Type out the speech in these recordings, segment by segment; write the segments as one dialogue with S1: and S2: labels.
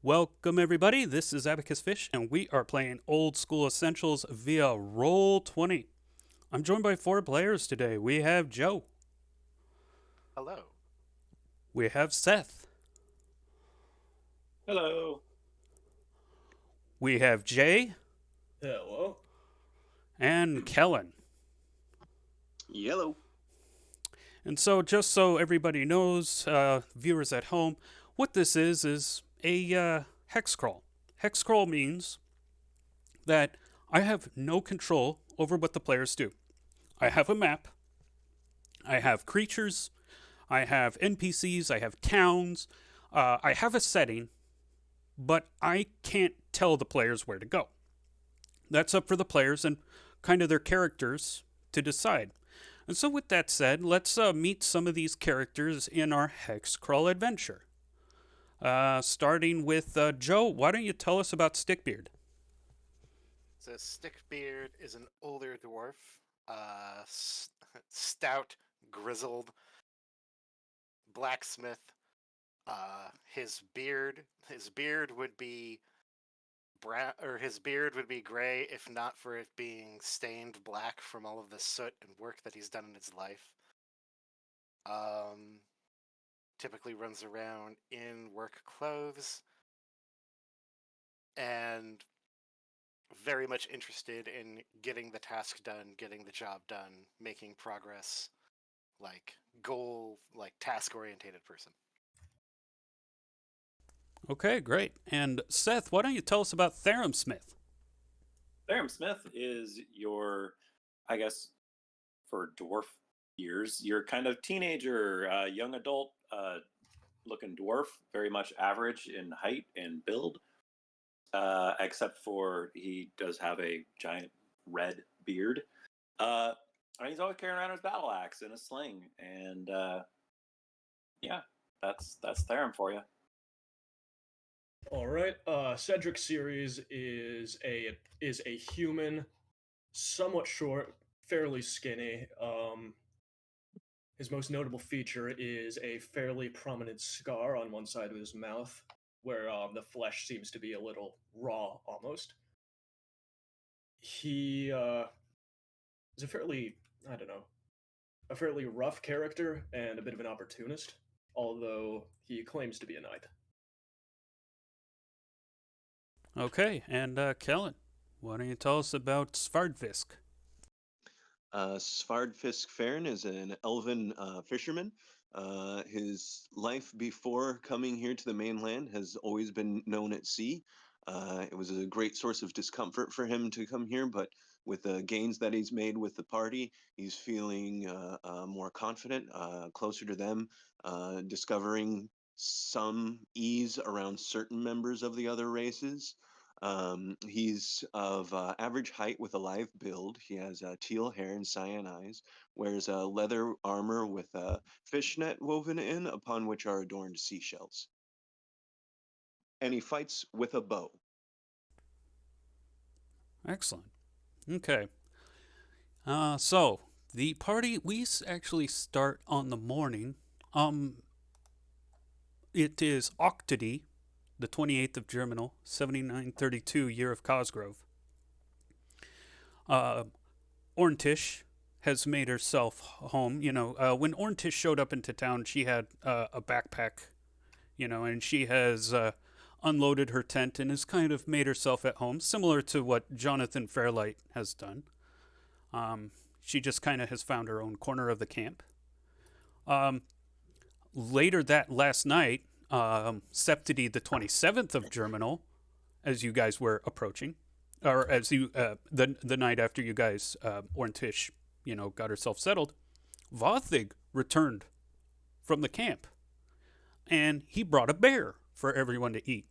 S1: Welcome, everybody. This is Abacus Fish, and we are playing Old School Essentials via Roll20. I'm joined by four players today. We have Joe,
S2: Hello.
S1: we have Seth,
S3: Hello.
S1: we have Jay,
S3: Hello.
S1: and Kellen.
S4: Yellow.
S1: And so, just so everybody knows, viewers at home, what this is a hex crawl. Hex crawl means that I have no control over what the players do. I have a map, I have creatures, I have NPCs, I have towns, I have a setting, but I can't tell the players where to go. That's up for the players and kind of their characters to decide. And so, with that said, let's meet some of these characters in our Hexcrawl adventure. Starting with Joe, why don't you tell us about Stickbeard?
S2: So Stickbeard is an older dwarf, stout, grizzled blacksmith. His beard would be brown, or his beard would be gray if not for it being stained black from all of the soot and work that he's done in his life. Typically runs around in work clothes and very much interested in getting the task done, getting the job done, making progress, task orientated person.
S1: Okay, great. And Seth, why don't you tell us about Therum Smith?
S3: Therum Smith is your, I guess, for dwarf years, your kind of teenager, young adult looking dwarf, very much average in height and build, except for he does have a giant red beard. And he's always carrying around his battle axe and a sling. And yeah, that's Therum for you.
S5: All right. Cedric series is a human, somewhat short, fairly skinny. His most notable feature is a fairly prominent scar on one side of his mouth, where the flesh seems to be a little raw almost. He is a fairly, I don't know, a fairly rough character and a bit of an opportunist, although he claims to be a knight.
S1: Okay, and Kellen, why don't you tell us about Svardfisk?
S4: Svardfisk Farn is an elven fisherman. His life before coming here to the mainland has always been known at sea. It was a great source of discomfort for him to come here, but with the gains that he's made with the party, he's feeling more confident, closer to them, discovering some ease around certain members of the other races. He's of average height with a live build. He has teal hair and cyan eyes, wears leather armor with a fishnet woven in, upon which are adorned seashells. And he fights with a bow.
S1: Excellent. Okay. So the party we actually start on the morning. It is Octody, the 28th of Germinal, 7932 year of Cosgrove. Orntish has made herself home. When Orntish showed up into town, she had a backpack, and she has unloaded her tent and has kind of made herself at home, similar to what Jonathan Fairlight has done. She just kind of has found her own corner of the camp. Later that last night, Septity, the 27th of Germinal, as you guys were approaching, or as you the night after you guys Orntish, got herself settled, Vothig returned from the camp, and he brought a bear for everyone to eat.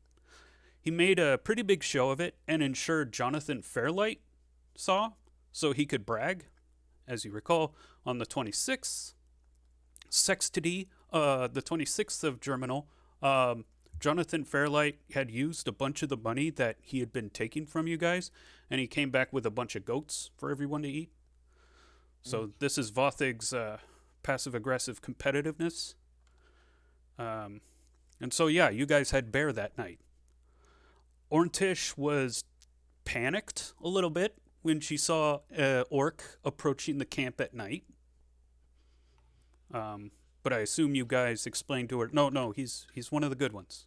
S1: He made a pretty big show of it and ensured Jonathan Fairlight saw, so he could brag. As you recall, on the 26th, Sextity, the 26th of Germinal, Jonathan Fairlight had used a bunch of the money that he had been taking from you guys, and he came back with a bunch of goats for everyone to eat. So this is Vothig's passive-aggressive competitiveness. And so, yeah, you guys had bear that night. Orntish was panicked a little bit when she saw an orc approaching the camp at night. But I assume you guys explained to her, no, he's one of the good ones.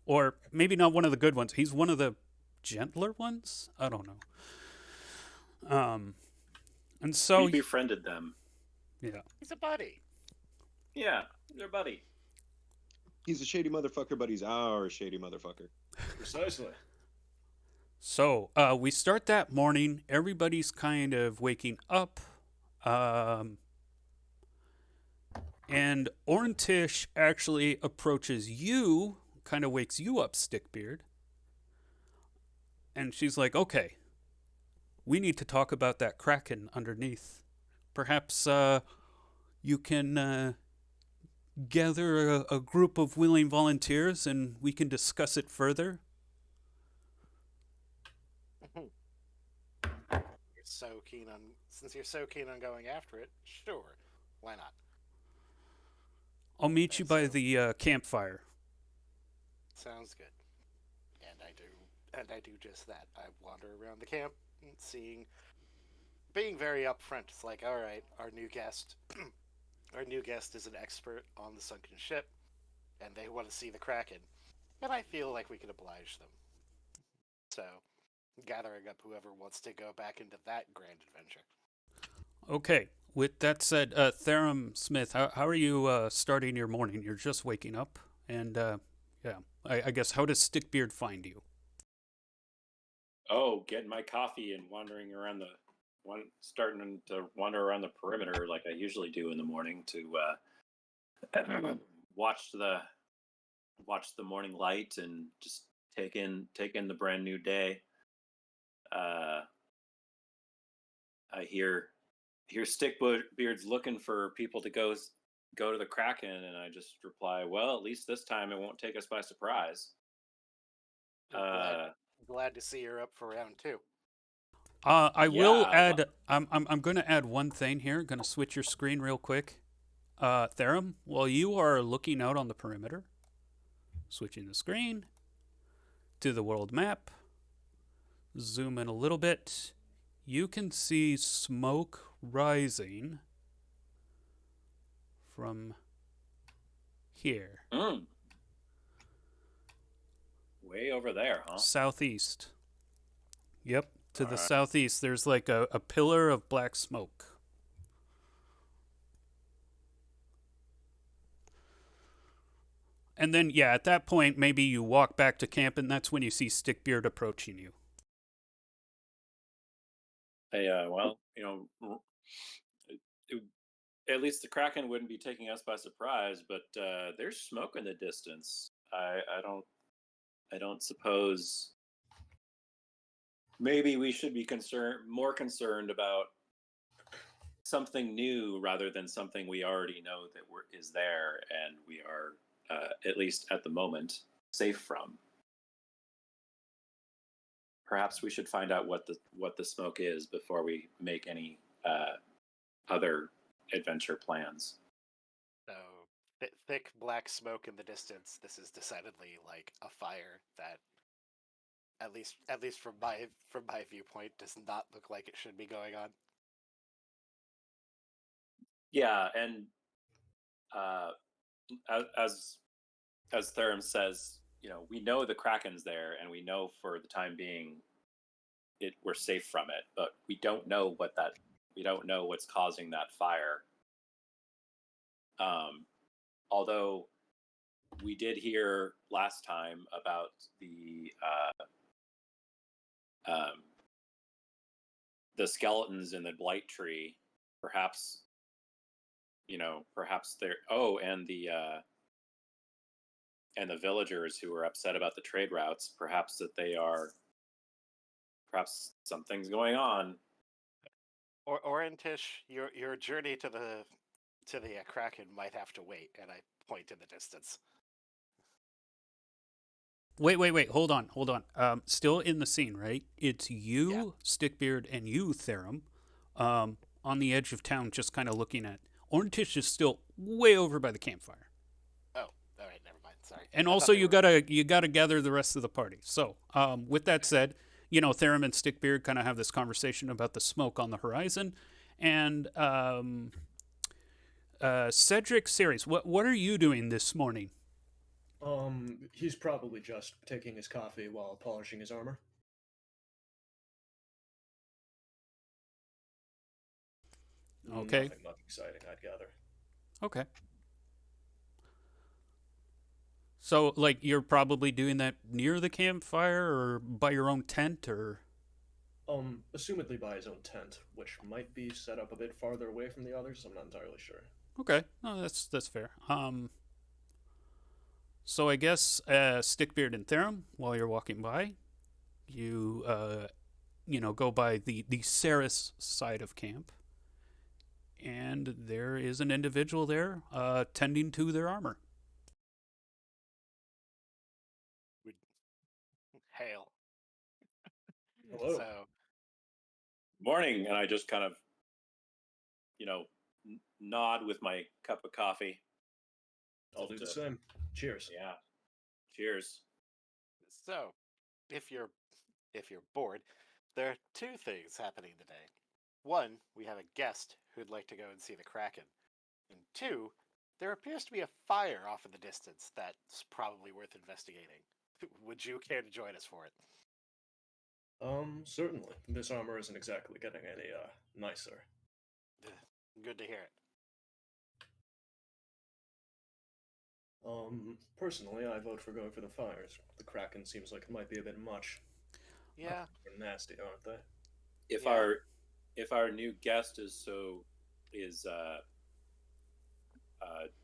S1: Or maybe not one of the good ones. He's one of the gentler ones? I don't know. And so...
S3: We befriended them.
S1: Yeah.
S2: He's a buddy.
S3: Yeah, they're buddy.
S4: He's a shady motherfucker, but he's our shady motherfucker.
S5: Precisely.
S1: So, we start that morning. Everybody's kind of waking up. And Orntish actually approaches you, kind of wakes you up, Stickbeard. And she's like, okay, we need to talk about that kraken underneath. Perhaps you can gather a group of willing volunteers and we can discuss it further.
S2: Since you're so keen on going after it, sure, why not?
S1: I'll meet you by the campfire.
S2: Sounds good. And I do just that. I wander around the camp, being very upfront. It's like, all right, our new guest is an expert on the sunken ship, and they want to see the Kraken, and I feel like we can oblige them. So, gathering up whoever wants to go back into that grand adventure.
S1: Okay. With that said, Therum Smith, how are you starting your morning? You're just waking up, and I guess how does Stickbeard find you?
S3: Oh, getting my coffee and starting to wander around the perimeter like I usually do in the morning to watch the morning light and just take in the brand new day. I hear Stickbeard's looking for people to go to the Kraken, and I just reply, well, at least this time it won't take us by surprise.
S2: Glad to see you're up for round 2.
S1: I will add. I'm going to add one thing here. Going to switch your screen real quick. Therum, while you are looking out on the perimeter, switching the screen to the world map. Zoom in a little bit. You can see smoke rising from here.
S3: Way over there, huh?
S1: Southeast. Yep, to the southeast. There's like a pillar of black smoke. And then, yeah, at that point, maybe you walk back to camp, and that's when you see Stickbeard approaching you.
S3: Hey, well, at least the Kraken wouldn't be taking us by surprise, but there's smoke in the distance. I don't suppose. Maybe we should be more concerned about something new rather than something we already know that is there and we are, at least at the moment, safe from. Perhaps we should find out what the smoke is before we make any other adventure plans.
S2: So, thick black smoke in the distance. This is decidedly like a fire that, at least from my viewpoint, does not look like it should be going on.
S3: Yeah, and as Therum says, we know the Kraken's there, and we know for the time being, we're safe from it. But we don't know what's causing that fire. Although we did hear last time about the skeletons in the blight tree. Perhaps they're and the villagers who were upset about the trade routes. Perhaps something's going on.
S2: Or Orntish, your journey to the Kraken might have to wait, and I point in the distance.
S1: Wait. Hold on. Still in the scene, right? It's you,
S2: Yeah.
S1: Stickbeard, and you, Therum, on the edge of town, just kind of looking at. Orntish is still way over by the campfire.
S2: Oh, all right, never mind. Sorry.
S1: And
S2: I thought
S1: also,
S2: they
S1: you
S2: were-
S1: gotta gather the rest of the party. So, with that said, Therum and Stickbeard kind of have this conversation about the smoke on the horizon, and Cedric Series, what are you doing this morning?
S5: He's probably just taking his coffee while polishing his armor.
S1: Okay.
S5: Nothing much exciting, I'd gather.
S1: Okay. So, like, you're probably doing that near the campfire or by your own tent, or
S5: Assumedly by his own tent, which might be set up a bit farther away from the others. I'm not entirely sure.
S1: okay, no, that's fair. So I guess Stickbeard and Therum, while you're walking by, you go by the Ceres side of camp, and there is an individual there tending to their armor.
S2: Hail.
S5: Hello.
S2: So,
S3: Morning, and I just kind of, nod with my cup of coffee.
S5: I'll do the same. Cheers.
S3: Yeah. Cheers.
S2: so if you're bored, there are two things happening today. One, we have a guest who'd like to go and see the Kraken. And two, there appears to be a fire off in the distance that's probably worth investigating. Would you care to join us for it?
S5: Certainly. This armor isn't exactly getting any, nicer.
S2: Good to hear it.
S5: Personally, I vote for going for the fires. The Kraken seems like it might be a bit much.
S2: Yeah.
S5: They're nasty, aren't they?
S3: If
S2: Yeah.
S3: our new guest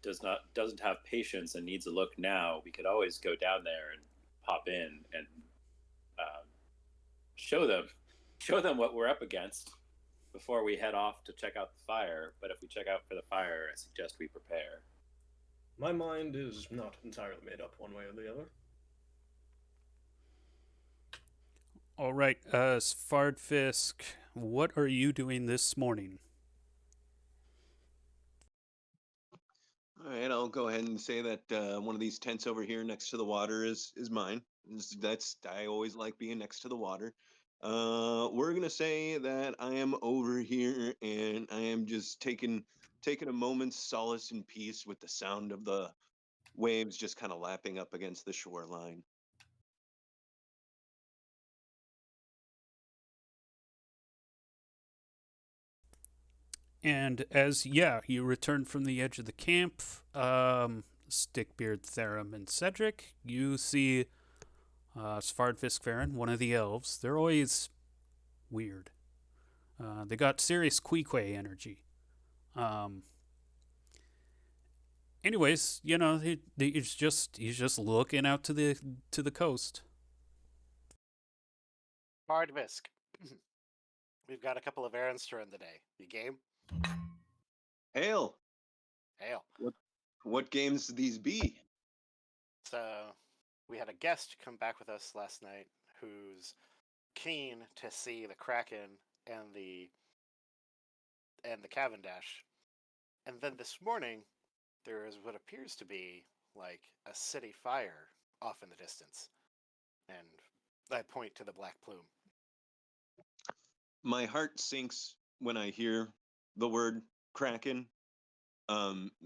S3: doesn't have patience and needs a look now, we could always go down there and pop in and show them what we're up against before we head off to check out the fire. But if we check out for the fire, I suggest we prepare.
S5: My mind is not entirely made up one way or the other.
S1: All right, Svardfisk, what are you doing this morning?
S4: All right, I'll go ahead and say that one of these tents over here next to the water is mine. I always like being next to the water. We're gonna say that I am over here and I am just taking a moment's solace and peace with the sound of the waves just kind of lapping up against the shoreline.
S1: And as you return from the edge of the camp, Stickbeard, Therum, and Cedric, you see Svardfisk Farron, one of the elves. They're always weird. They got serious Queequeg energy. Anyways, he's just looking out to the coast.
S2: Bardvisk. We've got a couple of errands to run today. You game?
S4: Hail!
S2: Hail.
S4: What games these be?
S2: So, we had a guest come back with us last night who's keen to see the Kraken and the Cavendish. And then this morning, there is what appears to be like a city fire off in the distance. And I point to the black plume.
S4: My heart sinks when I hear the word Kraken.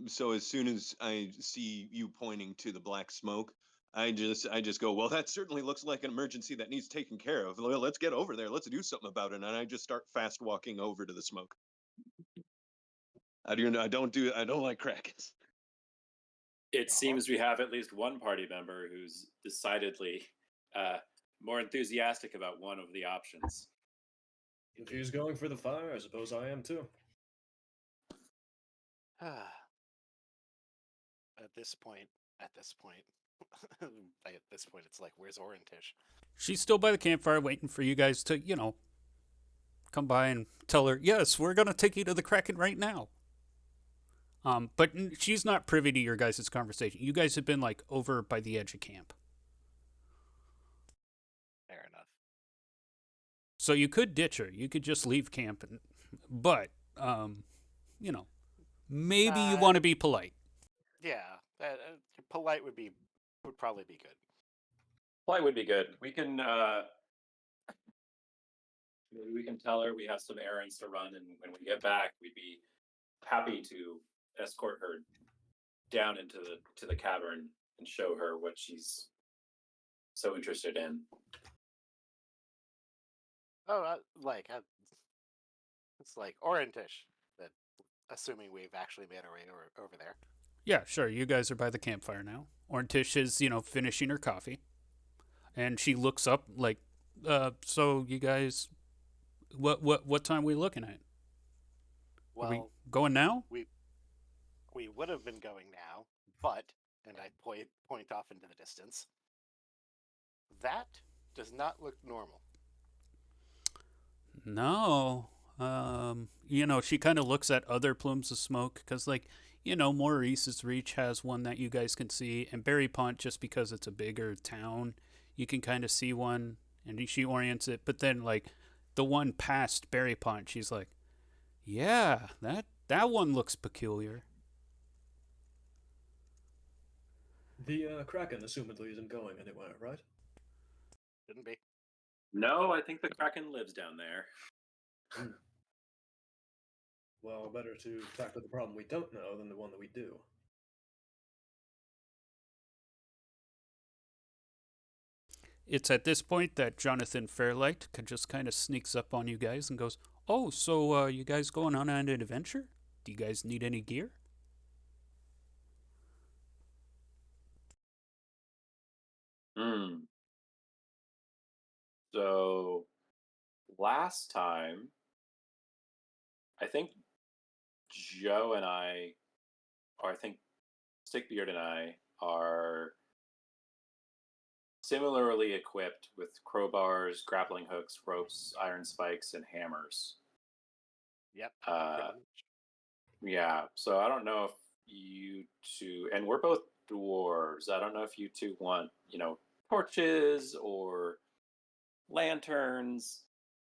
S4: So as soon as I see you pointing to the black smoke, I just go, well, that certainly looks like an emergency that needs taken care of. Well, let's get over there. Let's do something about it. And I just start fast walking over to the smoke. I don't like Krakens.
S3: It seems we have at least one party member who's decidedly more enthusiastic about one of the options.
S5: If he's going for the fire, I suppose I am too.
S2: At this point, it's like, where's Orentish?
S1: She's still by the campfire waiting for you guys to, come by and tell her, yes, we're going to take you to the Kraken right now. But she's not privy to your guys' conversation. You guys have been, over by the edge of camp.
S2: Fair enough.
S1: So you could ditch her. You could just leave camp. But, maybe you want to be polite.
S2: Yeah, polite would be would probably be good.
S3: Flight would be good. We can maybe we can tell her we have some errands to run, and when we get back, we'd be happy to escort her down into the cavern and show her what she's so interested in.
S2: Oh, it's like Orientish. That, assuming we've actually made our way over there.
S1: Yeah, sure. You guys are by the campfire now. Orntish is, finishing her coffee. And she looks up like, so you guys, what time are we looking at? Are we
S2: Well,
S1: going now?
S2: we would have been going now, but, and I point off into the distance, that does not look normal.
S1: No. She kind of looks at other plumes of smoke because, Maurice's Reach has one that you guys can see, and Berry Pont, just because it's a bigger town, you can kind of see one, and she orients it. But then, the one past Berry Pont, she's like, yeah, that one looks peculiar.
S5: The Kraken assumedly isn't going anywhere, right?
S2: Shouldn't be.
S3: No, I think the Kraken lives down there.
S5: Well, better to tackle the problem we don't know than the one that we do.
S1: It's at this point that Jonathan Fairlight just kind of sneaks up on you guys and goes, oh, so you guys going on an adventure? Do you guys need any gear?
S3: So last time, I think Joe and I, or I think Stickbeard and I, are similarly equipped with crowbars, grappling hooks, ropes, iron spikes, and hammers.
S2: Yep.
S3: Yeah, so I don't know if you two, and we're both dwarves. I don't know if you two want, torches or lanterns,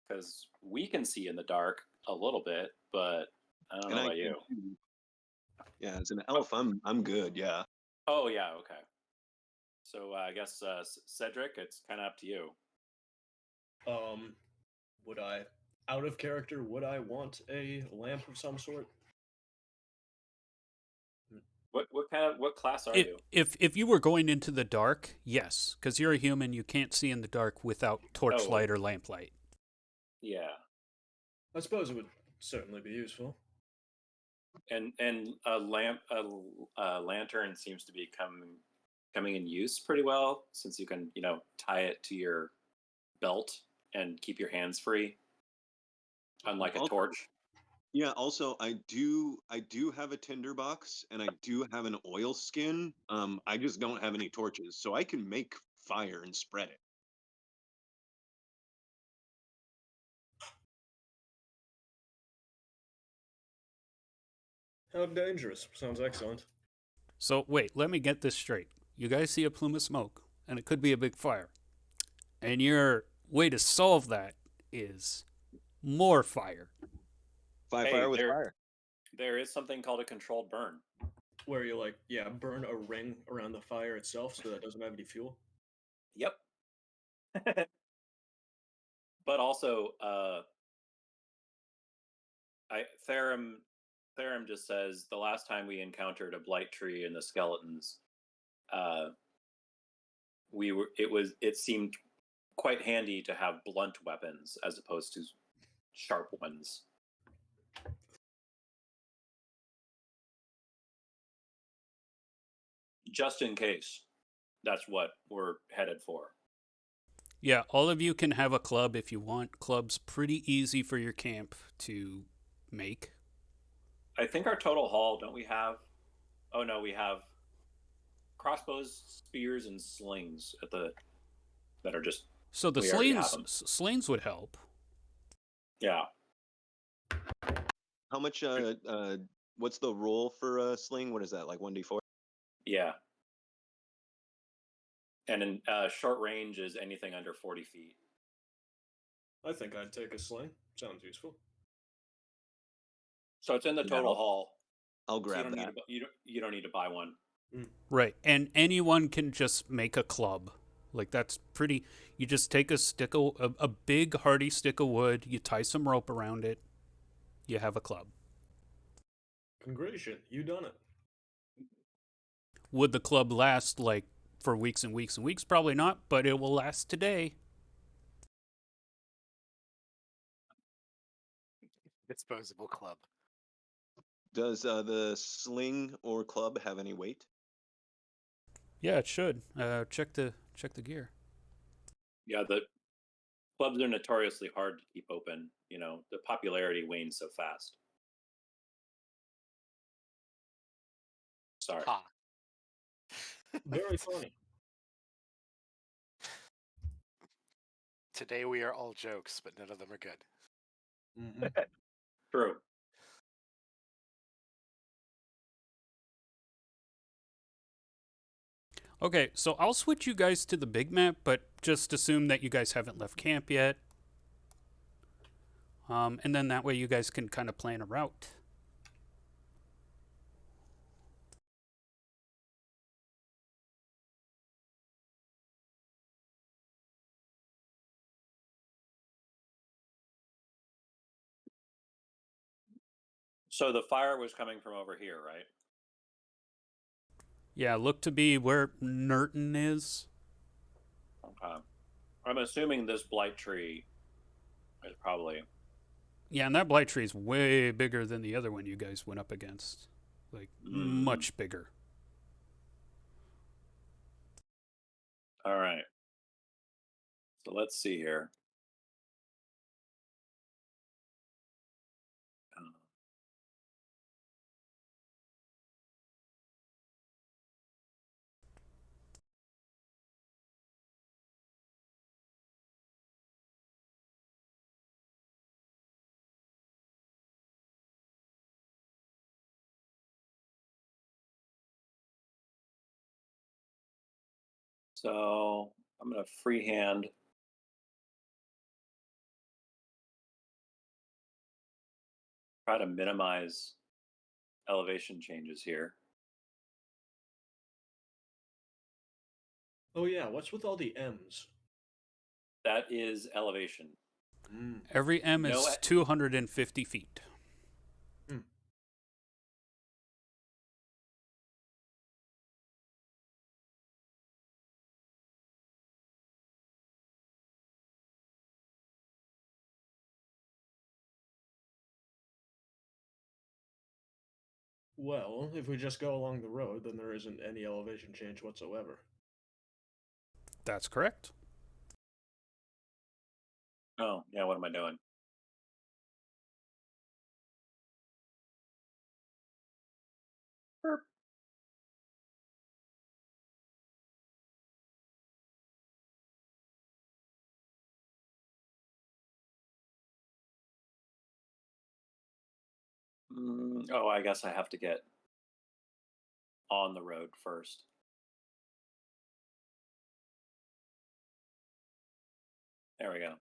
S3: because we can see in the dark a little bit, but I don't know about you.
S4: Yeah, as an elf, I'm good. Yeah.
S3: Oh yeah, okay. So I guess Cedric, it's kind of up to you.
S5: Would I, out of character, would I want a lamp of some sort?
S3: What class are you?
S1: If you were going into the dark, yes, because you're a human, you can't see in the dark without torchlight or lamplight.
S3: Yeah.
S5: I suppose it would certainly be useful.
S3: And a lantern seems to be coming in use pretty well, since you can tie it to your belt and keep your hands free, unlike a torch.
S4: Yeah, also I do have a tinderbox and I do have an oil skin. I just don't have any torches, so I can make fire and spread it.
S5: How dangerous. Sounds excellent.
S1: So wait, let me get this straight. You guys see a plume of smoke, and it could be a big fire. And your way to solve that is more fire.
S4: Fire with fire.
S3: There is something called a controlled burn.
S5: Where you burn a ring around the fire itself so that it doesn't have any fuel?
S3: Yep. But also, Therum just says the last time we encountered a blight tree and the skeletons, it seemed quite handy to have blunt weapons as opposed to sharp ones. Just in case. That's what we're headed for.
S1: Yeah, all of you can have a club if you want. Club's pretty easy for your camp to make.
S3: I think our total haul, don't we have? Oh no, we have crossbows, spears, and slings that are just.
S1: So the slings would help.
S3: Yeah.
S4: How much? What's the roll for a sling? What is that? Like 1d4?
S3: Yeah. And in short range is anything under 40 feet.
S5: I think I'd take a sling. Sounds useful.
S3: So it's in the total haul.
S4: I'll grab
S3: so
S4: that.
S3: You don't need to buy one.
S1: Right. And anyone can just make a club. Like, that's pretty. You just take a big, hardy stick of wood, you tie some rope around it, you have a club.
S5: Congratulations, you done it.
S1: Would the club last, like, for weeks and weeks and weeks? Probably not, but it will last today.
S2: Disposable club.
S4: Does the sling or club have any weight?
S1: Yeah, it should. Check the gear.
S3: Yeah, the clubs are notoriously hard to keep open. You know, the popularity wanes so fast. Sorry.
S2: Ha.
S5: Very funny.
S2: Today we are all jokes, but none of them are good.
S5: Mm-hmm.
S3: True.
S1: Okay, so I'll switch you guys to the big map, but just assume that you guys haven't left camp yet. And then that way you guys can kind of plan a route.
S3: So the fire was coming from over here, right?
S1: Yeah, look to be where Nerton is.
S3: Okay. I'm assuming this blight tree is probably.
S1: Yeah, and that blight tree is way bigger than the other one you guys went up against. Like, much bigger.
S3: All right. So let's see here. So I'm going to freehand. Try to minimize elevation changes here.
S5: Oh yeah, what's with all the M's?
S3: That is elevation.
S1: Every M
S3: No,
S1: is 250 feet.
S5: Well, if we just go along the road, then there isn't any elevation change whatsoever.
S1: That's correct.
S3: Oh, yeah, what am I doing? Burp. Oh, I guess I have to get on the road first. There we go.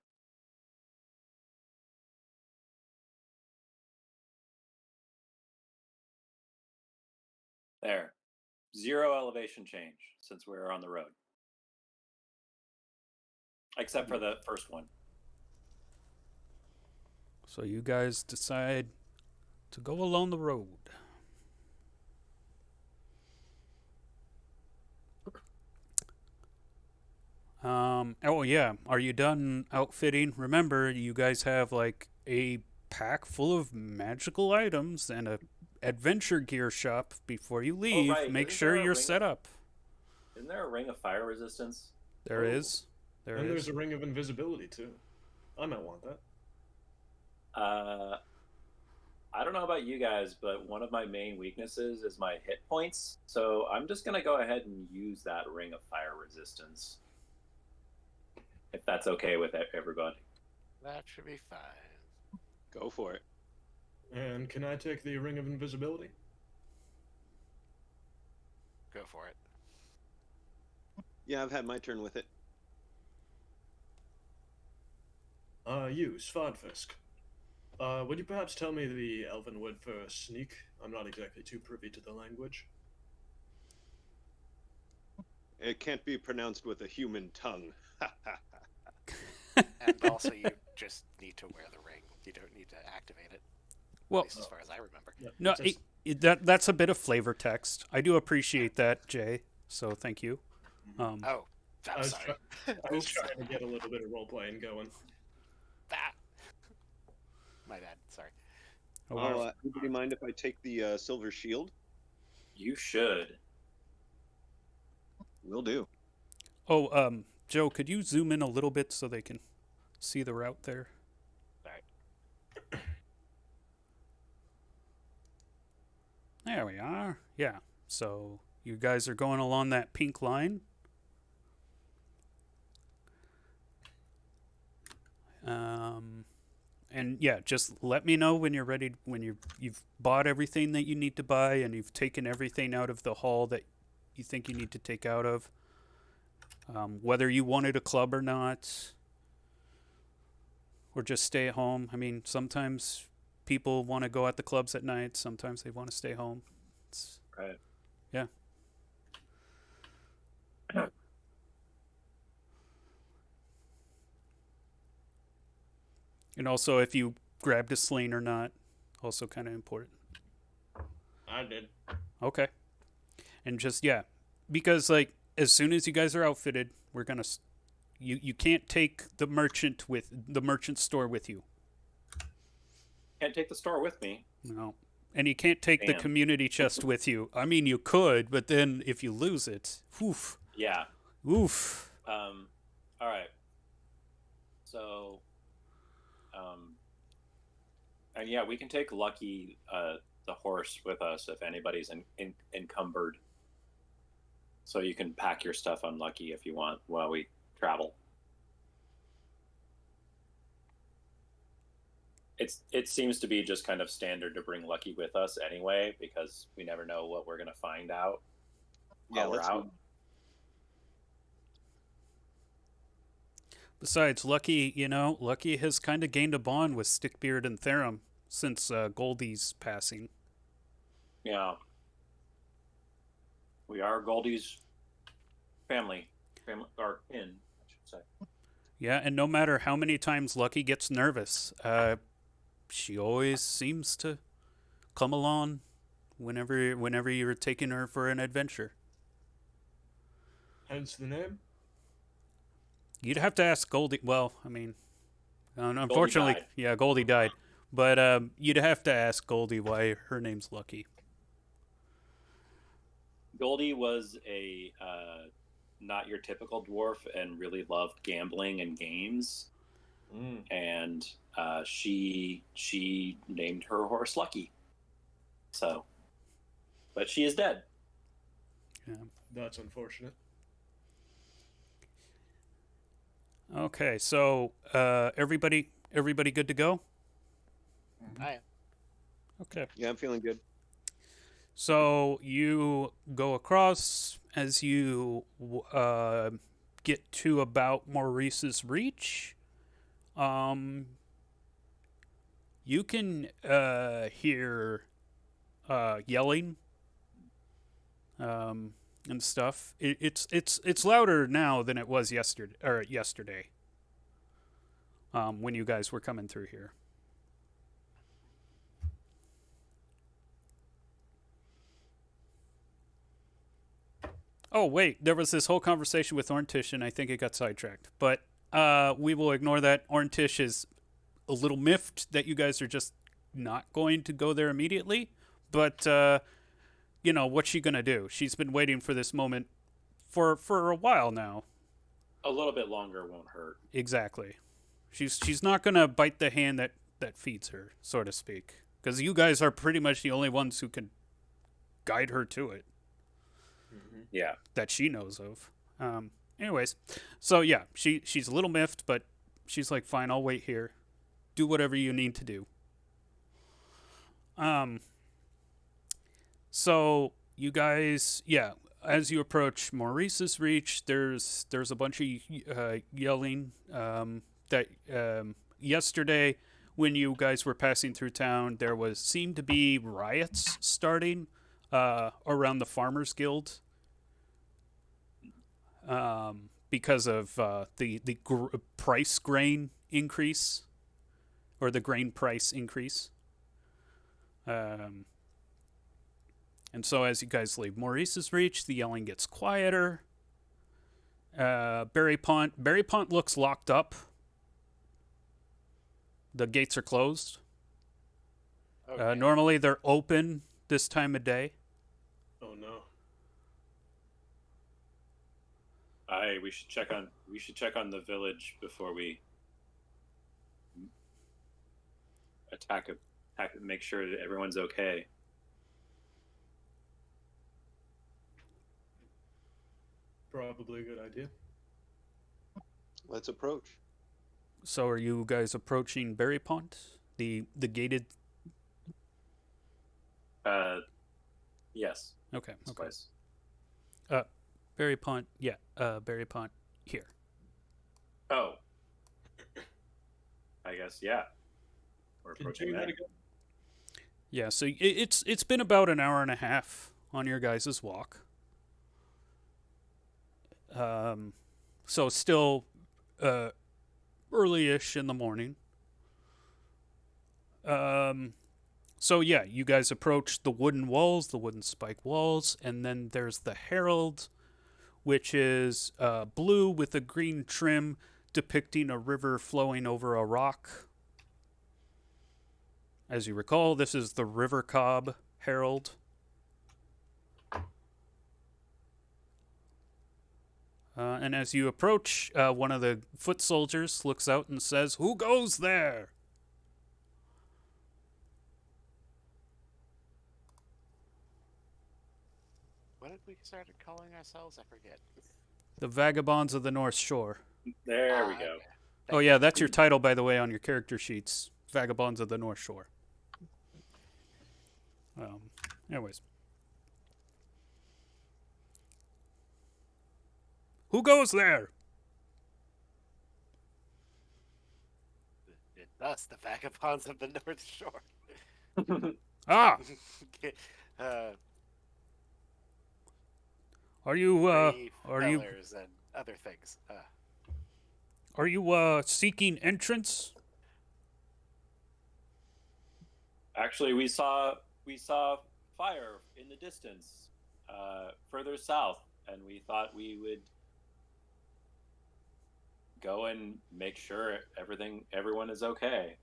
S3: There. 0 elevation change since we're on the road. Except for the first one.
S1: So you guys decide to go along the road. Oh yeah, are you done outfitting? Remember, you guys have like a pack full of magical items and a adventure gear shop before you leave.
S3: right.
S1: Make
S3: Isn't
S1: sure
S3: there a
S1: you're
S3: ring
S1: set
S3: of-
S1: up.
S3: Isn't there a ring of fire resistance?
S1: There is. There
S5: And
S1: is.
S5: there's a ring of invisibility too. I might want that.
S3: I don't know about you guys, but one of my main weaknesses is my hit points. So I'm just going to go ahead and use that ring of fire resistance. If that's okay with everybody.
S2: That should be fine.
S4: Go for it.
S5: And can I take the ring of invisibility?
S2: Go for it.
S4: Yeah, I've had my turn with it.
S5: You, Svadfisk. Would you perhaps tell me the elven word for sneak? I'm not exactly too privy to the language.
S4: It can't be pronounced with a human tongue.
S2: And also, you just need to wear the ring. You don't need to activate it.
S1: Well,
S2: At least as far as I remember.
S5: Yeah,
S1: no,
S5: just-
S1: that's a bit of flavor text. I do appreciate that, Jay. So thank you.
S2: Oh,
S5: I
S2: I'm
S5: was,
S2: sorry.
S5: I was trying to get a little bit of role playing going.
S2: That. My bad. Sorry.
S4: Anybody mind if I take the silver shield?
S3: You should.
S4: Will do.
S1: Oh, Joe, could you zoom in a little bit so they can see the route there?
S2: Sorry.
S1: There we are. Yeah. So you guys are going along that pink line. And yeah, just let me know when you're ready. When you've bought everything that you need to buy and you've taken everything out of the hall that you think you need to take out of. Whether you wanted a club or not, or just stay at home. I mean, sometimes people want to go at the clubs at night. Sometimes they want to stay home. It's,
S3: Right.
S1: yeah. And also, if you grabbed a sling or not, also kind of important.
S5: I did.
S1: Okay. And just, yeah. Because, like, as soon as you guys are outfitted, we're going to... You can't take the merchant store with you.
S3: Can't take the store with me.
S1: No. And you can't take the
S3: Damn.
S1: community chest with you. I mean, you could, but then if you lose it, oof.
S3: Yeah.
S1: Oof.
S3: All right. So, and yeah, we can take Lucky, the horse, with us if anybody's encumbered. So you can pack your stuff on Lucky if you want while we travel. It seems to be just kind of standard to bring Lucky with us anyway, because we never know what we're gonna find out while we're out.
S1: Besides, Lucky has kind of gained a bond with Stickbeard and Therum since Goldie's passing.
S3: Yeah. We are Goldie's family, or kin, I should say.
S1: Yeah, and no matter how many times Lucky gets nervous, she always seems to come along whenever you're taking her for an adventure.
S5: Hence the name.
S1: You'd have to ask Goldie. Well, I mean, unfortunately,
S3: died.
S1: yeah, Goldie died. But you'd have to ask Goldie why her name's Lucky.
S3: Goldie was a not your typical dwarf and really loved gambling and games. And she named her horse Lucky. So, but she is dead.
S1: Yeah.
S5: That's unfortunate.
S1: Okay, so everybody good to go?
S2: I am.
S1: Okay.
S4: Yeah, I'm feeling good.
S1: So you go across as you get to about Maurice's Reach. You can hear yelling and stuff. It's louder now than it was yesterday. When you guys were coming through here. Oh, wait, there was this whole conversation with Orntish, and I think it got sidetracked. But we will ignore that. Orntish is a little miffed that you guys are just not going to go there immediately. But, what's she going to do? She's been waiting for this moment for a while now.
S3: A little bit longer won't hurt.
S1: Exactly. She's not going to bite the hand that feeds her, so to speak. Because you guys are pretty much the only ones who can guide her to it.
S3: Yeah.
S1: That she knows of. Anyways, so yeah, she's a little miffed, but she's like, fine, I'll wait here. Do whatever you need to do. So you guys, yeah, as you approach Maurice's Reach, there's a bunch of yelling. That yesterday, when you guys were passing through town, there seemed to be riots starting around the Farmers Guild. because of the price grain increase, or the grain price increase. And so as you guys leave Maurice's reach, the yelling gets quieter. Berry Pont looks locked up. The gates are closed.
S2: Okay.
S1: Normally they're open this time of day.
S5: Oh no.
S3: We should check on the village before we attack it, make sure that everyone's okay.
S5: Probably a good idea.
S4: Let's approach.
S1: So are you guys approaching Berry Pont? The gated.
S3: Yes.
S1: Okay.
S3: This
S1: Okay.
S3: place.
S1: Berry Pont. Yeah. Berry Pont here.
S3: Oh. I guess yeah. We're approaching that.
S1: Yeah. So it's been about an hour and a half on your guys' walk. So still early-ish in the morning. So yeah, you guys approach the wooden walls, the wooden spike walls, and then there's the herald, which is blue with a green trim depicting a river flowing over a rock. As you recall, this is the River Cobb Herald. And as you approach, one of the foot soldiers looks out and says, "Who goes there?"
S2: What did we started calling ourselves? I forget.
S1: The Vagabonds of the North Shore.
S3: There we go.
S2: Okay.
S1: Oh yeah, that's your title, by the way, on your character sheets. Vagabonds of the North Shore. Anyways. Who goes there?
S2: It's us, the Vagabonds of the North Shore.
S1: Ah, are you
S2: brave
S1: are you
S2: fellers and other things.
S1: seeking entrance?
S3: Actually, we saw fire in the distance, further south, and we thought we would go and make sure everyone is okay.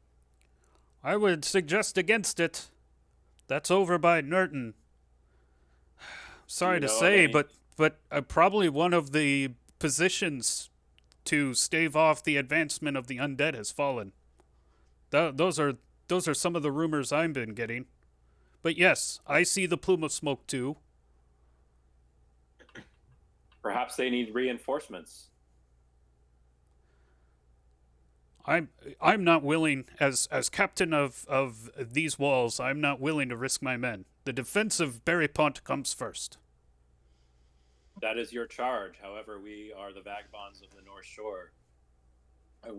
S1: I would suggest against it. That's over by Nurton. Sorry
S3: Do
S1: to
S3: you know of
S1: say,
S3: any-
S1: but probably one of the positions to stave off the advancement of the undead has fallen. Those are some of the rumors I've been getting. But yes, I see the plume of smoke too.
S3: Perhaps they need reinforcements.
S1: I'm not willing, as captain of these walls, I'm not willing to risk my men. The defense of Berry Pont comes first.
S3: That is your charge. However, we are the Vagabonds of the North Shore, and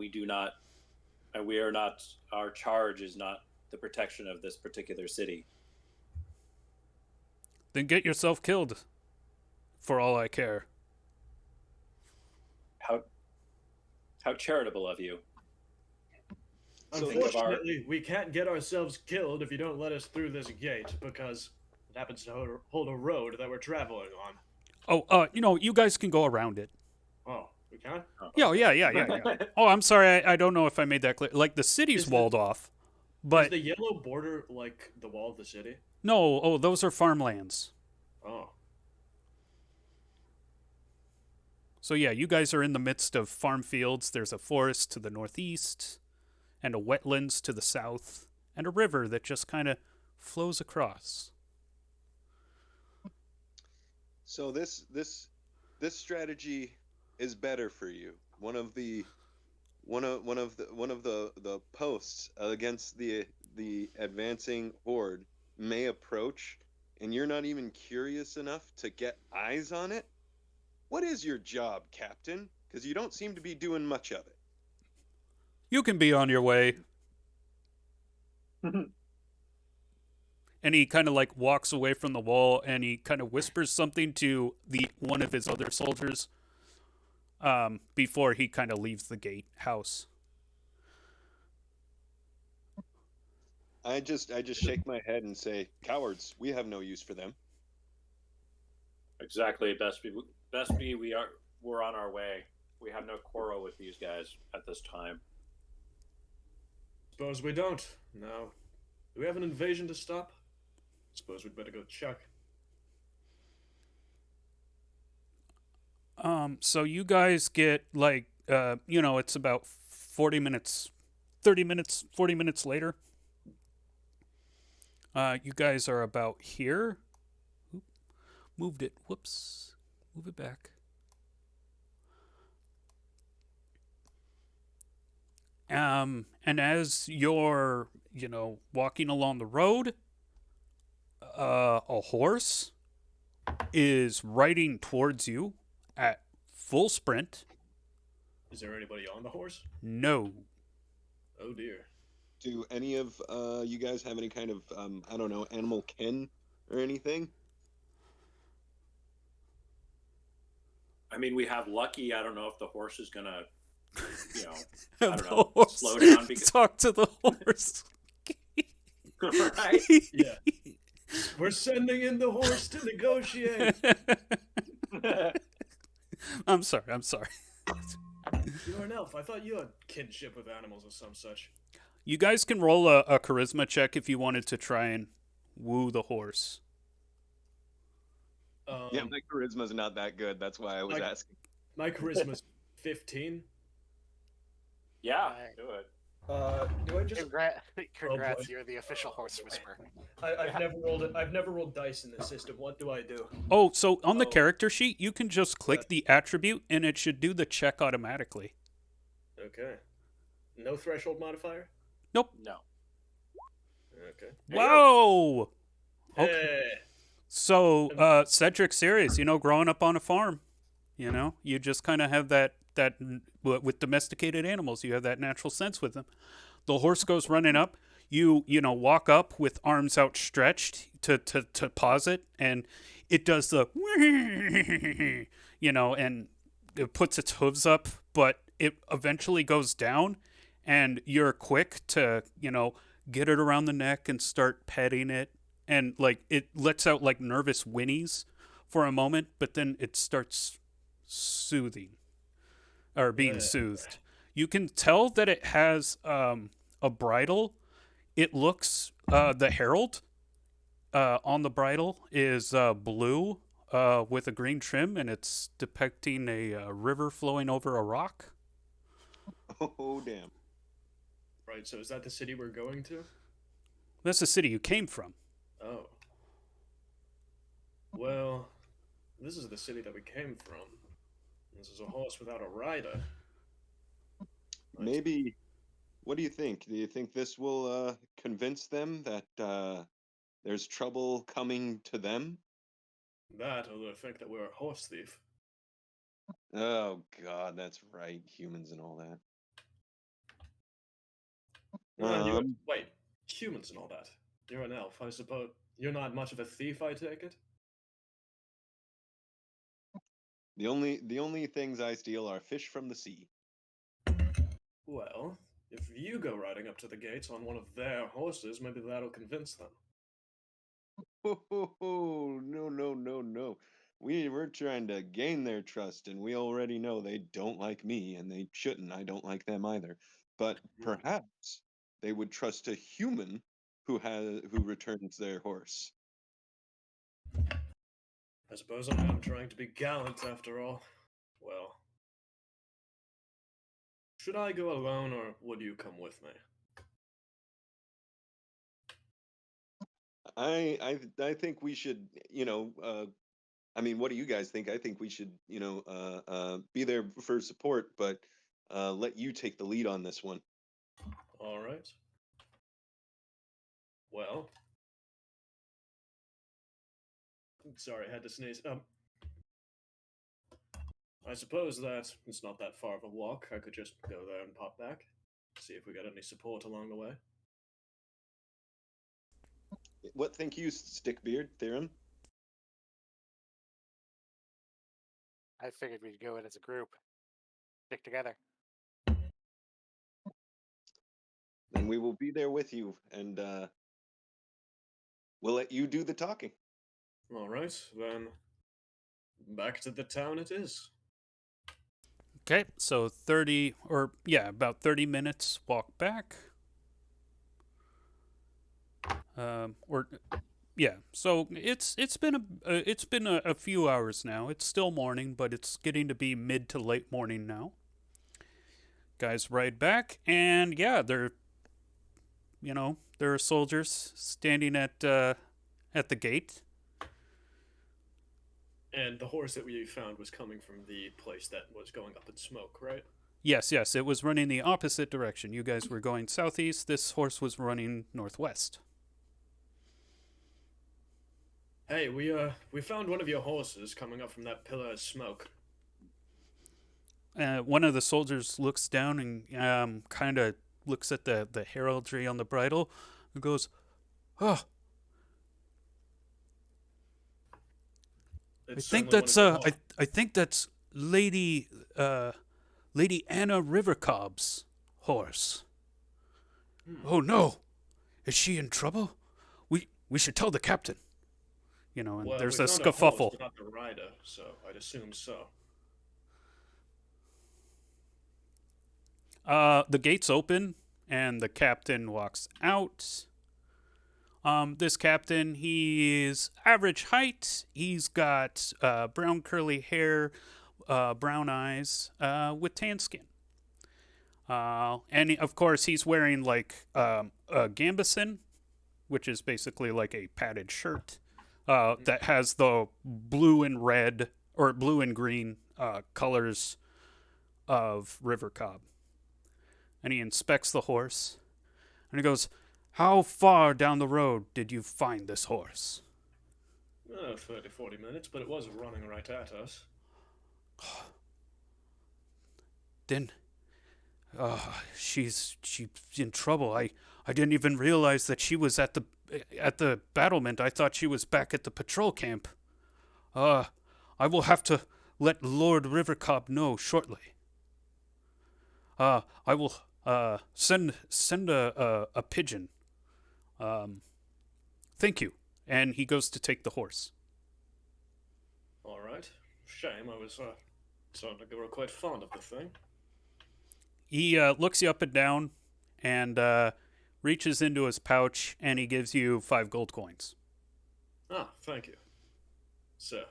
S3: our charge is not the protection of this particular city.
S1: Then get yourself killed, for all I care.
S3: How charitable of you.
S4: So
S5: Unfortunately, we can't get ourselves killed if you don't let us through this gate, because it happens to hold a road that we're traveling on.
S1: Oh, you guys can go around it.
S5: Oh, we can?
S1: Yeah. Oh, I'm sorry, I don't know if I made that clear. Like, the city's
S5: Is the-
S1: walled off,
S5: Is
S1: but
S5: the yellow border like the wall of the city?
S1: no, those are farmlands.
S5: Oh.
S1: So yeah, you guys are in the midst of farm fields. There's a forest to the northeast, and a wetlands to the south, and a river that just kind of flows across.
S4: So this strategy is better for you. One of the posts against the advancing horde may approach, and you're not even curious enough to get eyes on it. What is your job, Captain? Because you don't seem to be doing much of it.
S1: You can be on your way. And he kind of like walks away from the wall, and he kind of whispers something to one of his other soldiers. before he kind of leaves the gatehouse.
S4: I just shake my head and say, "Cowards, we have no use for them."
S3: Exactly. Best be. We're on our way. We have no quarrel with these guys at this time.
S5: Suppose we don't. Now, do we have an invasion to stop? Suppose we'd better go check.
S1: So you guys get like, it's about 40 minutes, 30 minutes, 40 minutes later. You guys are about here. Oop, moved it. Whoops. Move it back. And as you're, walking along the road, a horse is riding towards you at full sprint.
S5: Is there anybody on the horse?
S1: No.
S5: Oh dear.
S4: Do any of you guys have any kind of I don't know, animal ken or anything?
S3: I mean, we have Lucky. I don't know if the horse is gonna, I don't
S1: The
S3: know,
S1: horse.
S3: slow down because
S1: Talk to the horse.
S3: right.
S5: Yeah. We're sending in the horse to negotiate.
S1: I'm sorry.
S5: You're an elf. I thought you had kinship with animals or some such.
S1: You guys can roll a charisma check if you wanted to try and woo the horse.
S4: Yeah, my charisma's not that good. That's why I was asking.
S5: My charisma's 15.
S3: Yeah, do it.
S5: Do I just?
S2: Congrats, you're the official horse whisperer.
S5: I've never rolled dice in this system. What do I do?
S1: Oh, so on the character sheet, you can just click the attribute and it should do the check automatically.
S5: Okay. No threshold modifier?
S1: Nope.
S3: No.
S5: Okay.
S1: Whoa! Okay.
S5: Hey.
S1: So, Cedric Sirius, growing up on a farm, you just kind of have that with domesticated animals, you have that natural sense with them. The horse goes running up. You walk up with arms outstretched to pause it, and it does the and it puts its hooves up, but it eventually goes down, and you're quick to get it around the neck and start petting it, and like it lets out like nervous whinnies for a moment, but then it starts soothing or being soothed. You can tell that it has a bridle. It looks the herald on the bridle is blue with a green trim, and it's depicting a river flowing over a rock.
S4: Oh, damn.
S5: Right, so is that the city we're going to?
S1: That's the city you came from.
S5: Oh. Well, this is the city that we came from. This is a horse without a rider.
S4: Maybe, what do you think? Do you think this will convince them that there's trouble coming to them?
S5: That, or the fact that we're a horse thief.
S4: Oh, God, that's right. Humans and all that.
S5: Wait, humans and all that. You're an elf, I suppose. You're not much of a thief, I take it?
S4: The only things I steal are fish from the sea.
S5: Well, if you go riding up to the gates on one of their horses, maybe that'll convince them.
S4: Oh, no. We're trying to gain their trust, and we already know they don't like me, and they shouldn't. I don't like them either. But perhaps they would trust a human who returns their horse.
S5: I suppose I am trying to be gallant after all. Well, should I go alone, or would you come with me?
S4: I think we should, I mean, what do you guys think? I think we should, be there for support, but let you take the lead on this one.
S5: All right. Well, sorry, I had to sneeze. I suppose that it's not that far of a walk. I could just go there and pop back, see if we got any support along the way.
S4: What think you, Stickbeard, Theron?
S2: I figured we'd go in as a group. Stick together.
S4: And we will be there with you, and we'll let you do the talking.
S5: All right, then back to the town it is.
S1: Okay, so about 30 minutes walk back. So it's been a few hours now. It's still morning, but it's getting to be mid to late morning now. Guys ride back, and yeah, there are soldiers standing at the gate.
S5: And the horse that we found was coming from the place that was going up in smoke, right?
S1: Yes, it was running the opposite direction. You guys were going southeast. This horse was running northwest.
S5: Hey, we found one of your horses coming up from that pillar of smoke.
S1: One of the soldiers looks down and kind of looks at the heraldry on the bridle and goes, "Oh, I think that's Lady Anna Rivercob's horse." "Oh no, is she in trouble? We should tell the captain." And
S5: Well,
S1: there's
S5: we
S1: a
S5: found
S1: scuffle.
S5: horse, but not the rider, so I'd assume so.
S1: The gates open and the captain walks out. This captain, he's average height. He's got brown curly hair, brown eyes, with tan skin. And of course, he's wearing like a gambeson, which is basically like a padded shirt that has the blue and red or blue and green colors of River Cobb. And he inspects the horse, and he goes, "How far down the road did you find this horse?"
S5: 30, 40 minutes, but it was running right at us.
S1: Then, she's in trouble. I didn't even realize that she was at the battlement. I thought she was back at the patrol camp. I will have to let Lord Rivercob know shortly. I will send a pigeon. Thank you. And he goes to take the horse.
S5: All right. Shame, I was sounded like they were quite fond of the thing.
S1: He looks you up and down and reaches into his pouch, and he gives you 5 gold coins.
S5: Ah, thank you, sir.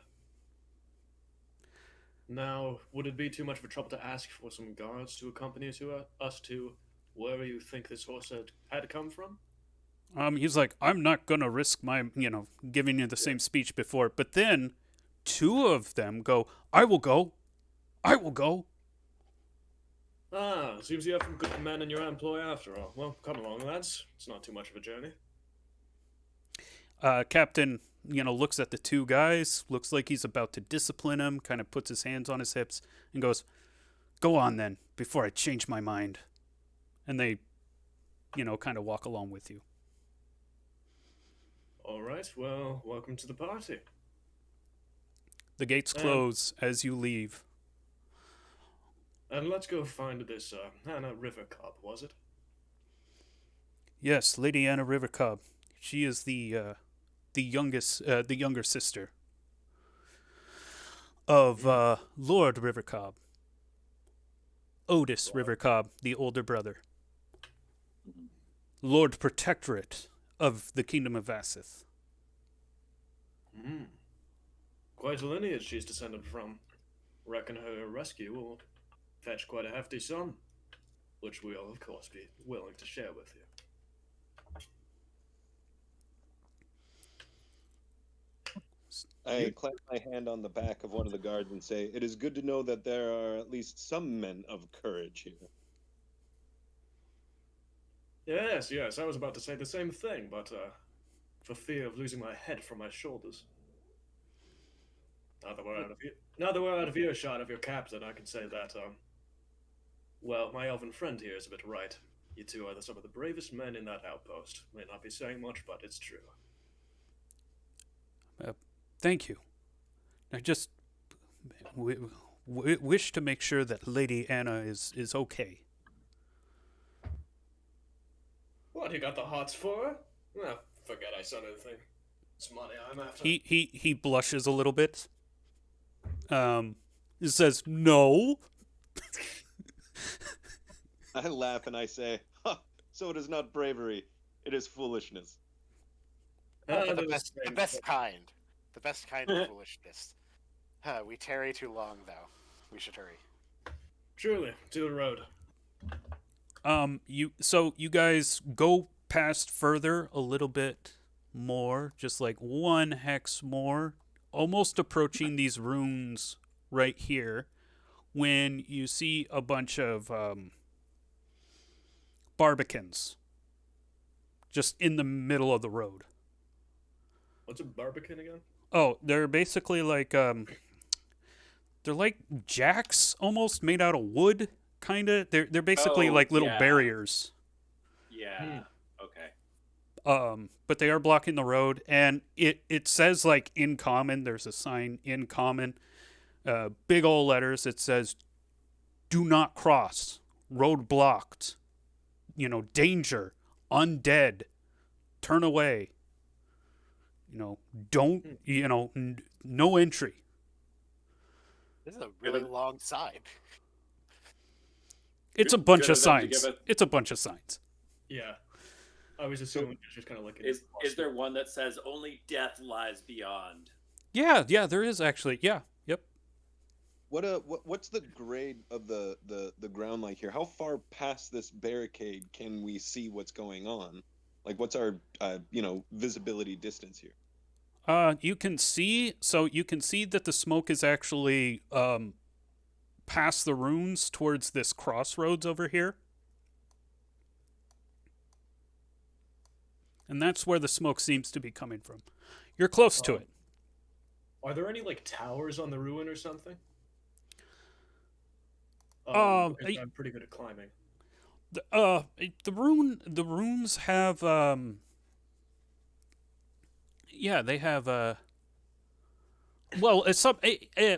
S5: Now, would it be too much of a trouble to ask for some guards to accompany us to where you think this horse had come from?
S1: He's like, "I'm not gonna risk my, giving you the same speech before." But then 2 of them go, I will go.
S5: Ah, seems you have some good men in your employ after all. Well, come along, lads. It's not too much of a journey.
S1: Captain, looks at the 2 guys, looks like he's about to discipline him, kind of puts his hands on his hips, and goes, "Go on then, before I change my mind." And they, kind of walk along with you.
S5: All right, well, welcome to the party.
S1: The gates close as you leave.
S5: And let's go find this Anna Rivercob, was it?
S1: Yes, Lady Anna Rivercob. She is the younger sister of Lord Rivercob. Otis Rivercob, the older brother. Lord Protectorate of the Kingdom of Vassith.
S5: Quite a lineage she's descended from. Reckon her rescue will fetch quite a hefty sum, which we'll, of course, be willing to share with you.
S4: I clap my hand on the back of one of the guards and say, "It is good to know that there are at least some men of courage here."
S5: Yes, I was about to say the same thing, but for fear of losing my head from my shoulders. Now that we're out of earshot of your captain, I can say that, well, my elven friend here is a bit right. You 2 are some of the bravest men in that outpost. May not be saying much, but it's true.
S1: Thank you. I just... wish to make sure that Lady Anna is okay.
S5: What, you got the hots for her? Well, forget I said anything. It's money I'm after.
S1: He blushes a little bit. He says, "No."
S4: I laugh and I say, "Ha! So it is not bravery, it is foolishness."
S2: But the best kind. The best kind of foolishness. We tarry too long, though. We should hurry.
S5: Truly, to the road.
S1: You guys go past further a little bit more, just like one hex more, almost approaching these runes right here, when you see a bunch of barbicans just in the middle of the road.
S5: What's a barbican again?
S1: Oh, they're basically like they're like jacks almost made out of wood, kind of. They're basically like little barriers.
S3: Yeah. Okay.
S1: But they are blocking the road, and it says like in common. There's a sign in common, big old letters. It says, "Do not cross. Road blocked. Danger. Undead. Turn away. Don't. No entry."
S2: This is a really long sign.
S1: It's a bunch of signs. It's a bunch of signs.
S5: Yeah. I was assuming it's just kind of like...
S3: Is there one that says only death lies beyond?
S1: Yeah, there is actually. Yeah, yep.
S4: What's the grade of the ground like here? How far past this barricade can we see what's going on? Like, what's our visibility distance here?
S1: You can see that the smoke is actually past the runes towards this crossroads over here. And that's where the smoke seems to be coming from. You're close to it.
S5: Are there any like towers on the ruin or something?
S1: I'm
S5: pretty good at climbing.
S1: The runes have they have well, it's some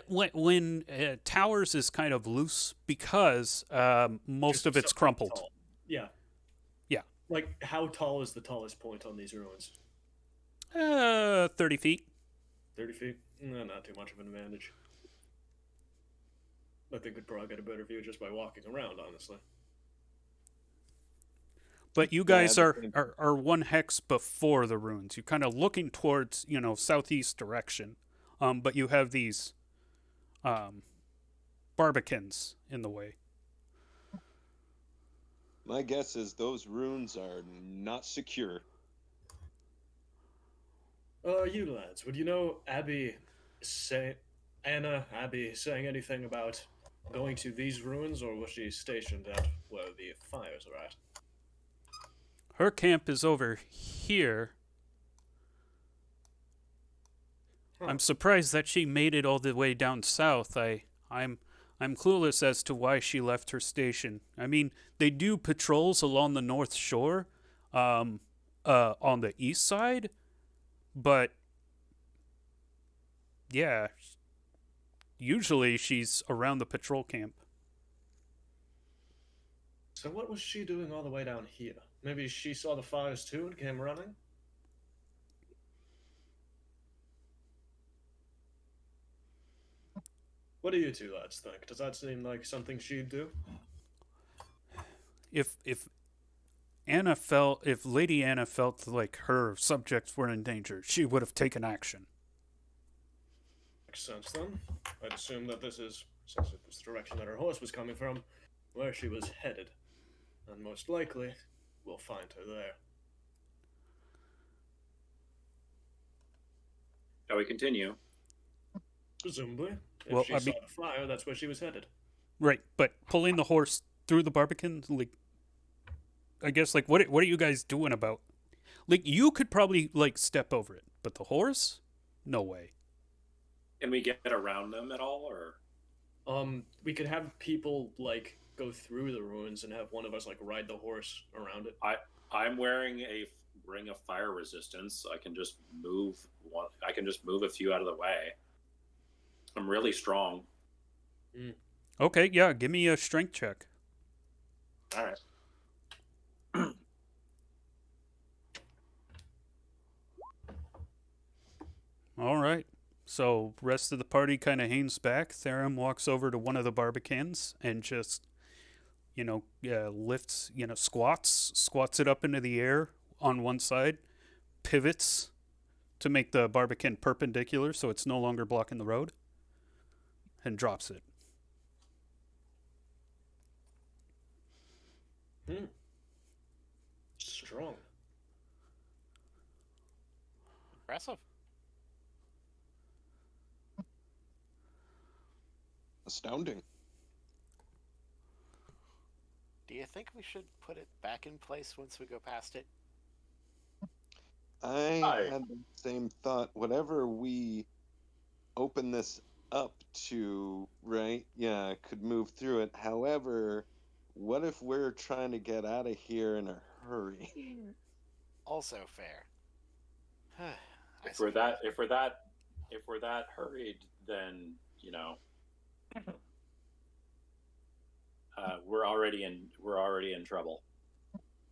S1: when towers is kind of loose because most
S5: Just
S1: of it's
S5: something
S1: crumpled.
S5: tall. Yeah.
S1: Yeah.
S5: Like, how tall is the tallest point on these ruins?
S1: 30 feet.
S5: 30 feet? No, not too much of an advantage. I think we'd probably get a better view just by walking around, honestly.
S1: But you guys are one hex before the ruins. You're kind of looking towards, southeast direction. But you have these barbicans in the way.
S4: My guess is those runes are not secure.
S5: You lads, would you know Abby saying anything about going to these ruins, or was she stationed at where the fires are at?
S1: Her camp is over here.
S5: Huh.
S1: I'm surprised that she made it all the way down south. I'm clueless as to why she left her station. I mean, they do patrols along the north shore, on the east side, but yeah, usually she's around the patrol camp.
S5: So what was she doing all the way down here? Maybe she saw the fires too and came running? What do you two lads think? Does that seem like something she'd do?
S1: If Lady Anna felt like her subjects were in danger, she would have taken action.
S5: Makes sense then. I'd assume that this is, since it was the direction that her horse was coming from, where she was headed. And most likely, we'll find her there.
S3: Shall we continue?
S5: Presumably. If she saw the fire, that's where she was headed.
S1: Right, but pulling the horse through the barbican, like, I guess, like, what are you guys doing about? Like, you could probably, like, step over it, but the horse? No way.
S3: Can we get around them at all, or?
S5: We could have people, like, go through the ruins and have one of us, like, ride the horse around it.
S3: I'm wearing a ring of fire resistance. I can just move a few out of the way. I'm really strong.
S5: Mm.
S1: Okay, yeah, give me a strength check.
S3: All right.
S1: All right. So rest of the party kind of hangs back. Theron walks over to one of the barbicans and just, lifts, squats it up into the air on one side, pivots to make the barbican perpendicular so it's no longer blocking the road, and drops it.
S5: Mm. Strong.
S2: Impressive.
S4: Astounding.
S2: Do you think we should put it back in place once we go past it?
S4: I had the same thought. Whatever we open this up to, right? Yeah, could move through it. However, what if we're trying to get out of here in a hurry?
S2: Also fair. I
S3: If we're
S2: suppose.
S3: that hurried, then we're already in trouble.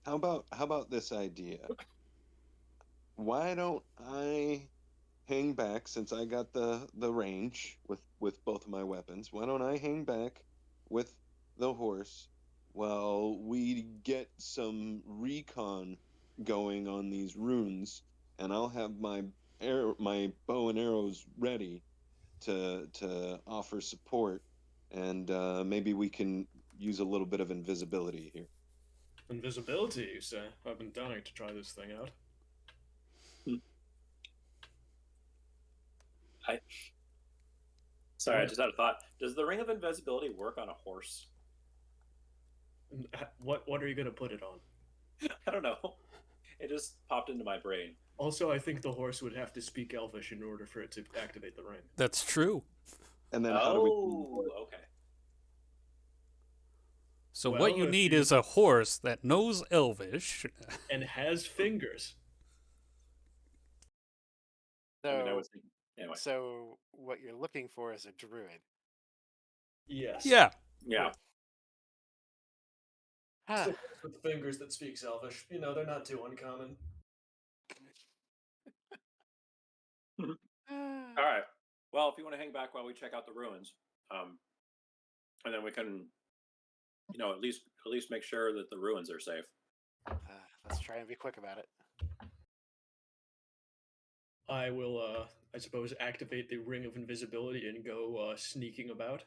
S4: How about this idea? Why don't I hang back since I got the range with both of my weapons? Why don't I hang back with the horse while we get some recon going on these runes, and I'll have my bow and arrows ready to offer support, and maybe we can use a little bit of invisibility here.
S5: Invisibility, you say? I've been dying to try this thing out.
S3: Sorry, I just had a thought. Does the ring of invisibility work on a horse?
S5: What are you gonna put it on?
S3: I don't know. It just popped into my brain.
S5: Also, I think the horse would have to speak Elvish in order for it to activate the ring.
S1: That's true.
S4: And then how do we?
S3: Okay.
S1: So
S5: Well,
S1: what you
S5: if
S1: need
S5: you-
S1: is a horse that knows Elvish.
S5: And has fingers.
S3: I mean, I
S2: So,
S3: was thinking, anyway.
S2: so what you're looking for is a druid.
S5: Yes.
S1: Yeah.
S3: Yeah.
S5: It's the horse with fingers that speaks Elvish. You know, they're not too uncommon.
S3: All right. Well, if you want to hang back while we check out the ruins, and then we can, at least make sure that the ruins are safe.
S2: Let's try and be quick about it.
S5: I will, I suppose, activate the ring of invisibility and go sneaking about.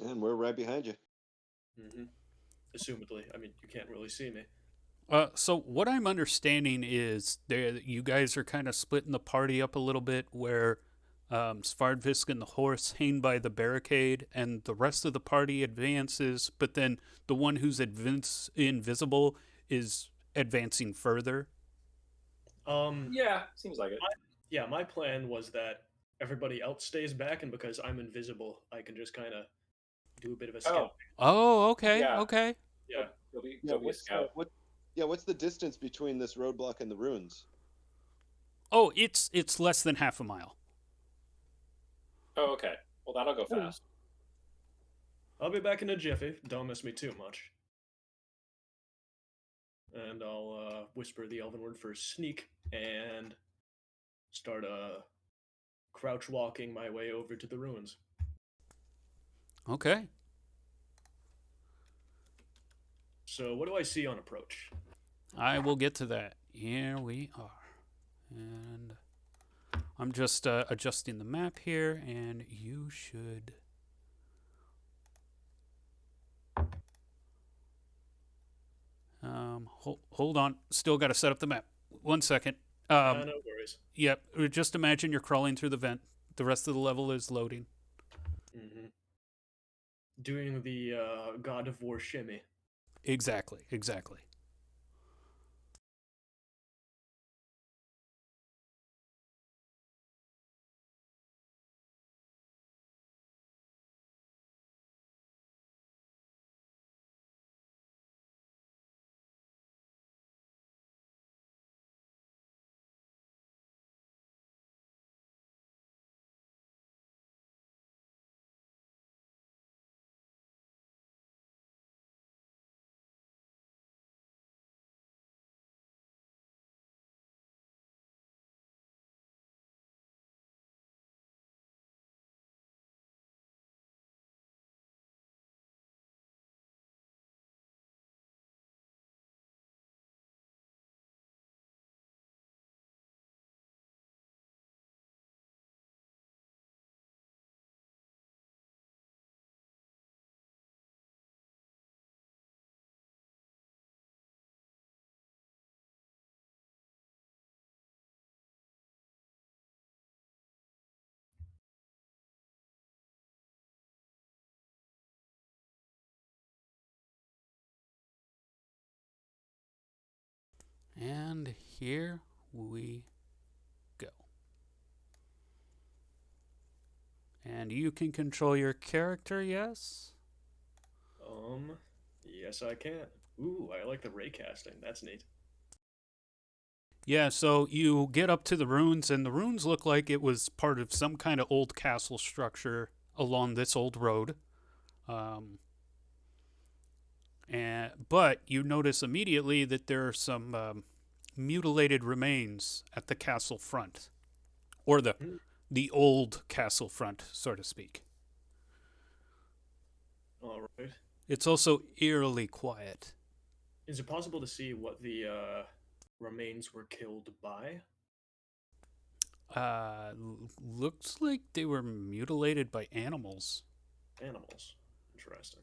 S4: And we're right behind you.
S5: Mm-hmm. Assumedly. I mean, you can't really see me.
S1: So what I'm understanding is you guys are kind of splitting the party up a little bit, where Svardvisk and the horse hang by the barricade, and the rest of the party advances. But then the one who's invisible is advancing further.
S3: Yeah, seems like it.
S5: Yeah, my plan was that everybody else stays back, and because I'm invisible, I can just kind of do a bit of a scout.
S1: Oh, okay,
S3: Yeah.
S1: okay.
S5: Yeah.
S3: You'll be a
S4: what's
S3: scout.
S4: what's the distance between this roadblock and the ruins?
S1: Oh, it's less than half a mile.
S3: Oh, okay. Well, that'll go fast.
S5: I'll be back in a jiffy. Don't miss me too much. And I'll whisper the elven word for sneak and start crouch walking my way over to the ruins.
S1: Okay.
S5: So what do I see on approach?
S1: I will get to that. Here we are. And I'm just adjusting the map here, and you should... hold on. Still got to set up the map. 1 second.
S5: No worries.
S1: Yep. Just imagine you're crawling through the vent. The rest of the level is loading.
S5: Mm-hmm. Doing the God of War shimmy.
S1: Exactly. And here we go. And you can control your character, yes?
S5: Yes, I can. Ooh, I like the ray casting. That's neat.
S1: Yeah, so you get up to the ruins, and the ruins look like it was part of some kind of old castle structure along this old road. But you notice immediately that there are some mutilated remains at the castle front, or the old castle front, so to speak.
S5: All right.
S1: It's also eerily quiet.
S5: Is it possible to see what the remains were killed by?
S1: Looks like they were mutilated by animals.
S5: Animals. Interesting.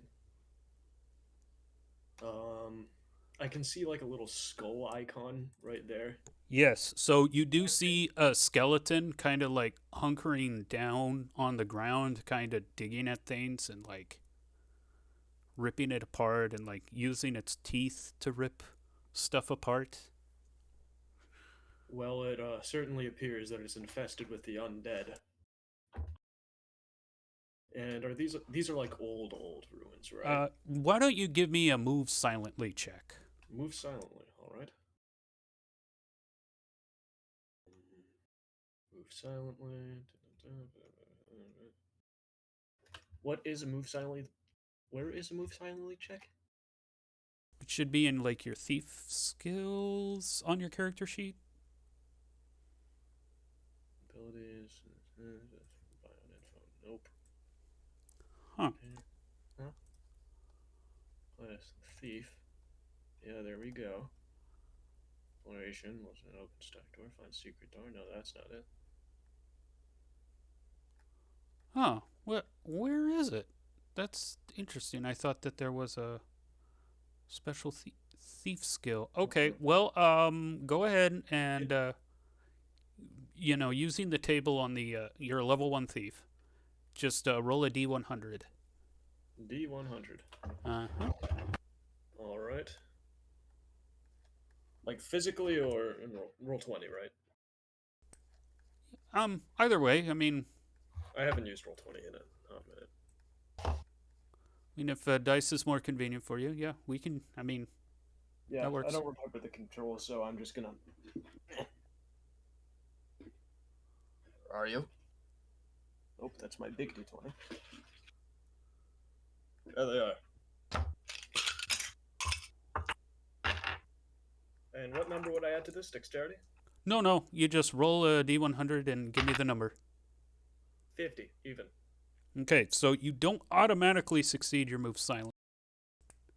S5: I can see like a little skull icon right there.
S1: Yes, so you do see a skeleton kind of like hunkering down on the ground, kind of digging at things and like ripping it apart and like using its teeth to rip stuff apart.
S5: Well, it certainly appears that it's infested with the undead. And are these are like old ruins, right?
S1: Why don't you give me a move silently check?
S5: Move silently, all right. Move silently. What is a move silently? Where is a move silently check?
S1: It should be in like your thief skills on your character sheet.
S5: Abilities. Nope.
S1: Huh.
S5: Huh? Class thief. Yeah, there we go. Exploration. Was an open stack door. Find secret door. No, that's not it.
S1: Huh. Where is it? That's interesting. I thought that there was a special thief skill. Okay, well, go ahead and using the table on the you're a level 1 thief. Just roll a D100.
S5: D100.
S1: Uh-huh.
S5: All right. Like physically or in roll 20, right?
S1: Either way, I mean,
S5: I haven't used roll 20 in a minute.
S1: if dice is more convenient for you, yeah, we can. I mean,
S5: yeah,
S1: that works.
S5: I don't remember the controls, so I'm just gonna. Where are you? Oh, that's my big D20. There they are. And what number would I add to this? Dexterity?
S1: No, you just roll a D100 and give me the number.
S5: 50, even.
S1: Okay, so you don't automatically succeed your move silent.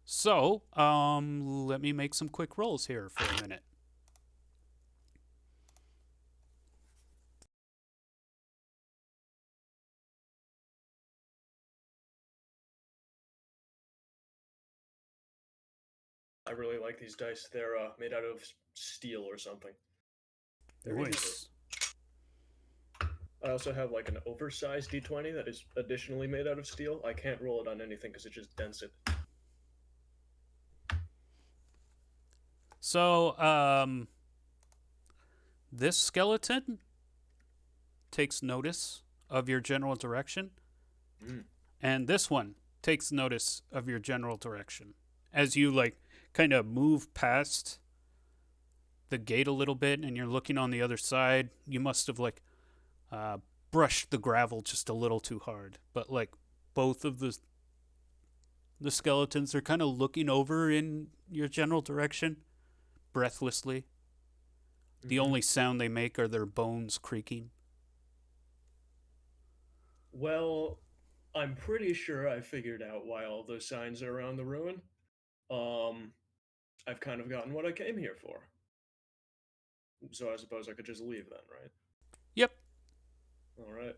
S1: So, let me make some quick rolls here for a minute.
S5: I really like these dice. They're made out of steel or something.
S1: Nice.
S5: I also have like an oversized D20 that is additionally made out of steel. I can't roll it on anything because it just dents it.
S1: So, this skeleton takes notice of your general direction, and this one takes notice of your general direction. As you like kind of move past the gate a little bit, and you're looking on the other side, you must have like brushed the gravel just a little too hard. But like both of the skeletons are kind of looking over in your general direction, breathlessly. The only sound they make are their bones creaking.
S5: Well, I'm pretty sure I figured out why all those signs are around the ruin. I've kind of gotten what I came here for. So I suppose I could just leave then, right?
S1: Yep.
S5: All right.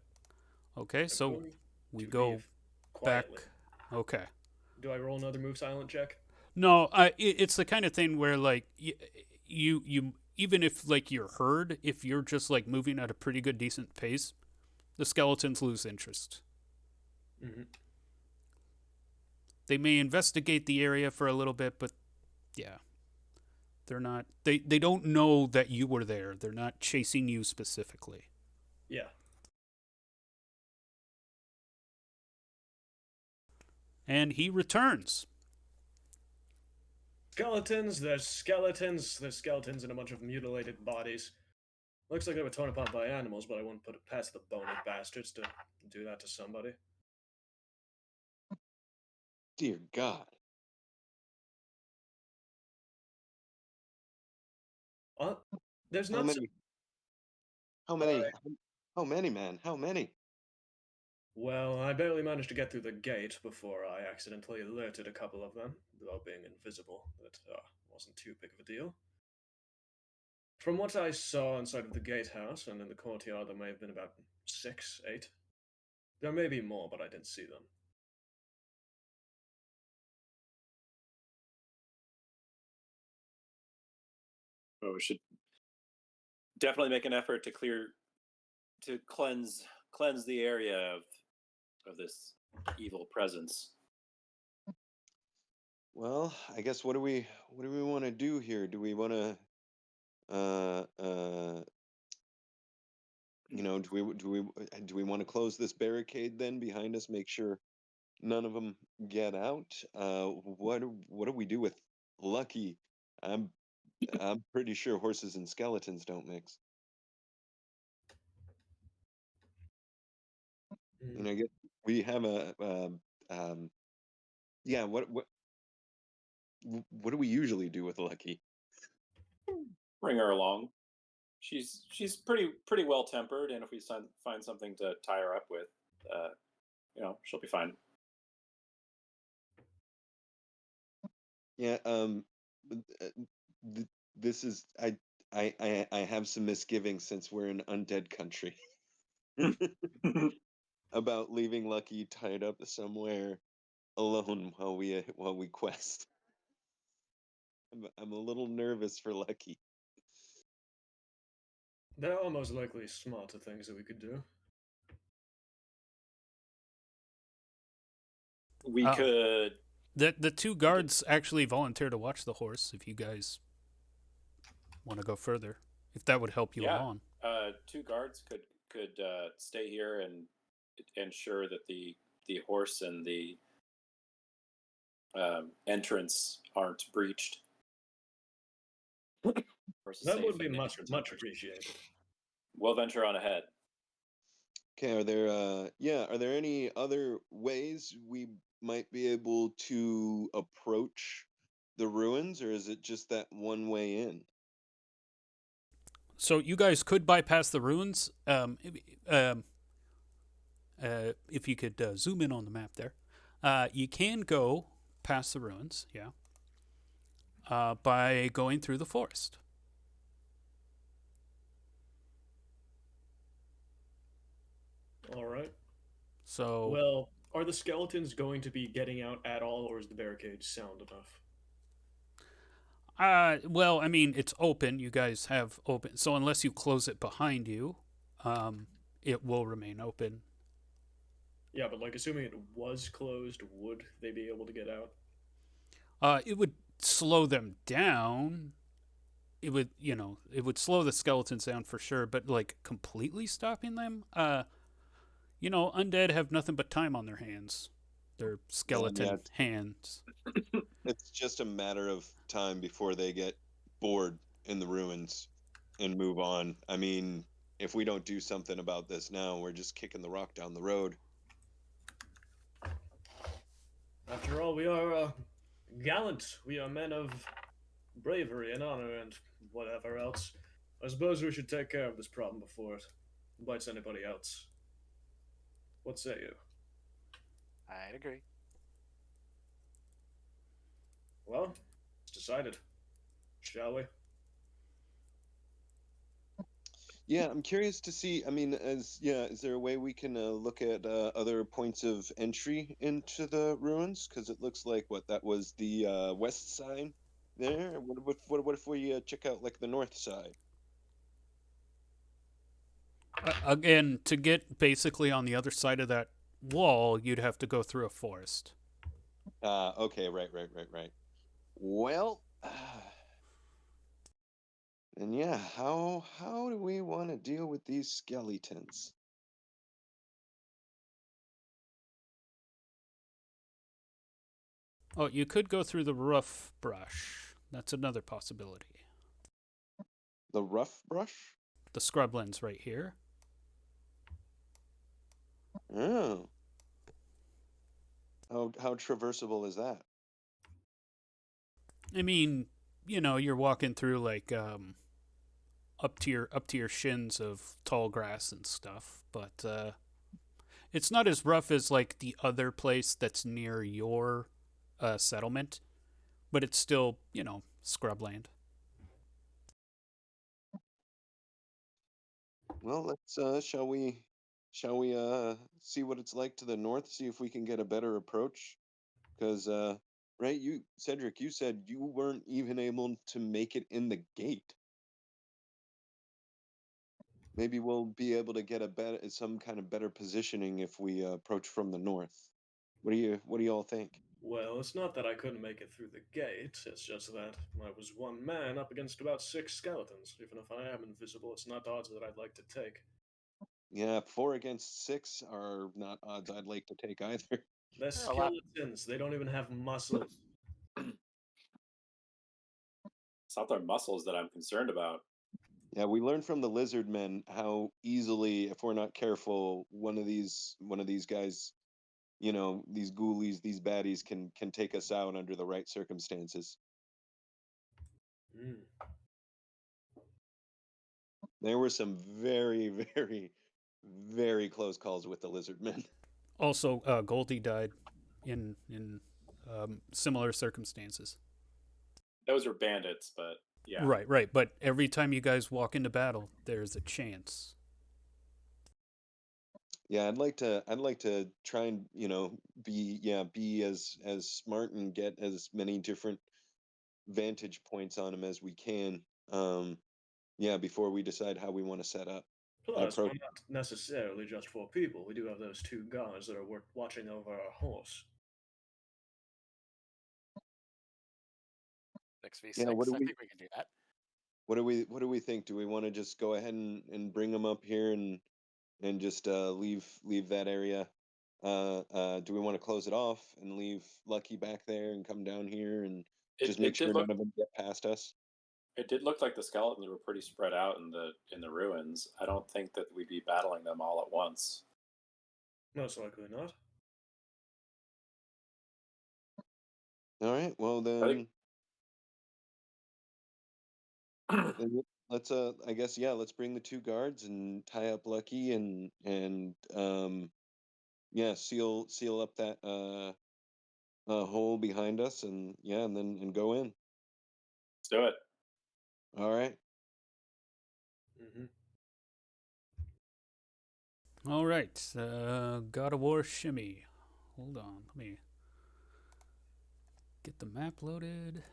S1: Okay, so we
S5: to
S1: go
S5: leave
S1: back.
S5: quietly.
S1: Okay.
S5: Do I roll another move silent check?
S1: No, it's the kind of thing where like you even if like you're heard, if you're just like moving at a pretty good decent pace, the skeletons lose interest.
S5: Mm-hmm.
S1: They may investigate the area for a little bit, but yeah, They're not. They don't know that you were there. They're not chasing you specifically.
S5: Yeah.
S1: And he returns.
S5: Skeletons, there's skeletons, and a bunch of mutilated bodies. Looks like they were torn apart by animals, but I wouldn't put it past the bony bastards to do that to somebody.
S4: Dear God.
S5: There's
S4: How
S5: not.
S4: many? How many? How many, man? How many?
S5: Well, I barely managed to get through the gate before I accidentally alerted a couple of them, without being invisible. That wasn't too big of a deal. From what I saw inside of the gatehouse and in the courtyard, there may have been about 6, 8. There may be more, but I didn't see them.
S3: Well, we should definitely make an effort to cleanse the area of this evil presence.
S4: Well, I guess what do we want to do here? Do we want to do we want to close this barricade then behind us, make sure none of them get out? What do we do with Lucky? I'm pretty sure horses and skeletons don't mix. And I guess we have yeah, what do we usually do with Lucky?
S3: Bring her along. She's pretty well tempered, and if we find something to tie her up with, she'll be fine.
S4: Yeah, this is I have some misgivings since we're in undead country about leaving Lucky tied up somewhere alone while we quest. I'm a little nervous for Lucky.
S5: There are most likely smarter things that we could do.
S3: We could.
S1: The two guards actually volunteer to watch the horse if you guys want to go further. If that would help you along.
S3: 2 guards could stay here and ensure that the horse and the entrance aren't breached.
S5: That would be much appreciated.
S3: We'll venture on ahead.
S4: Okay, are there any other ways we might be able to approach the ruins, or is it just that one way in?
S1: So you guys could bypass the ruins. If you could zoom in on the map there, you can go past the ruins. Yeah. By going through the forest.
S5: All right.
S1: So.
S5: Well, are the skeletons going to be getting out at all, or is the barricade sound enough?
S1: Well, I mean, it's open. You guys have open. So unless you close it behind you, it will remain open.
S5: Yeah, but assuming it was closed, would they be able to get out?
S1: It would slow them down. It would slow the skeletons down for sure, but completely stopping them, undead have nothing but time on their hands. Their skeleton hands.
S4: It's just a matter of time before they get bored in the ruins and move on. I mean, if we don't do something about this now, we're just kicking the rock down the road.
S5: After all, we are gallant. We are men of bravery and honor and whatever else. I suppose we should take care of this problem before it bites anybody else. What say you?
S2: I'd agree.
S5: Well, it's decided. Shall we?
S4: Yeah, I'm curious to see. I mean, is there a way we can look at other points of entry into the ruins? Because it looks like that was the west side there. What if we check out the north side?
S1: Again, to get basically on the other side of that wall, you'd have to go through a forest.
S4: Okay, right. Well, And yeah, how do we want to deal with these skeletons?
S1: Oh, you could go through the rough brush. That's another possibility.
S4: The rough brush?
S1: The scrublands right here.
S4: Oh. How traversable is that?
S1: I mean, you're walking through like up to your shins of tall grass and stuff, but it's not as rough as like the other place that's near your settlement, but it's still, scrubland.
S4: Well, let's shall we see what it's like to the north, see if we can get a better approach? Because right, Cedric, you said you weren't even able to make it in the gate. Maybe we'll be able to get some kind of better positioning if we approach from the north. What do you all think?
S5: Well, it's not that I couldn't make it through the gate, it's just that I was one man up against about 6 skeletons. Even if I am invisible, it's not odds that I'd like to take.
S4: Yeah, 4 against 6 are not odds I'd like to take either.
S5: They're
S2: There are a lot.
S5: skeletons, they don't even have muscles.
S3: It's not their muscles that I'm concerned about.
S4: Yeah, we learned from the lizard men how easily, if we're not careful, one of these guys, these ghoulies, these baddies can take us out under the right circumstances.
S5: Mm.
S4: There were some very, very, very close calls with the lizard men.
S1: Also, Goldie died in similar circumstances.
S3: Those are bandits, but yeah.
S1: Right, right. But every time you guys walk into battle, there's a chance.
S4: Yeah, I'd like to try and be as smart and get as many different vantage points on them as we can. Yeah, before we decide how we want to set up
S5: Plus, we're
S4: approach.
S5: not necessarily just 4 people. We do have those 2 guards that are watching over our horse.
S2: 6v6.
S4: Yeah,
S2: I think we can do that.
S4: what do we think? Do we want to just go ahead and bring them up here and just leave that area? Do we want to close it off and leave Lucky back there and come down here and just make
S3: It
S4: sure
S3: did
S4: none
S3: look
S4: of them get past us?
S3: it did look like the skeletons were pretty spread out in the ruins. I don't think that we'd be battling them all at once.
S5: Most likely not.
S4: All right, well
S3: I think
S4: then let's I guess yeah, let's bring the 2 guards and tie up Lucky and yeah, seal up that hole behind us and yeah, and go in.
S3: let's do it.
S4: All right.
S5: Hmm.
S1: All right, God of War shimmy. Hold on, let me get the map loaded.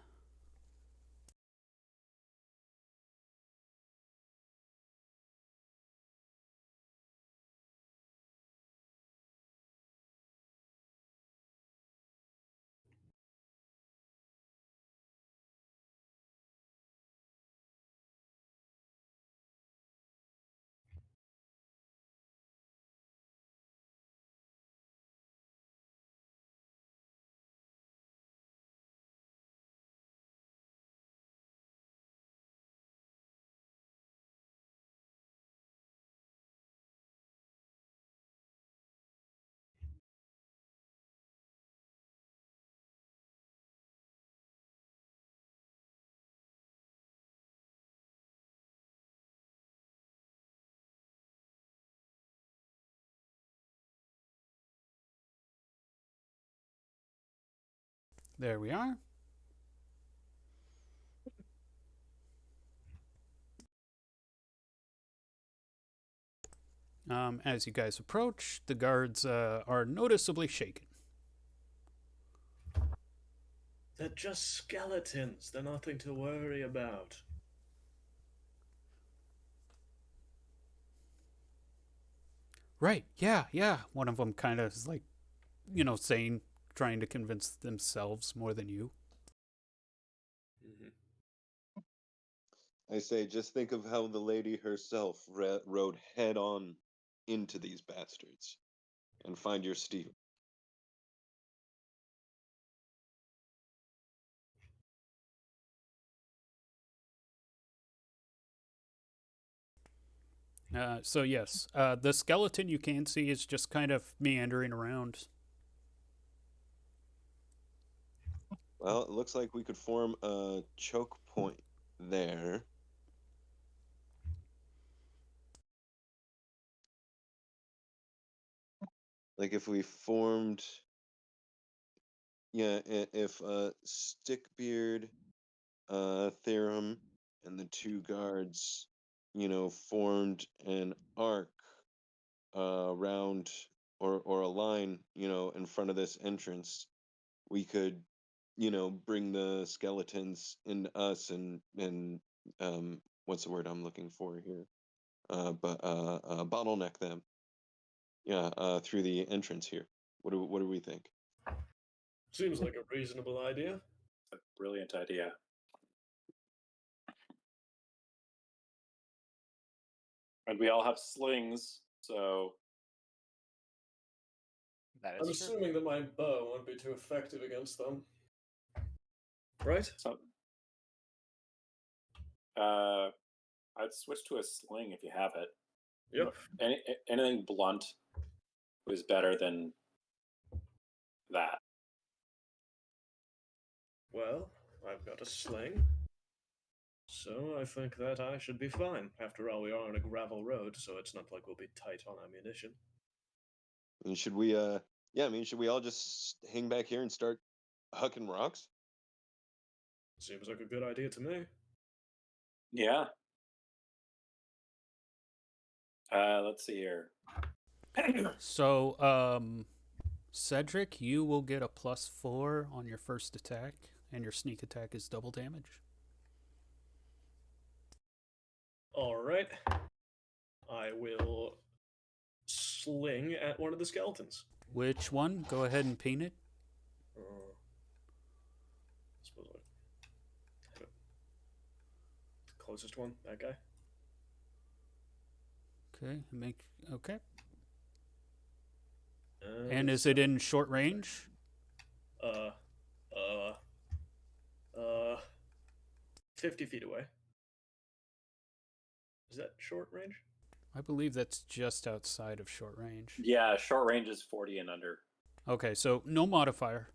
S1: There we are. As you guys approach, the guards are noticeably shaken.
S5: They're just skeletons. They're nothing to worry about.
S1: Right, yeah, yeah. One of them kind of is like, saying, trying to convince themselves more than you.
S5: Hmm.
S4: I say, just think of how the lady herself rode head on into these bastards, and find your steel.
S1: So yes, the skeleton you can see is just kind of meandering around.
S4: Well, it looks like we could form a choke point there. Like if we formed, yeah, if Stickbeard, Theorem, and the two guards, formed an arc around or a line, in front of this entrance, we could, bring the skeletons into us and what's the word I'm looking for here? But bottleneck them, yeah, through the entrance here. What do we think?
S5: Seems like a reasonable idea.
S3: A brilliant idea. And we all have slings, so
S2: That
S5: I'm
S2: is true.
S5: assuming that my bow won't be too effective against them. Right?
S3: I'd switch to a sling if you have it.
S5: Yep.
S3: Anything blunt was better than that.
S5: Well, I've got a sling. So I think that I should be fine. After all, we are on a gravel road, so it's not like we'll be tight on ammunition.
S4: And should we should we all just hang back here and start hucking rocks?
S5: Seems like a good idea to me.
S3: Yeah. Let's see here.
S1: So, Cedric, you will get a +4 on your first attack, and your sneak attack is double damage.
S5: Alright. I will sling at one of the skeletons.
S1: Which one? Go ahead and ping it.
S5: Suppose the closest one, that guy.
S1: Okay. And is it in short range?
S5: 50 feet away. Is that short range?
S1: I believe that's just outside of short range.
S3: Yeah, short range is 40 and under.
S1: Okay, so no modifier.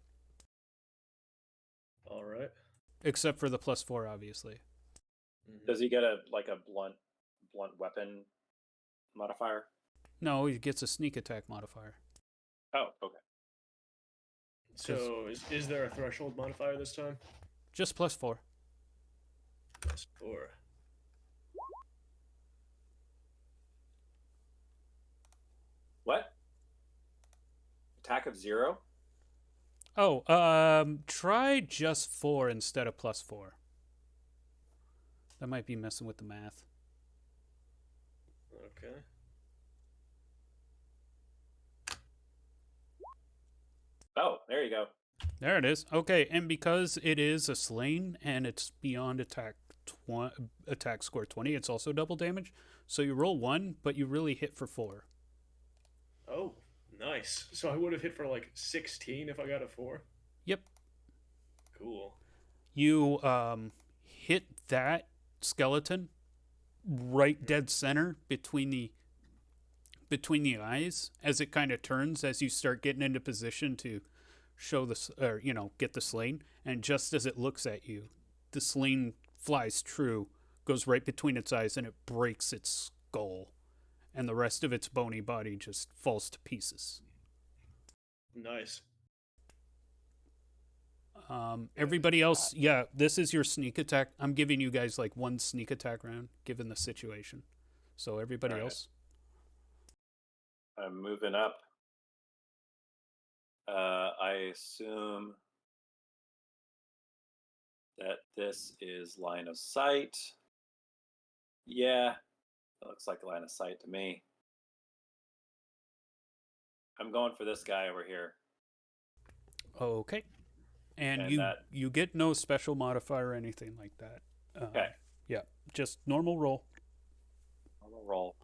S5: Alright.
S1: Except for the +4, obviously.
S3: Does he get a blunt weapon modifier?
S1: No, he gets a sneak attack modifier.
S3: Oh, okay.
S5: So is there a threshold modifier this time?
S1: Just +4.
S5: +4.
S3: What? Attack of 0?
S1: Oh, try just 4 instead of +4. That might be messing with the math.
S5: Okay.
S3: Oh, there you go.
S1: There it is. Okay, and because it is a sling and it's beyond attack score 20, it's also double damage. So you roll 1, but you really hit for 4.
S5: Oh, nice. So I would have hit for like 16 if I got a 4?
S1: Yep.
S5: Cool.
S1: You hit that skeleton right dead center between the eyes as it kind of turns as you start getting into position to show get the sling, and just as it looks at you, the sling flies true, goes right between its eyes, and it breaks its skull, and the rest of its bony body just falls to pieces.
S5: Nice.
S1: Everybody else, yeah, this is your sneak attack. I'm giving you guys like one sneak attack round, given the situation. So everybody else.
S3: I'm moving up. I assume that this is line of sight. Yeah, it looks like line of sight to me. I'm going for this guy over here.
S1: Okay. And
S3: And
S1: you get no special modifier or anything like that.
S3: Okay.
S1: Yeah, just normal roll.
S3: Normal roll.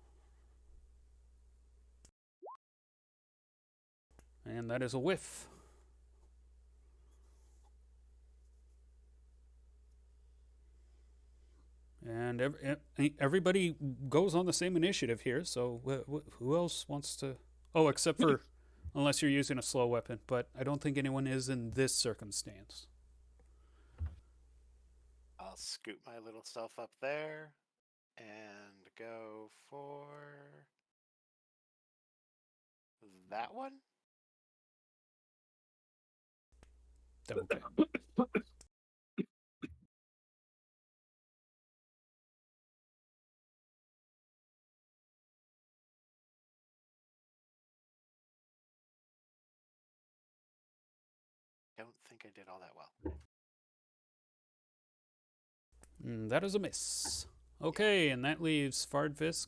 S1: And that is a whiff. And everybody goes on the same initiative here, so who else wants to... Oh, except for... unless you're using a slow weapon, but I don't think anyone is in this circumstance.
S2: I'll scoot my little self up there and go for that one.
S1: Okay.
S2: Don't think I did all that well.
S1: That is a miss. Okay, and that leaves Fardfisk.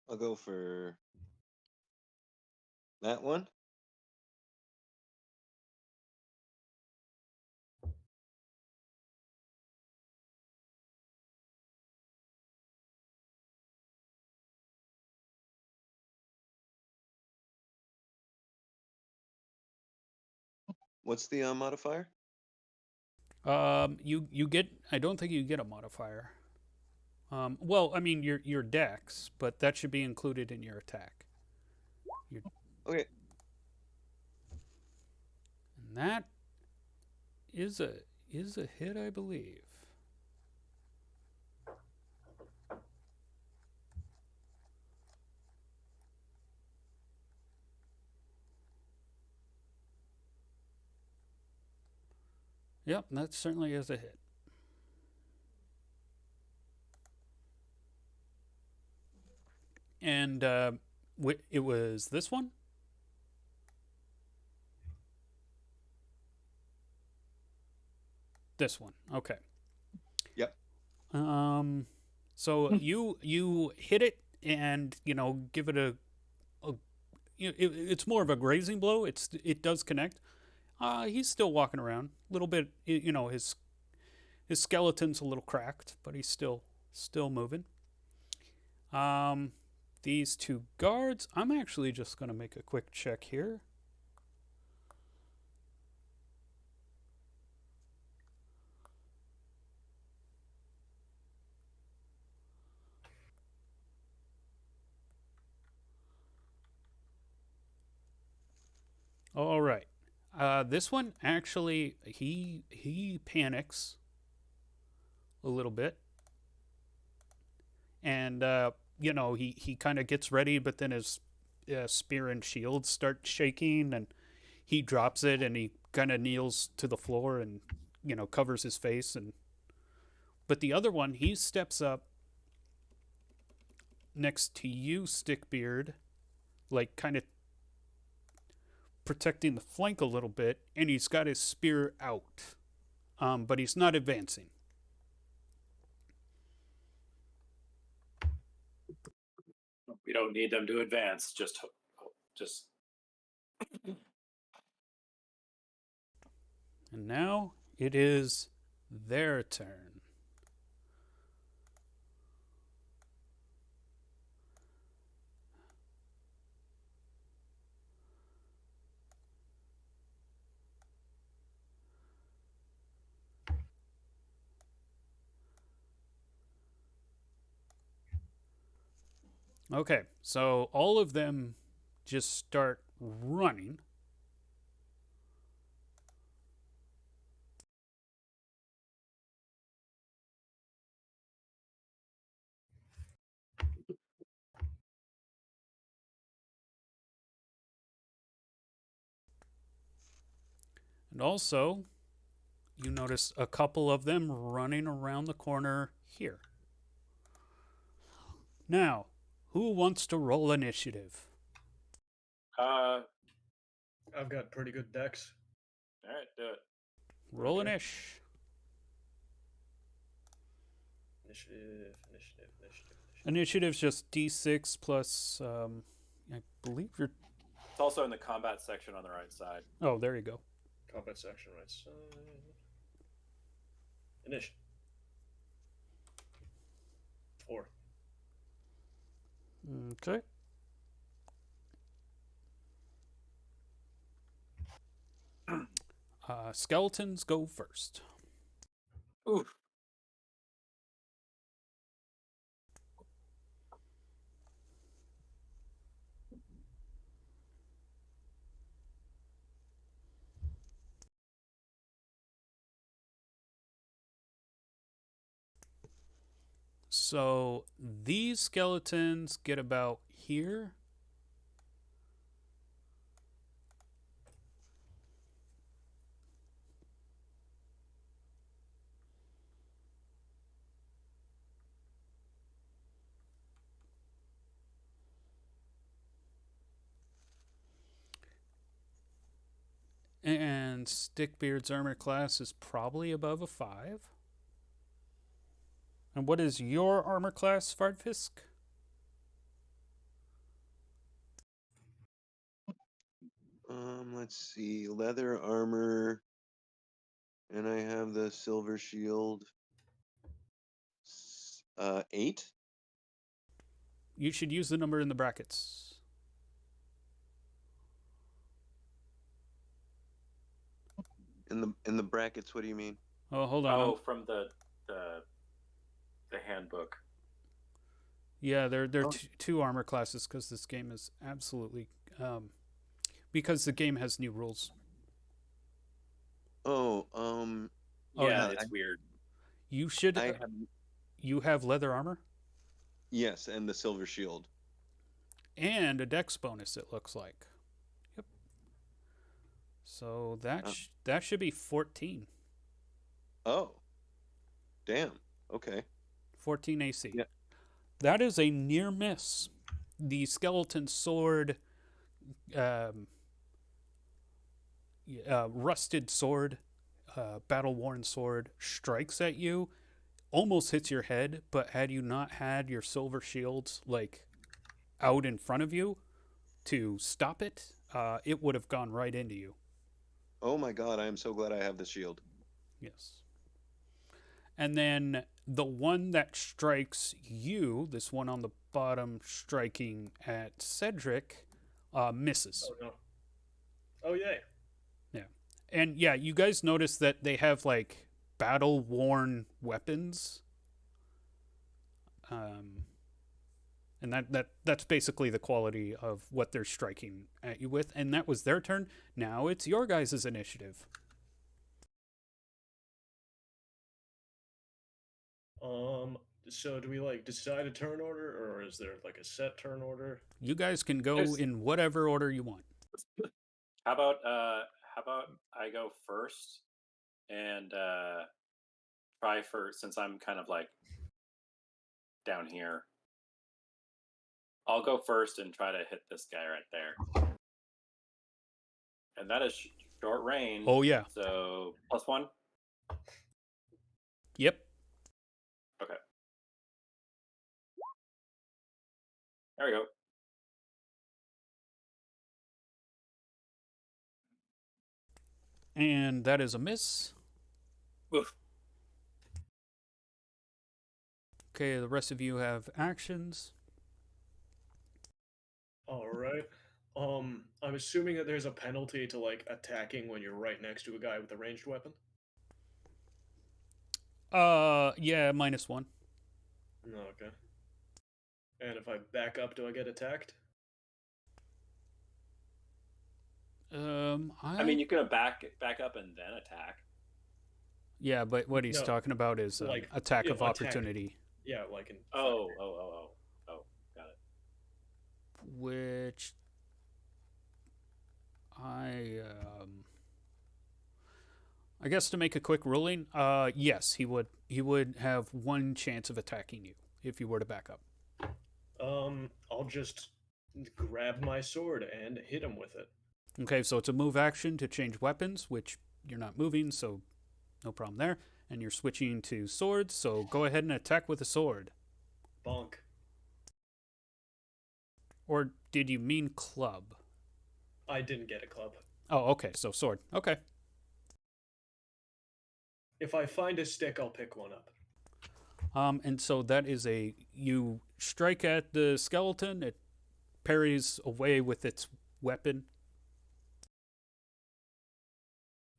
S4: I'll go for that one. What's the modifier?
S1: You get... I don't think you get a modifier. Well, I mean your dex, but that should be included in your attack.
S4: Okay.
S1: And that is a hit, I believe. Yep, that certainly is a hit. And it was this one? This one. Okay.
S4: Yep.
S1: So you hit it and, give it it's more of a grazing blow. It does connect. He's still walking around. A little bit, his skeleton's a little cracked, but he's still moving. These two guards, I'm actually just going to make a quick check here. All right. This one actually, he panics a little bit, and he kind of gets ready, but then his spear and shield start shaking, and he drops it, and he kind of kneels to the floor and covers his face. But the other one, he steps up next to you, Stickbeard, like kind of protecting the flank a little bit, and he's got his spear out, but he's not advancing.
S3: We don't need them to advance. Just.
S1: And now it is their turn. Okay, so all of them just start running. And also, you notice a couple of them running around the corner here. Now, who wants to roll initiative?
S5: I've got pretty good dex.
S3: All right, do it.
S1: Roll
S5: Okay.
S1: Initiative.
S5: Initiative.
S1: Initiative's just D6 plus, I believe you're
S3: It's also in the combat section on the right side.
S1: Oh, there you go.
S5: Combat section, right side. Initiative. 4.
S1: Okay. Skeletons go first.
S3: Oof.
S1: So these skeletons get about here. And Stickbeard's armor class is probably above a 5. And what is your armor class, Fardfisk?
S4: Let's see. Leather armor. And I have the silver shield. 8.
S1: You should use the number in the brackets.
S4: In the brackets, what do you mean?
S1: Oh, hold on.
S3: Oh, from the handbook.
S1: Yeah, there are two armor classes because this game is absolutely because the game has new rules.
S4: Oh,
S1: Oh,
S3: Yeah,
S1: no,
S3: it's weird.
S1: You should.
S4: I have,
S1: You have leather armor
S4: yes, and the silver shield.
S1: and a dex bonus. It looks like. Yep. So that should be 14.
S4: Oh, damn. Okay.
S1: 14 AC.
S4: Yeah.
S1: That is a near miss. The skeleton sword, rusted sword, battle worn sword strikes at you, almost hits your head. But had you not had your silver shields like out in front of you to stop it, it would have gone right into you.
S4: Oh my God, I am so glad I have the shield.
S1: Yes. And then the one that strikes you, this one on the bottom striking at Cedric, misses.
S5: Oh, no. Oh, yay.
S1: Yeah. And yeah, you guys notice that they have like battle worn weapons. And that's basically the quality of what they're striking at you with. And that was their turn. Now it's your guys' initiative.
S5: So do we like decide a turn order, or is there like a set turn order?
S1: You guys can go
S3: There's-
S1: in whatever order you want.
S3: How about I go first and try for, since I'm kind of like down here. I'll go first and try to hit this guy right there. And that is short range.
S1: Oh yeah.
S3: So +1.
S1: Yep.
S3: Okay. There we go.
S1: And that is a miss.
S3: Oof.
S1: Okay, the rest of you have actions.
S5: All right. I'm assuming that there's a penalty to like attacking when you're right next to a guy with a ranged weapon.
S1: Yeah, -1.
S5: No, okay. And if I back up, do I get attacked?
S3: I mean, you can back up and then attack.
S1: Yeah, but what he's
S5: No,
S1: talking about is
S5: like,
S1: attack
S5: yeah,
S1: of
S5: attack.
S1: opportunity,
S5: Yeah, like in.
S3: Oh, got it.
S1: which I guess to make a quick ruling, yes, he would have one chance of attacking you if you were to back up.
S5: I'll just grab my sword and hit him with it.
S1: Okay, so it's a move action to change weapons, which you're not moving, so no problem there. And you're switching to swords, so go ahead and attack with a sword.
S5: Bonk.
S1: Or did you mean club?
S5: I didn't get a club.
S1: Oh, okay. So sword. Okay.
S5: If I find a stick, I'll pick one up.
S1: And so that is you strike at the skeleton. It parries away with its weapon.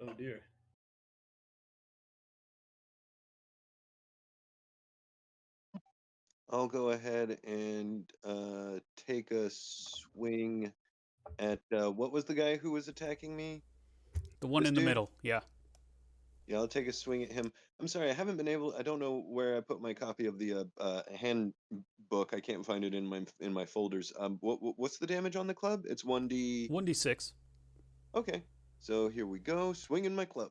S5: Oh dear.
S4: I'll go ahead and take a swing at what was the guy who was attacking me?
S1: The one
S4: This
S1: in the
S4: dude?
S1: middle. Yeah.
S4: Yeah, I'll take a swing at him. I'm sorry, I don't know where I put my copy of the handbook. I can't find it in my folders. What's the damage on the club? It's 1d.
S1: 1d6.
S4: Okay, so here we go. Swinging my club.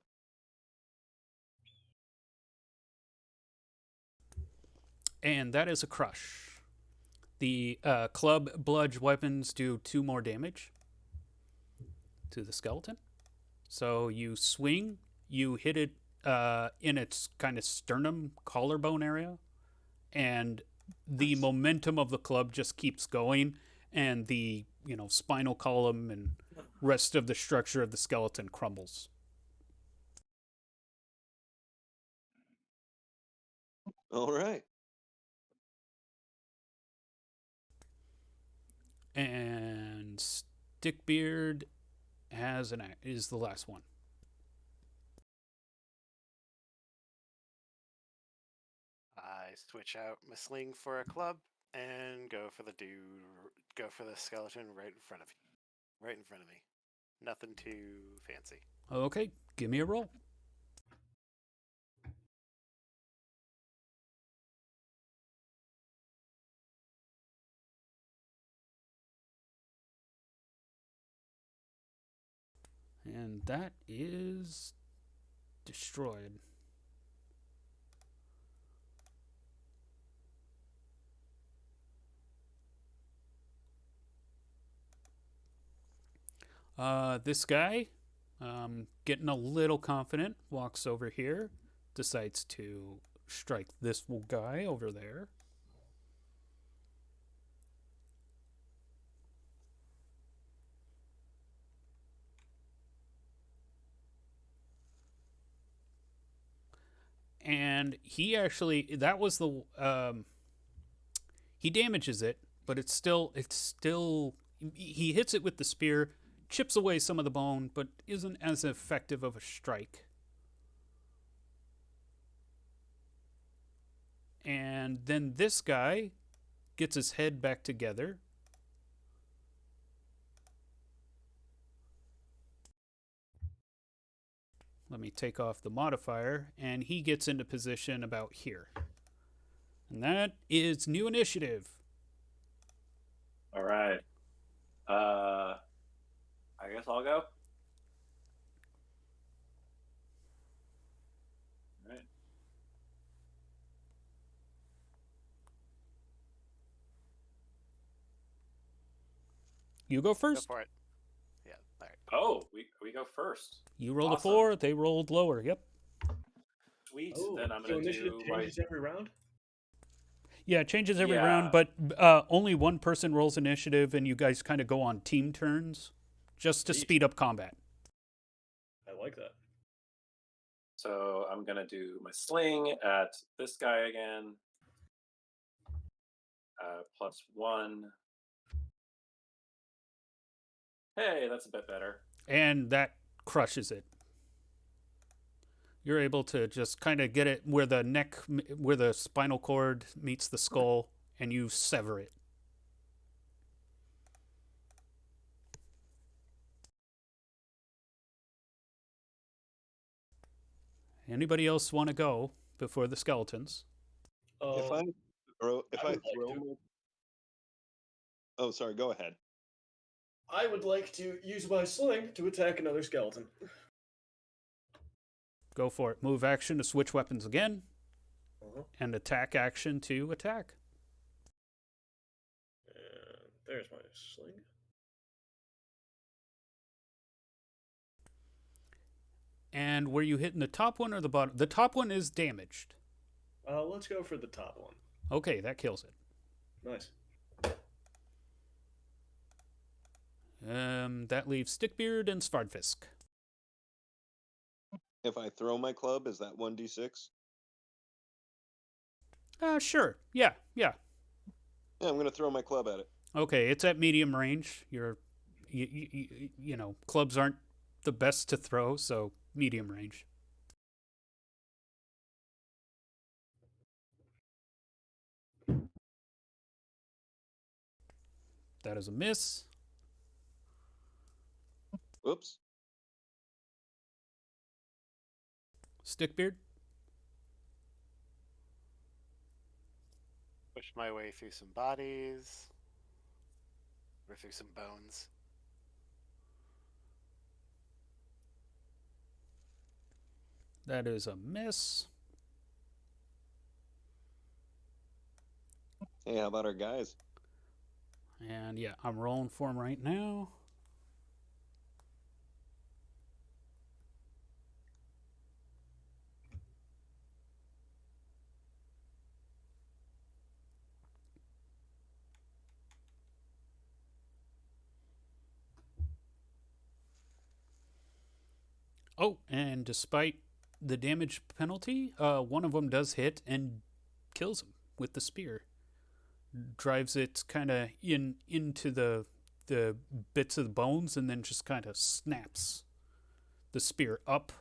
S1: And that is a crush. The club bludge weapons do 2 more damage to the skeleton. So you swing, you hit it in its kind of sternum collarbone area, and the momentum of the club just keeps going, and the spinal column and rest of the structure of the skeleton crumbles.
S4: All right.
S1: And Stickbeard is the last one.
S2: I switch out my sling for a club and go for the skeleton right in front of you. Right in front of me. Nothing too fancy.
S1: Okay, give me a roll. And that is destroyed. This guy, getting a little confident, walks over here, decides to strike this guy over there. And he actually, he damages it, but it's still, he hits it with the spear, chips away some of the bone, but isn't as effective of a strike. And then this guy gets his head back together. Let me take off the modifier, and he gets into position about here. And that is new initiative.
S3: All right. I guess I'll go. All right.
S1: You go
S2: Go
S1: first.
S2: for it. Yeah, alright.
S3: Oh, we go first.
S1: You rolled
S3: Awesome.
S1: a 4, they rolled lower. Yep.
S3: Sweet.
S5: Oh,
S3: Then I'm
S5: so
S3: gonna
S5: initiative
S3: do my.
S5: changes every round?
S1: Yeah, it changes every
S3: Yeah.
S1: round, but only one person rolls initiative, and you guys kind of go on team turns just to
S5: Sweet.
S1: speed up combat.
S5: I like that.
S3: So I'm gonna do my sling at this guy again. +1. Hey, that's a bit better.
S1: And that crushes it. You're able to just kind of get it where the spinal cord meets the skull, and you sever it. Anybody else want to go before the skeletons?
S4: If I
S5: would like
S4: throw
S5: to.
S4: my... Oh, sorry. Go ahead.
S5: I would like to use my sling to attack another skeleton.
S1: Go for it. Move action to switch weapons again, and attack action to attack.
S5: And there's my sling.
S1: And were you hitting the top one or the bottom? The top one is damaged.
S5: Let's go for the top one.
S1: Okay, that kills it.
S5: Nice.
S1: That leaves Stickbeard and Svardfisk.
S4: If I throw my club, is that 1d6?
S1: Sure. Yeah.
S4: Yeah, I'm going to throw my club at it.
S1: Okay, it's at medium range. Clubs aren't the best to throw, so medium range. That is a miss.
S4: Oops.
S1: Stickbeard.
S2: Push my way through some bodies. Or through some bones.
S1: That is a miss.
S4: Hey, how about our guys?
S1: And yeah, I'm rolling for him right now. Oh, and despite the damage penalty, one of them does hit and kills him with the spear. Drives it kind of into the bits of the bones, and then just kind of snaps the spear up,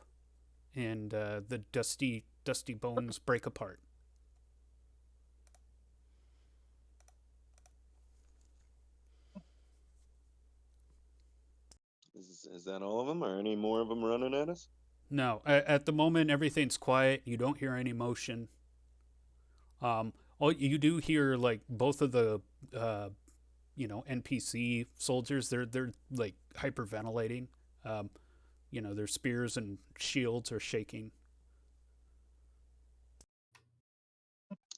S1: and the dusty bones break apart.
S4: Is that all of them? Are any more of them running at us?
S1: No, at the moment everything's quiet. You don't hear any motion. All you do hear, like, both of the NPC soldiers. They're like hyperventilating. Their spears and shields are shaking.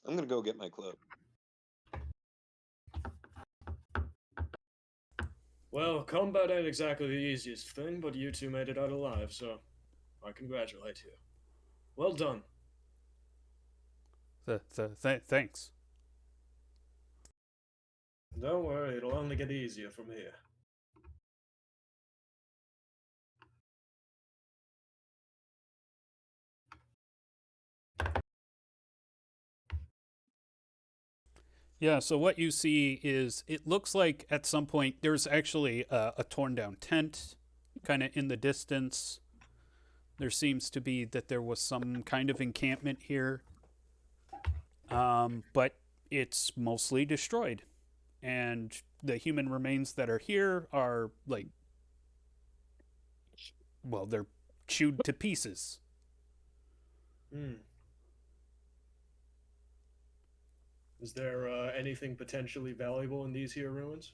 S4: I'm gonna go get my club.
S5: Well, combat ain't exactly the easiest thing, but you two made it out alive, so I congratulate you. Well done.
S1: Thanks.
S5: Don't worry, it'll only get easier from here.
S1: Yeah, so what you see is, it looks like at some point there's actually a torn down tent kind of in the distance. There seems to be that there was some kind of encampment here, but it's mostly destroyed. And the human remains that are here are like, well, they're chewed to pieces.
S5: Is there anything potentially valuable in these here ruins?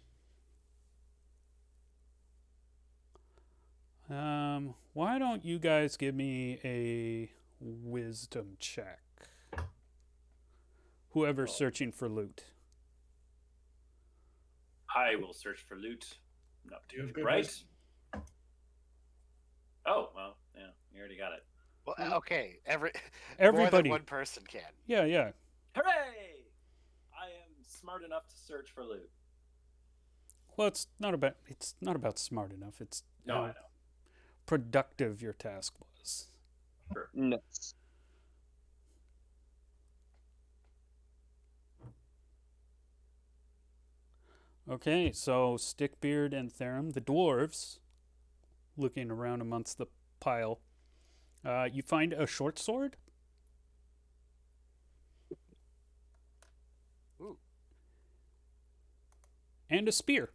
S1: Why don't you guys give me a wisdom check? Whoever's searching for loot.
S3: I will search for loot. No,
S5: Do you have good
S3: right?
S5: wisdom?
S3: Oh, well, yeah, you already got it.
S2: Well, okay. More
S1: Everybody.
S2: than one person can.
S1: Yeah.
S3: Hooray! I am smart enough to search for loot.
S1: Well, it's not about smart enough. It's
S3: No,
S1: how
S3: I know.
S1: productive your task was.
S3: Sure.
S4: Nice.
S1: Okay, so Stickbeard and Therum, the dwarves, looking around amongst the pile. You find a short sword.
S2: Ooh.
S1: And a spear.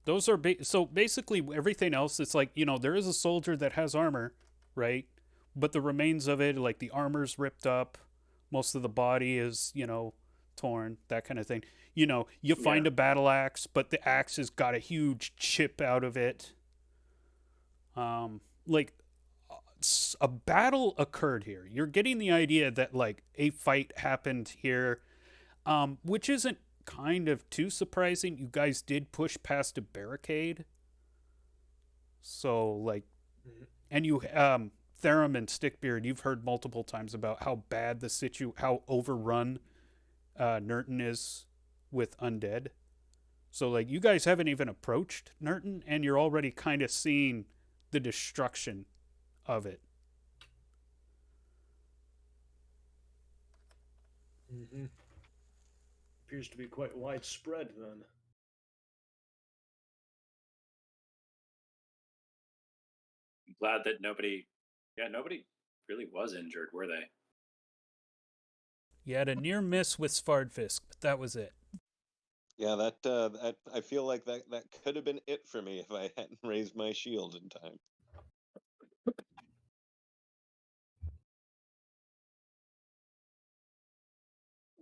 S1: Those are so basically everything else. It's like, there is a soldier that has armor, right? But the remains of it, like the armor's ripped up, most of the body is, torn, that kind of thing. You find a battle axe, but the axe has got a huge chip out of it. Like, a battle occurred here. You're getting the idea that, like, a fight happened here, which isn't kind of too surprising. You guys did push past a barricade. So, like, and you, Therum and Stickbeard, you've heard multiple times about how bad how overrun Nurton is with undead. So like you guys haven't even approached Nurton, and you're already kind of seeing the destruction of it.
S5: Mm-hmm. Appears to be quite widespread then.
S3: I'm glad that nobody really was injured, were they?
S1: You had a near miss with Svardfisk, but that was it.
S4: Yeah, that I feel like that could have been it for me if I hadn't raised my shield in time.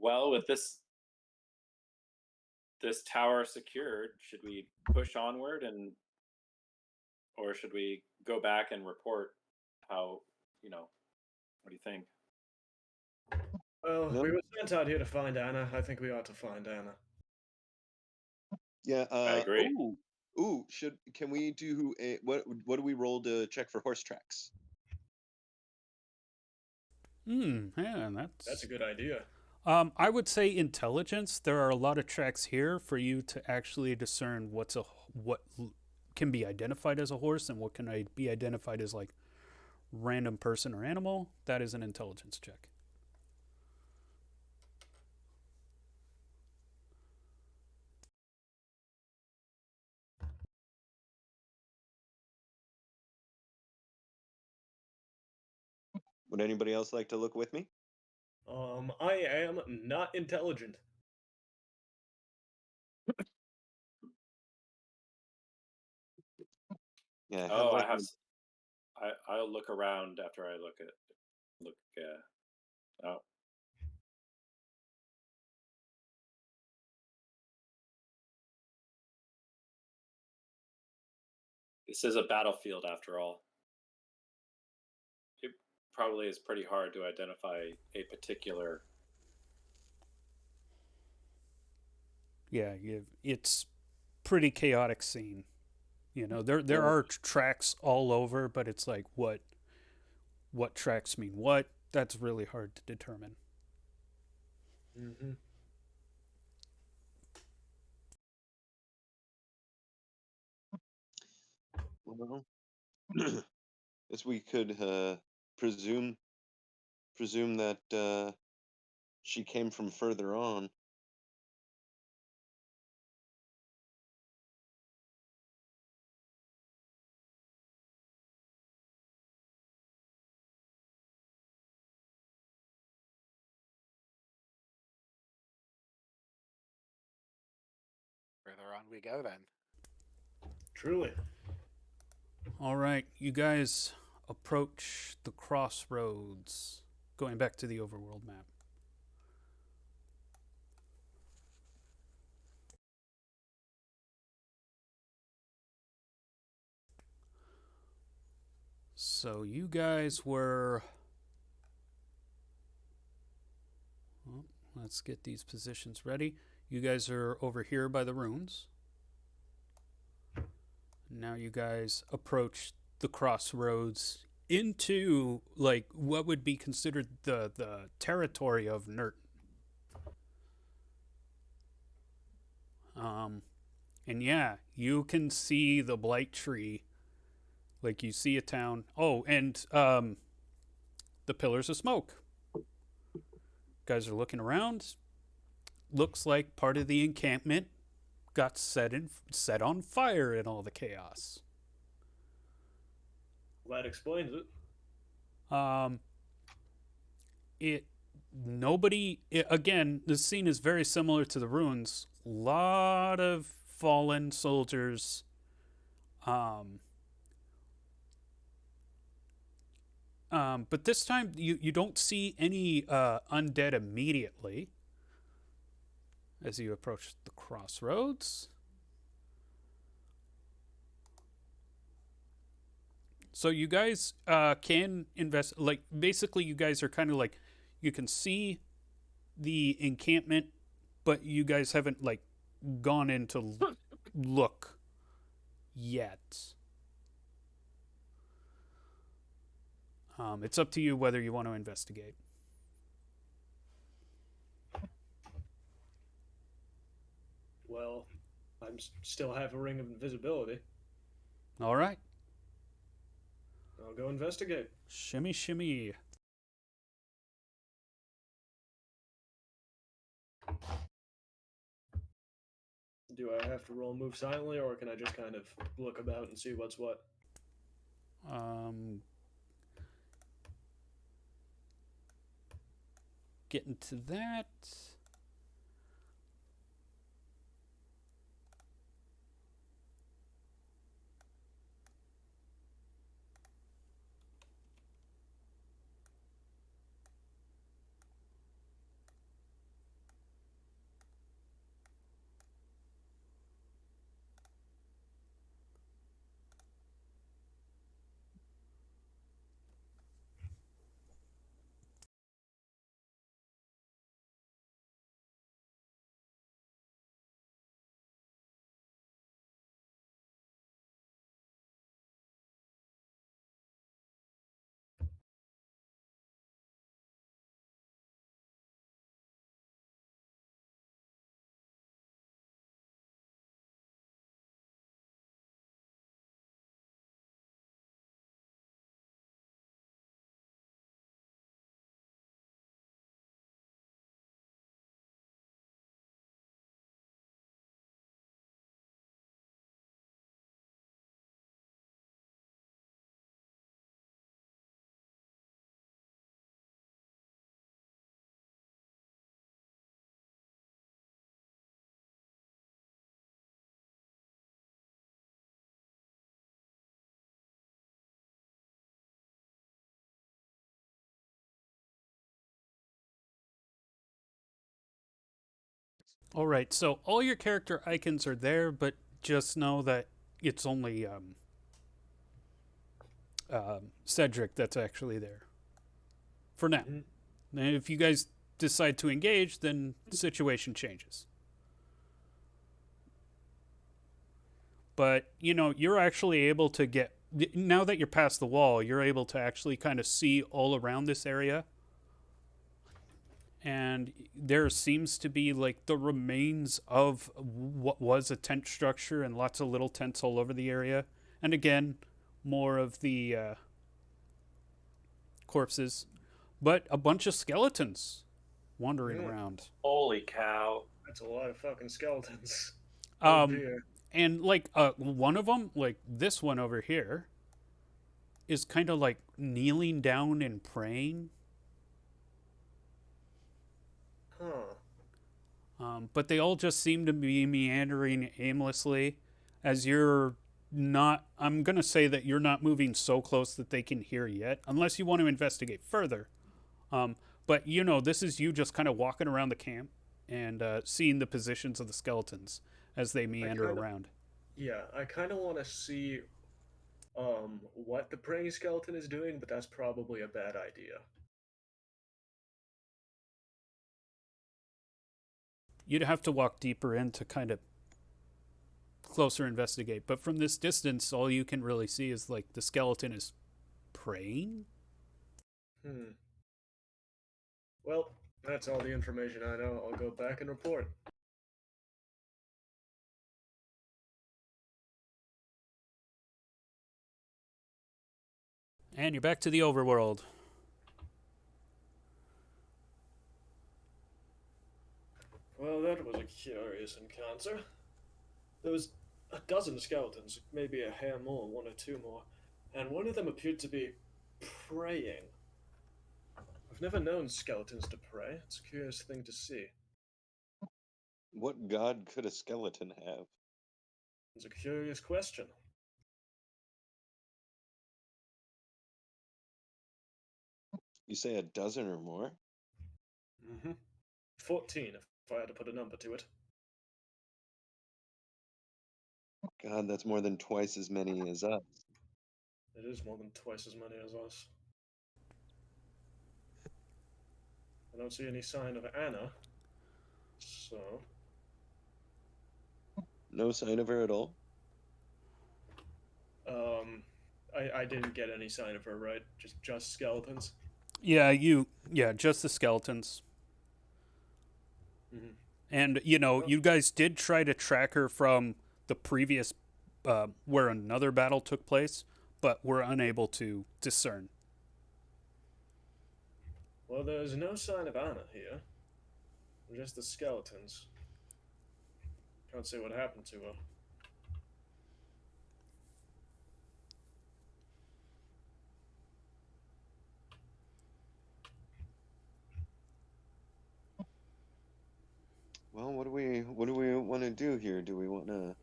S3: Well, with this tower secured, should we push onward or should we go back and report how, what do you think?
S5: Well,
S4: No?
S5: we were sent out here to find Anna. I think we ought to find Anna.
S4: Yeah.
S3: I agree.
S4: Ooh. Can we do a what? What do we roll to check for horse tracks?
S1: Yeah,
S5: That's a good idea.
S1: I would say intelligence. There are a lot of tracks here for you to actually discern what can be identified as a horse and what can be identified as like random person or animal. That is an intelligence check.
S4: Would anybody else like to look with me?
S5: I am not intelligent.
S4: Yeah.
S3: Oh, I'll look around after I look. Oh, this is a battlefield after all. It probably is pretty hard to identify a particular.
S1: Yeah, it's pretty chaotic scene. There are tracks all over, but it's like what tracks mean what. That's really hard to determine.
S5: Mm-hmm.
S4: Well, as we could presume that she came from further on.
S2: Further on we go then.
S5: Truly.
S1: All right, you guys approach the crossroads. Going back to the overworld map. So you guys were... Well, let's get these positions ready. You guys are over here by the runes. Now you guys approach the crossroads into like what would be considered the territory of Nurt. And yeah, you can see the blight tree. Like you see a town. Oh, and the pillars of smoke. Guys are looking around. Looks like part of the encampment got set on fire in all the chaos.
S5: Well, that explains it.
S1: Again, the scene is very similar to the ruins. A lot of fallen soldiers. But this time you don't see any undead immediately as you approach the crossroads. So you guys can invest, like, basically you guys are kind of like, you can see the encampment, but you guys haven't, like, gone in to look yet. It's up to you whether you want to investigate.
S5: Well, still have a ring of invisibility.
S1: All right.
S5: I'll go investigate.
S1: Shimmy, shimmy.
S5: Do I have to roll move silently, or can I just kind of look about and see what's what?
S1: Getting to that. All right, so all your character icons are there, but just know that it's only Cedric that's actually there for now.
S5: Mm-hmm.
S1: And if you guys decide to engage, then the situation changes. But, you're actually able to get, now that you're past the wall, you're able to actually kind of see all around this area. And there seems to be like the remains of what was a tent structure and lots of little tents all over the area. And again, more of the corpses, but a bunch of skeletons wandering around.
S3: Holy cow.
S5: That's a lot of fucking skeletons. Oh dear.
S1: And like one of them, like this one over here, is kind of like kneeling down and praying.
S5: Huh.
S1: But they all just seem to be meandering aimlessly as you're not. I'm going to say that you're not moving so close that they can hear yet, unless you want to investigate further. But this is you just kind of walking around the camp and seeing the positions of the skeletons as they meander around.
S5: Yeah, I kind of want to see what the praying skeleton is doing, but that's probably a bad idea.
S1: You'd have to walk deeper in to kind of closer investigate. But from this distance, all you can really see is like the skeleton is praying.
S5: Well, that's all the information I know. I'll go back and report.
S1: And you're back to the overworld.
S5: Well, that was a curious encounter. There was a dozen skeletons, maybe a hair more, one or two more, and one of them appeared to be praying. I've never known skeletons to pray. It's a curious thing to see.
S4: What god could a skeleton have?
S5: It's a curious question.
S4: You say a dozen or more?
S5: 14, if I had to put a number to it.
S4: God, that's more than twice as many as us.
S5: It is more than twice as many as us. I don't see any sign of Anna, so...
S4: No sign of her at all?
S5: I didn't get any sign of her, right? Just skeletons?
S1: Yeah, just the skeletons. And, you know, you guys did try to track her from the previous, where another battle took place, but were unable to discern.
S5: Well, there's no sign of Anna here. Just the skeletons. Can't say what happened to her.
S4: Well, what do we want to do here? Do we want to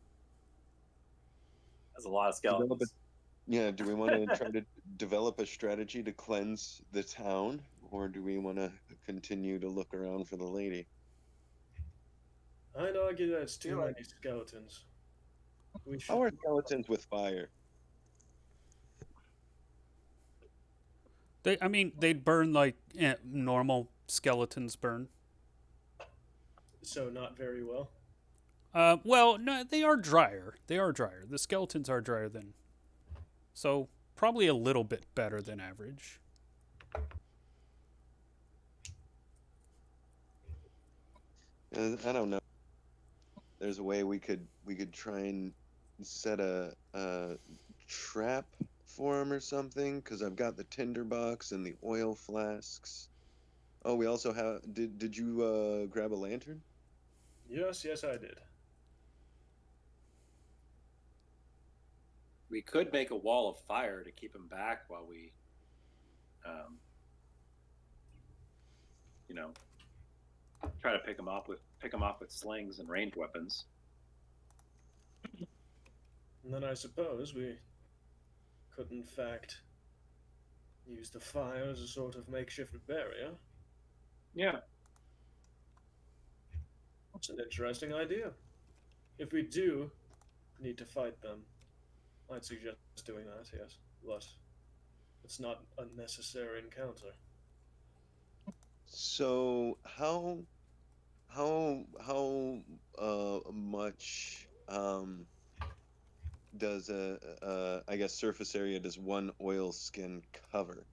S3: That's a lot of
S4: develop
S3: skeletons.
S4: do we want to try to develop a strategy to cleanse the town, or do we want to continue to look around for the lady?
S5: I'd argue that it's too
S2: Feel
S5: many
S2: like-
S5: skeletons. We should.
S4: How are skeletons with fire?
S1: They'd burn like normal skeletons burn.
S5: So not very well.
S1: Well, no, they are drier. They are drier. The skeletons are drier than. So, probably a little bit better than average.
S4: I don't know. There's a way we could try and set a trap for him or something, because I've got the tinderbox and the oil flasks. Oh, we also have. Did you grab a lantern?
S5: Yes, I did.
S3: We could make a wall of fire to keep him back while we, you know, try to pick him off with slings and ranged weapons.
S5: And then I suppose we could, in fact, use the fire as a sort of makeshift barrier.
S3: Yeah.
S5: It's an interesting idea. If we do need to fight them, I'd suggest doing that, yes. But it's not a necessary encounter.
S4: So how much does I guess surface area does one oil skin cover?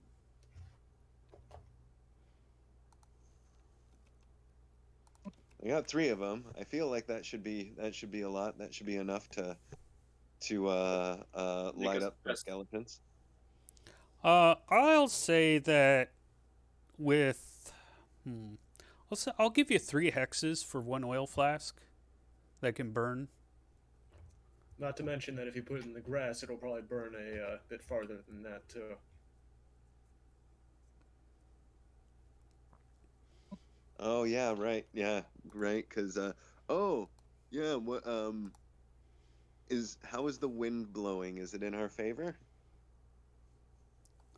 S4: I got 3 of them. I feel like that should be a lot. That should be enough to light
S3: us
S4: up the skeletons.
S1: I'll say that with. I'll give you 3 hexes for 1 oil flask that can burn.
S5: Not to mention that if you put it in the grass, it'll probably burn a bit farther than that, too.
S4: Oh yeah, right. Yeah, right. Because oh yeah, what how is the wind blowing? Is it in our favor?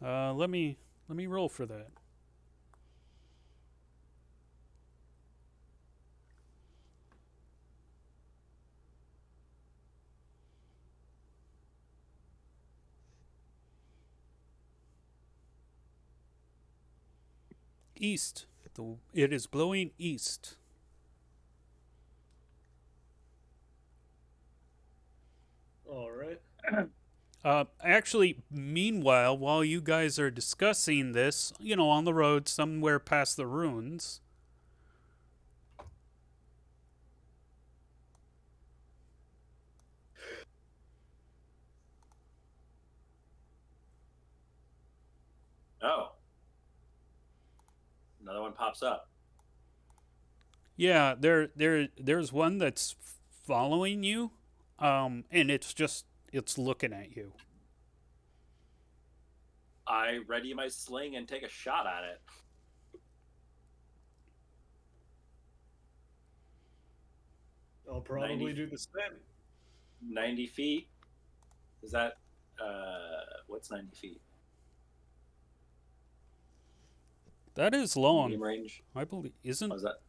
S1: Let me roll for that. East. It is blowing east.
S5: All right.
S1: Actually, meanwhile, while you guys are discussing this, you know, on the road somewhere past the ruins,
S3: Oh. Another one pops up.
S1: yeah, there's one that's following you, and it's looking at you.
S3: I ready my sling and take a shot at it.
S5: I'll probably
S3: 90.
S5: do the same.
S3: 90 feet. Is that what's 90 feet?
S1: That is long.
S3: Medium range.
S1: I believe isn't.
S3: What is that?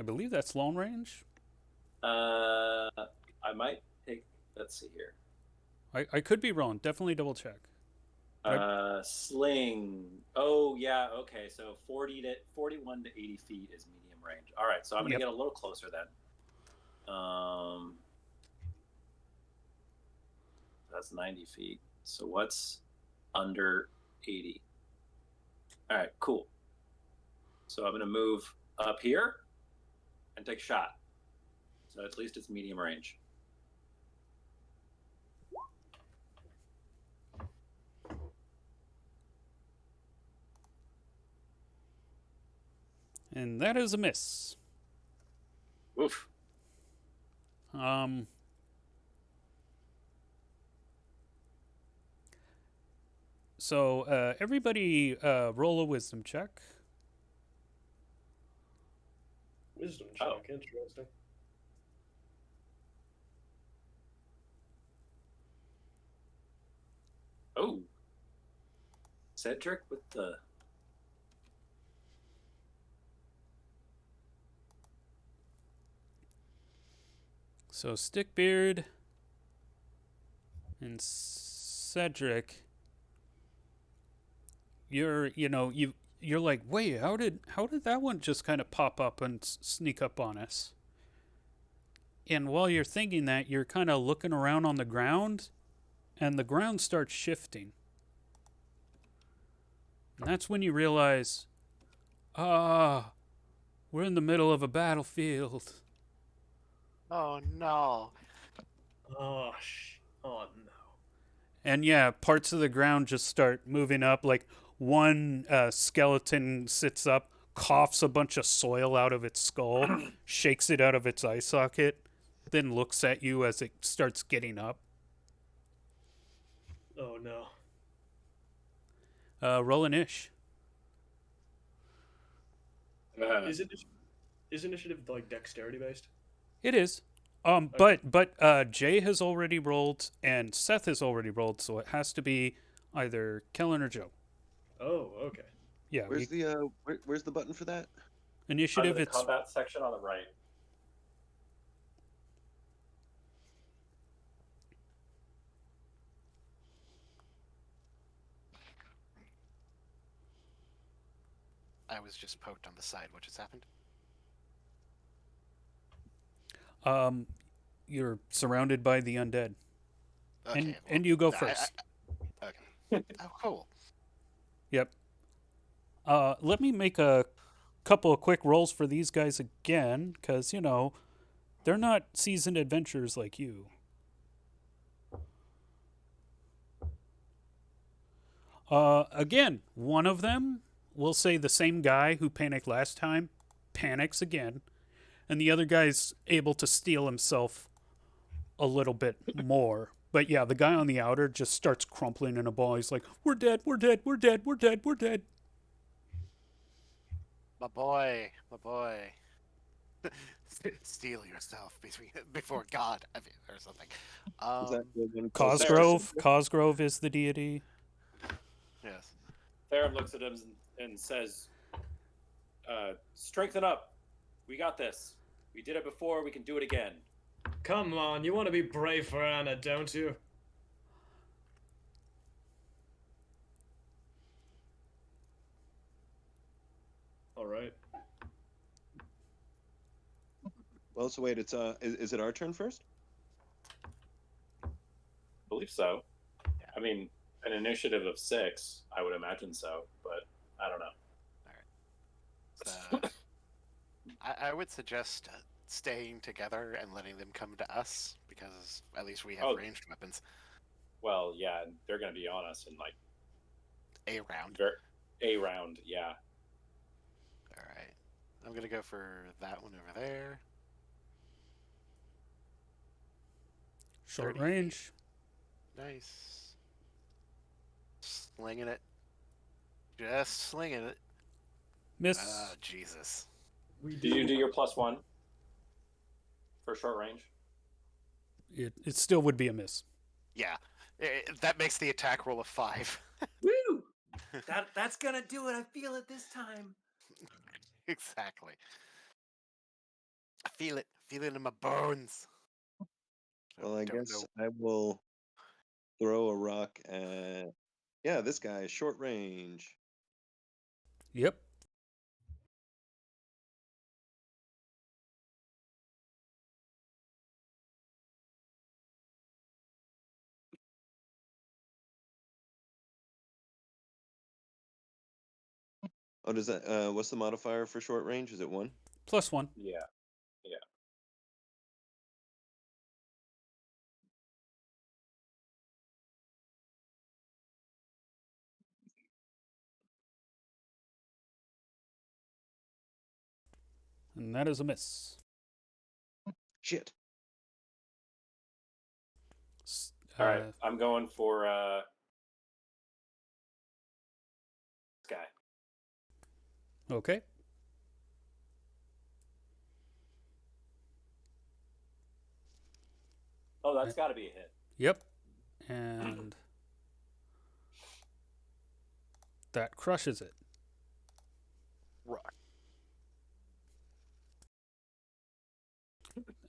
S1: I believe that's long range.
S3: I might take. Let's see here.
S1: I could be wrong. Definitely double check.
S3: Sling. Oh yeah. Okay. So 41 to 80 feet is medium range. All right. So I'm gonna get a little closer then. That's 90 feet. So what's under 80? All right. Cool. So I'm gonna move up here, and take a shot. So at least it's medium range.
S1: And that is a miss.
S3: Oof.
S1: So everybody roll a wisdom check.
S5: Wisdom check,
S3: Oh.
S5: interesting.
S3: Oh. Cedric with the...
S1: So Stickbeard and Cedric, you're like, wait, how did that one just kind of pop up and sneak up on us? And while you're thinking that, you're kind of looking around on the ground, and the ground starts shifting. And that's when you realize, we're in the middle of a battlefield.
S2: Oh no.
S5: Oh no.
S1: And yeah, parts of the ground just start moving up. Like one skeleton sits up, coughs a bunch of soil out of its skull, shakes it out of its eye socket, then looks at you as it starts getting up.
S5: Oh no.
S1: Roll an ish.
S5: Is initiative like dexterity based?
S1: It is.
S5: Okay.
S1: But Jay has already rolled and Seth has already rolled, so it has to be either Kellen or Joe.
S5: Oh, okay.
S1: Yeah.
S4: Where's where's the button for that?
S1: Initiative?
S3: Under the
S1: It's
S3: combat section on the right.
S2: I was just poked on the side. What just happened?
S1: you're surrounded by the undead,
S2: Okay.
S1: and you go
S2: I-
S1: first.
S2: okay. Oh, cool.
S1: Yep. Let me make a couple of quick rolls for these guys again, because, they're not seasoned adventurers like you. Again, one of them, we'll say the same guy who panicked last time, panics again, and the other guy's able to steel himself a little bit more. But yeah, the guy on the outer just starts crumpling in a ball. He's like, we're dead, we're dead, we're dead, we're dead, we're dead.
S2: My boy. Steel yourself before God, or something.
S4: Is that the one
S1: Cosgrove is the deity.
S2: Yes.
S3: Theron looks at him and says, strengthen up. We got this. We did it before. We can do it again.
S5: Come on, you want to be brave for Anna, don't you? All right.
S4: Well, so wait, it's is it our turn first?
S3: I believe so. I mean, an initiative of 6, I would imagine so, but I don't know.
S2: I would suggest staying together and letting them come to us, because at least we have ranged weapons.
S3: Well, yeah, they're going to be on us in like
S2: A round.
S3: A round, yeah.
S2: All right. I'm going to go for that one over there.
S1: Short
S2: 30
S1: range.
S2: Nice. Slinging it. Just slinging it.
S1: Miss.
S2: Oh, Jesus.
S3: Did you do your +1 for short range?
S1: It still would be a miss.
S2: Yeah. That makes the attack roll a 5.
S3: Woo! That's gonna do it. I feel it this time.
S2: Exactly. I feel it. Feel it in my bones.
S4: Well, I guess I will throw a rock at... Yeah, this guy is short range.
S1: Yep.
S4: Oh, does that... what's the modifier for short range? Is it 1?
S1: +1.
S3: Yeah.
S1: And that is a miss.
S4: Shit.
S3: All right, I'm going for this guy.
S1: Okay.
S3: Oh, that's got to be a hit.
S1: Yep. And that crushes it.
S2: Rock.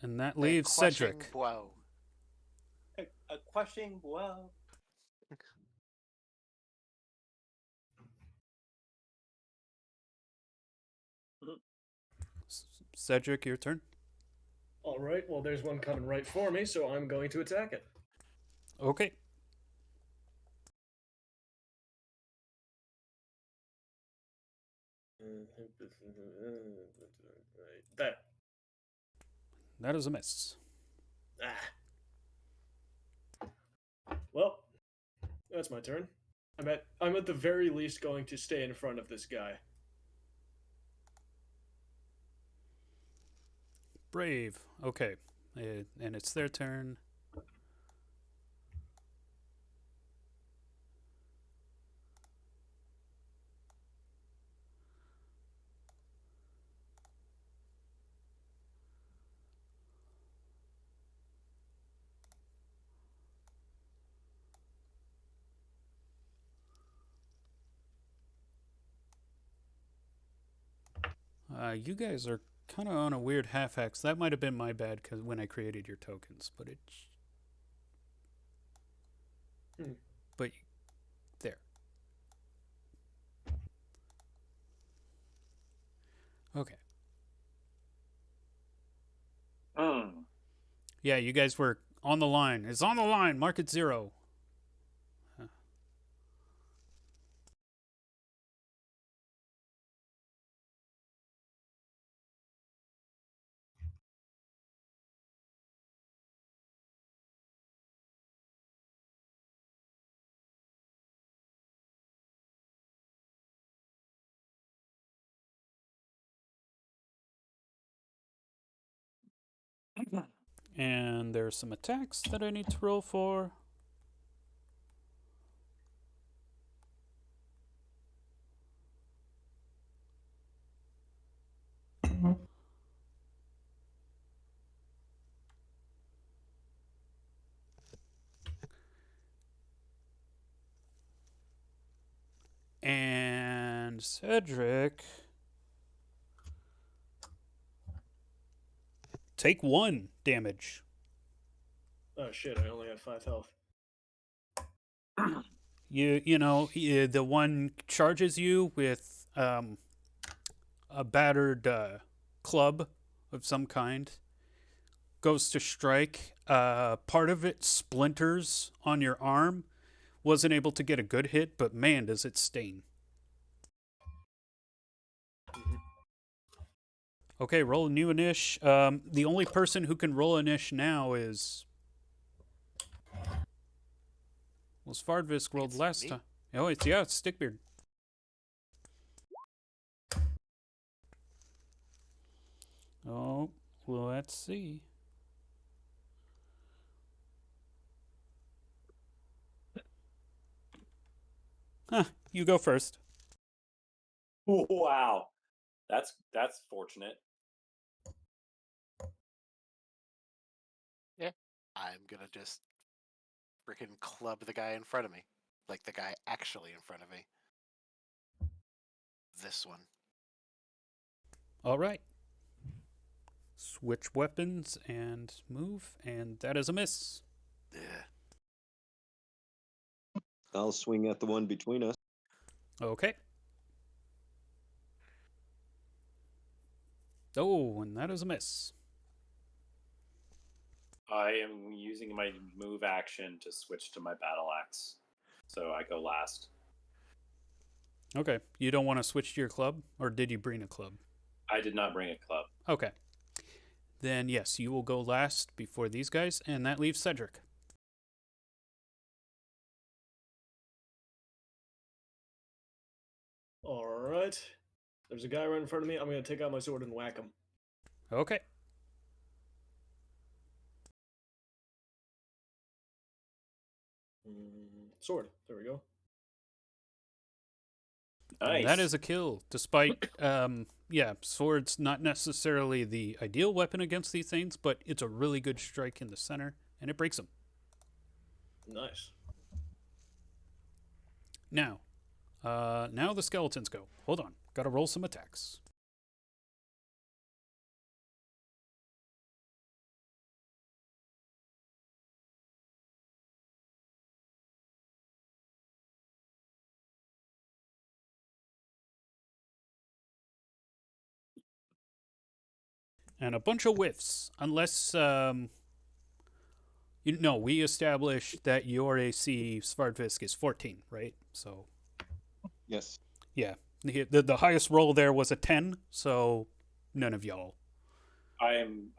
S1: And that
S2: A
S1: leaves
S2: crushing
S1: Cedric.
S2: blow.
S3: A crushing blow.
S1: Cedric, your turn.
S5: All right, well, there's one coming right for me, so I'm going to attack it.
S1: Okay.
S5: There.
S1: That is a miss.
S5: Ah. Well, that's my turn. I'm at the very least going to stay in front of this guy.
S1: Brave. Okay. And it's their turn. You guys are kind of on a weird half hex. That might have been my bad because when I created your tokens, but it. But there. Okay. Yeah, you guys were on the line. It's on the line. Mark it 0. And there's some attacks that I need to roll for. And Cedric, take 1 damage.
S5: Oh shit! I only have 5 health.
S1: The one charges you with a battered club of some kind. Goes to strike. Part of it splinters on your arm. Wasn't able to get a good hit, but man, does it sting. Okay, roll a new inish. The only person who can roll inish now is. Well, Svardvisk rolled last
S2: me?
S1: time. Oh, it's Stickbeard. Oh, well, let's see. Huh, you go first.
S3: Wow, that's fortunate.
S2: Yeah. I'm gonna just freaking club the guy in front of me. Like the guy actually in front of me. This one.
S1: All right. Switch weapons and move, and that is a miss.
S2: Yeah.
S4: I'll swing at the one between us.
S1: Okay. Oh, and that is a miss.
S3: I am using my move action to switch to my battle axe, so I go last.
S1: Okay. You don't want to switch to your club, or did you bring a club?
S3: I did not bring a club.
S1: Okay. Then yes, you will go last before these guys, and that leaves Cedric.
S5: All right. There's a guy right in front of me. I'm going to take out my sword and whack him.
S1: Okay.
S5: Sword. There we go.
S1: And that
S3: Nice.
S1: is a kill, despite, yeah, sword's not necessarily the ideal weapon against these things, but it's a really good strike in the center, and it breaks them.
S5: Nice.
S1: Now, now the skeletons go. Hold on, gotta roll some attacks. And a bunch of whiffs, unless, we established that your AC Svartfisk is 14, right? So,
S4: Yes.
S1: yeah. The highest roll there was a 10, so none of y'all.
S3: I'm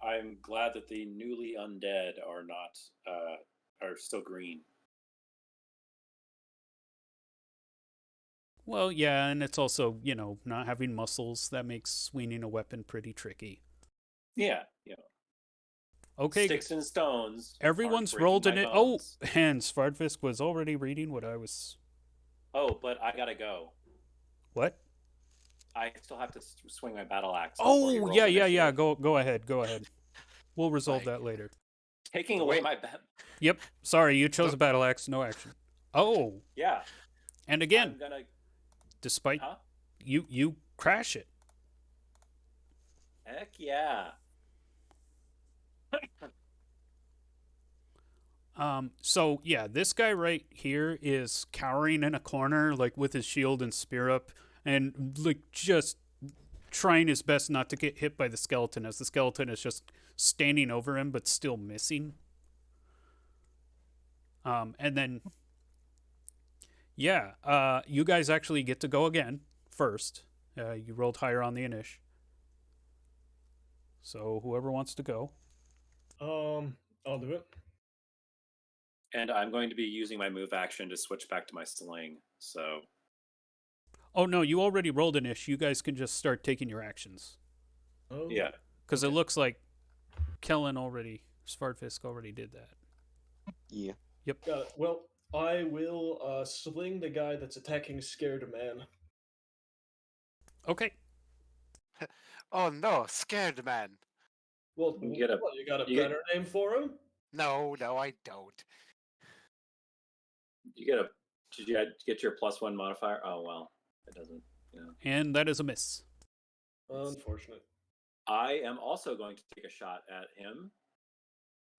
S3: glad that the newly undead are not are still green.
S1: Well, yeah, and it's also, not having muscles. That makes swinging a weapon pretty tricky.
S3: Yeah.
S1: Okay,
S3: Sticks and stones.
S1: everyone's
S3: aren't
S1: rolled
S3: breaking
S1: in
S3: my
S1: it. Oh,
S3: bones.
S1: and Svartfisk was already reading what I was.
S3: Oh, but I gotta go.
S1: What?
S3: I still have to swing my battle axe. Before he
S1: Oh,
S3: rolls
S1: yeah.
S3: initiative.
S1: Go ahead. We'll resolve
S2: Like-
S1: that later.
S3: Taking away my
S1: Yep. Sorry, you chose a battle axe. No action. Oh,
S3: yeah.
S1: and again,
S3: I'm gonna.
S1: despite
S3: Huh?
S1: you crash it.
S3: Heck yeah.
S1: So yeah, this guy right here is cowering in a corner, like with his shield and spear up, and like just trying his best not to get hit by the skeleton, as the skeleton is just standing over him but still missing. And then, yeah, you guys actually get to go again first. You rolled higher on the initiative. So whoever wants to go.
S5: I'll do it.
S3: And I'm going to be using my move action to switch back to my sling. So.
S1: Oh no, you already rolled an ish. You guys can just start taking your actions.
S5: Oh,
S3: Yeah.
S1: Because it looks like Svartfisk already did that.
S4: Yeah.
S1: Yep.
S5: got it. Well, I will sling the guy that's attacking Scared Man.
S1: Okay.
S2: Oh no, scared man.
S5: Well,
S3: You get a-
S5: what, you got a
S3: you get-
S5: better name for him?
S2: No, I don't.
S3: You get a. Did you get your +1 modifier? Oh well, it doesn't.
S1: And that is a miss.
S5: Unfortunate.
S3: I am also going to take a shot at him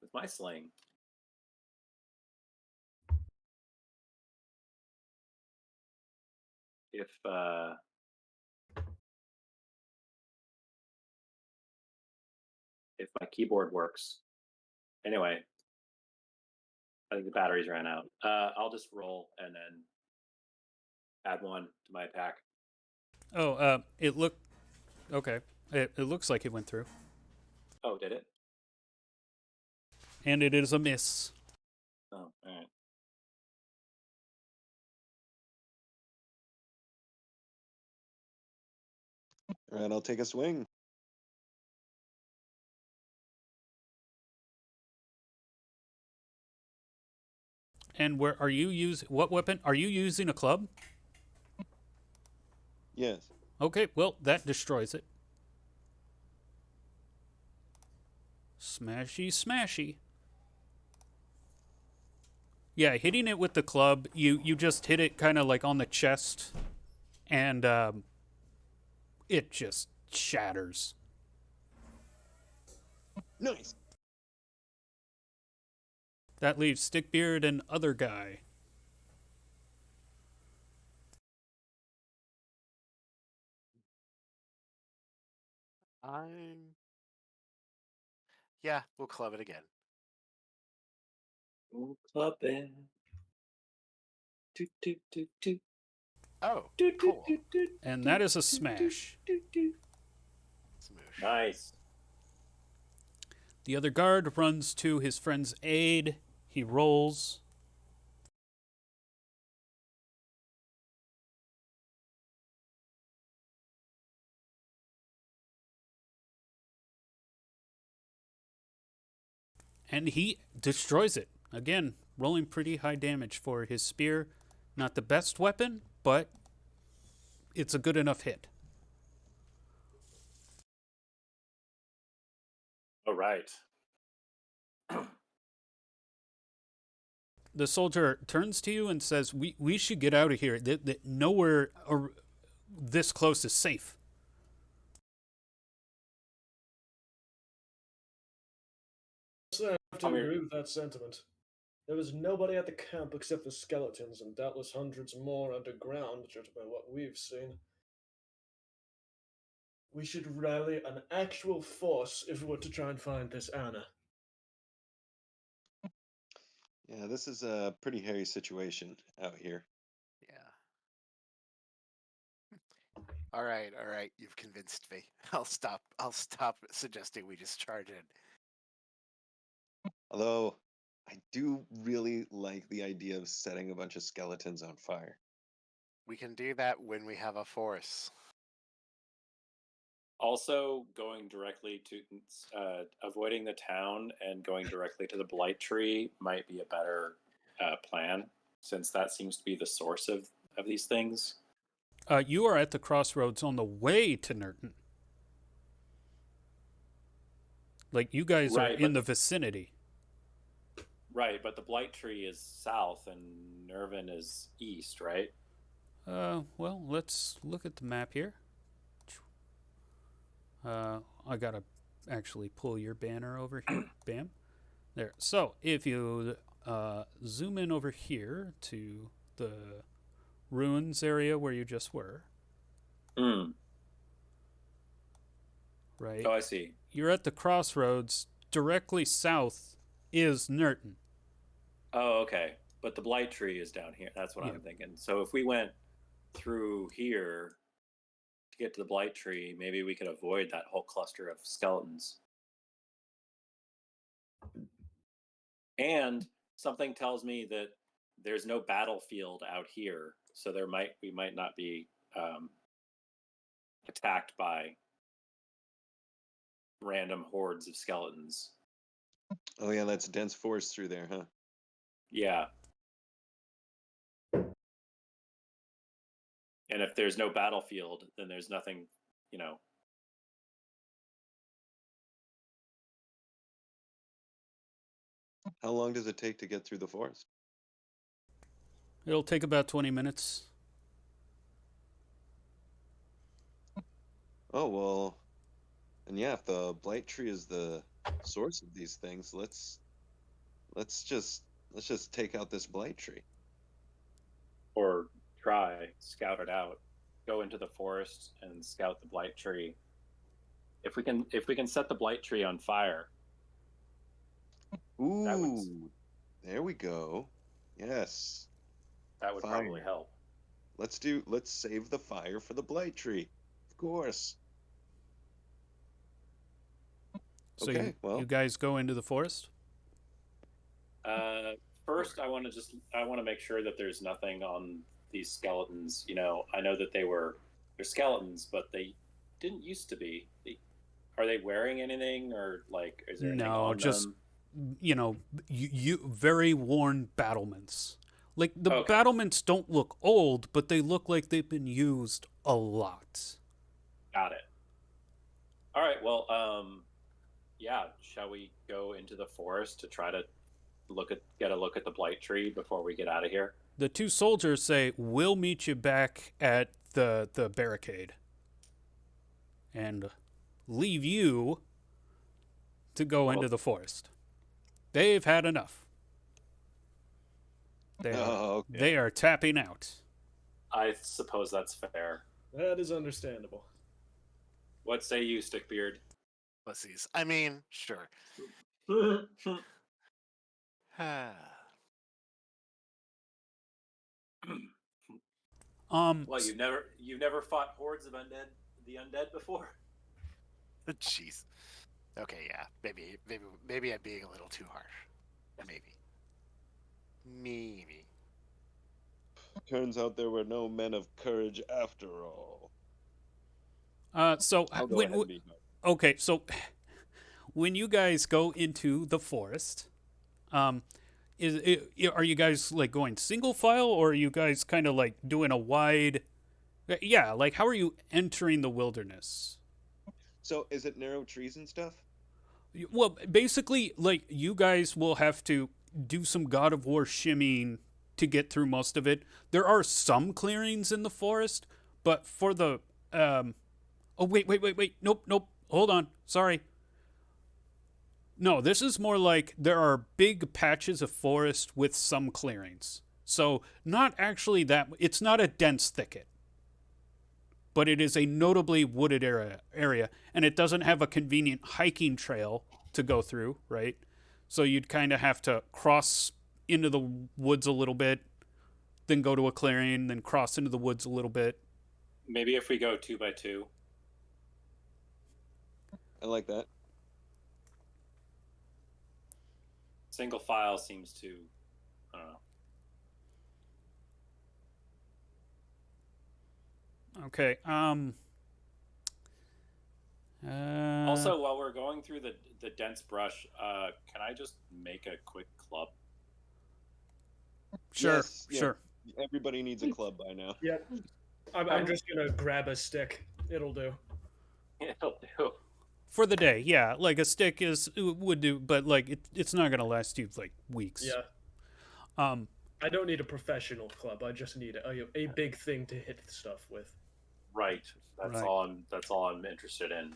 S3: with my sling. If my keyboard works. Anyway, I think the batteries ran out. I'll just roll and then add 1 to my attack.
S1: Oh, okay. It looks like it went through.
S3: Oh, did it?
S1: And it is a miss.
S3: Oh, all right.
S4: All right, I'll take a swing.
S1: And where are you using? What weapon are you using? A club?
S4: Yes.
S1: Okay, well that destroys it. Smashy, smashy. Yeah, hitting it with the club, you just hit it kind of like on the chest, and it just shatters.
S4: Nice.
S1: That leaves Stickbeard and other guy.
S2: Yeah, we'll club it again.
S3: Ooh, club it. Toot, toot, toot, toot.
S2: Oh,
S3: Toot, toot,
S2: cool.
S3: toot, toot,
S1: And
S3: toot,
S1: that is a
S3: toot,
S1: smash.
S3: toot, toot.
S2: Smoosh.
S3: Nice.
S1: The other guard runs to his friend's aid. He rolls. and he destroys it. Again, rolling pretty high damage for his spear. Not the best weapon, but it's a good enough hit.
S3: All right.
S1: The soldier turns to you and says, we should get out of here. Nowhere this close is safe.
S5: I have to agree with that sentiment. There was nobody at the camp except for skeletons, and doubtless hundreds more underground, judged by what we've seen. We should rally an actual force if we're to try and find this Anna.
S4: Yeah, this is a pretty hairy situation out here.
S2: Yeah. All right. You've convinced me. I'll stop suggesting we just charge in.
S4: Although, I do really like the idea of setting a bunch of skeletons on fire.
S2: We can do that when we have a force.
S3: Also, going directly to avoiding the town and going directly to the blight tree might be a better plan, since that seems to be the source of these things.
S1: You are at the crossroads on the way to Nurton. Like, you guys are in the vicinity.
S3: Right, but the blight tree is south and Nervin is east, right?
S1: Well, let's look at the map here. I gotta actually pull your banner over here. Bam. There. So, if you zoom in over here to the ruins area where you just were. Right.
S3: Oh, I see.
S1: You're at the crossroads. Directly south is Nurton.
S3: Oh, okay. But the blight tree is down here. That's what I'm thinking. So if we went through here to get to the blight tree, maybe we could avoid that whole cluster of skeletons. And something tells me that there's no battlefield out here, so we might not be attacked by random hordes of skeletons.
S4: Oh yeah, that's dense forest through there, huh?
S3: Yeah. And if there's no battlefield, then there's nothing,
S4: How long does it take to get through the forest?
S1: It'll take about 20 minutes.
S4: Oh, well, and yeah, if the blight tree is the source of these things, let's just take out this blight tree.
S3: Or scout it out, go into the forest and scout the blight tree. If we can set the blight tree on fire.
S4: Ooh, there we go. Yes.
S3: That would probably help.
S4: Let's save the fire for the blight tree. Of course.
S1: So
S4: okay,
S1: you guys go into the forest?
S3: First, I want to make sure that there's nothing on these skeletons. I know that they're skeletons, but they didn't used to be. Are they wearing anything, or is there anything on
S1: just
S3: them?
S1: You very worn battlements. Like the battlements don't look old, but they look like they've been used a lot.
S3: Got it. All right. Well, yeah. Shall we go into the forest to try to get a look at the blight tree before we get out of here?
S1: The two soldiers say, "We'll meet you back at the barricade," and leave you to go into the forest. They've had enough. They are tapping out.
S3: I suppose that's fair.
S5: That is understandable.
S3: What say you, Stickbeard?
S2: Pussies. I mean, sure.
S3: Well, you've never fought hordes of the undead before?
S2: Jeez. Okay, yeah. Maybe I'm being a little too harsh. Maybe.
S4: Turns out there were no men of courage after all.
S1: So when you guys go into the forest, are you guys like going single file, or are you guys kind of like doing a wide? Yeah, like how are you entering the wilderness?
S4: So is it narrow trees and stuff?
S1: Well, basically, like you guys will have to do some God of War shimmying to get through most of it. There are some clearings in the forest, but for the oh wait. Nope. Hold on. Sorry. No, this is more like there are big patches of forest with some clearings. So, not actually that it's not a dense thicket, but it is a notably wooded area, and it doesn't have a convenient hiking trail to go through, right? So you'd kind of have to cross into the woods a little bit, then go to a clearing, then cross into the woods a little bit.
S3: Maybe if we go 2x2.
S4: I like that.
S3: Single file seems to, I don't know.
S1: Okay.
S3: Also, while we're going through the dense brush, can I just make a quick club?
S1: Sure.
S4: Yes, yeah.
S1: Sure.
S4: Everybody needs a club by now.
S5: Yep. I'm just gonna grab a stick. It'll do.
S3: It'll do.
S1: For the day, yeah. Like a stick would do, but like it's not gonna last you like weeks.
S5: Yeah. I don't need a professional club. I just need a big thing to hit stuff with.
S3: Right. That's
S1: Right.
S3: all I'm interested in.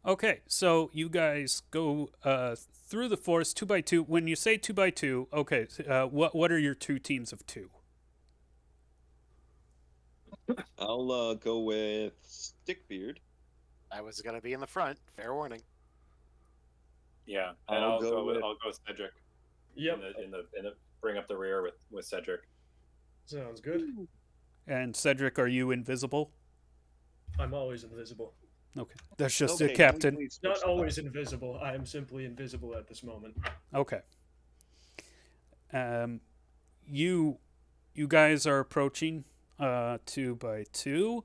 S1: Okay, so you guys go through the forest 2x2. When you say 2x2, okay, what are your two teams of two?
S4: I'll go with Stickbeard.
S2: I was gonna be in the front. Fair warning.
S3: Yeah, and
S4: I'll
S3: I'll
S4: go
S3: go with
S4: with-
S3: Cedric.
S5: Yep.
S3: In the bring up the rear with Cedric.
S5: Sounds good.
S1: And Cedric, are you invisible?
S5: I'm always invisible.
S1: Okay, that's just
S4: Okay,
S1: it,
S4: can we
S1: Captain.
S4: please switch
S5: Not
S4: that?
S5: always invisible. I am simply invisible at this moment.
S1: Okay. You guys are approaching 2x2,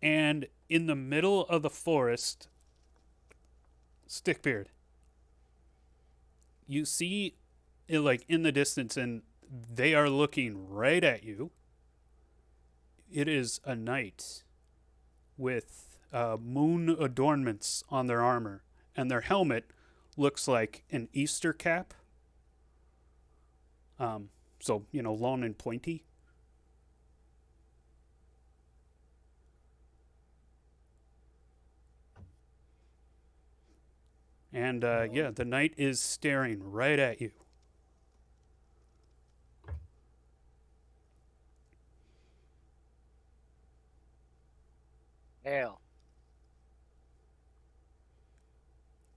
S1: and in the middle of the forest, Stickbeard, you see it like in the distance, and they are looking right at you. It is a knight with moon adornments on their armor, and their helmet looks like an Easter cap. So, long and pointy. And yeah, the knight is staring right at you.
S2: Hail.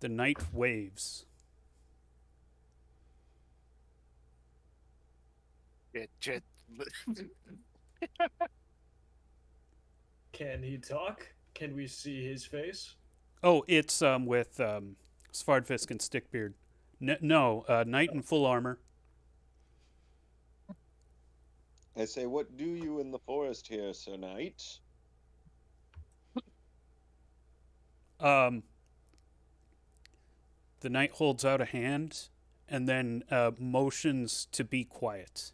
S1: The knight waves.
S2: Chit.
S5: Can he talk? Can we see his face?
S1: Oh, it's with Svardfisk and Stickbeard. No, knight in full armor.
S4: I say, what do you in the forest here, Sir Knight?
S1: The knight holds out a hand and then motions to be quiet.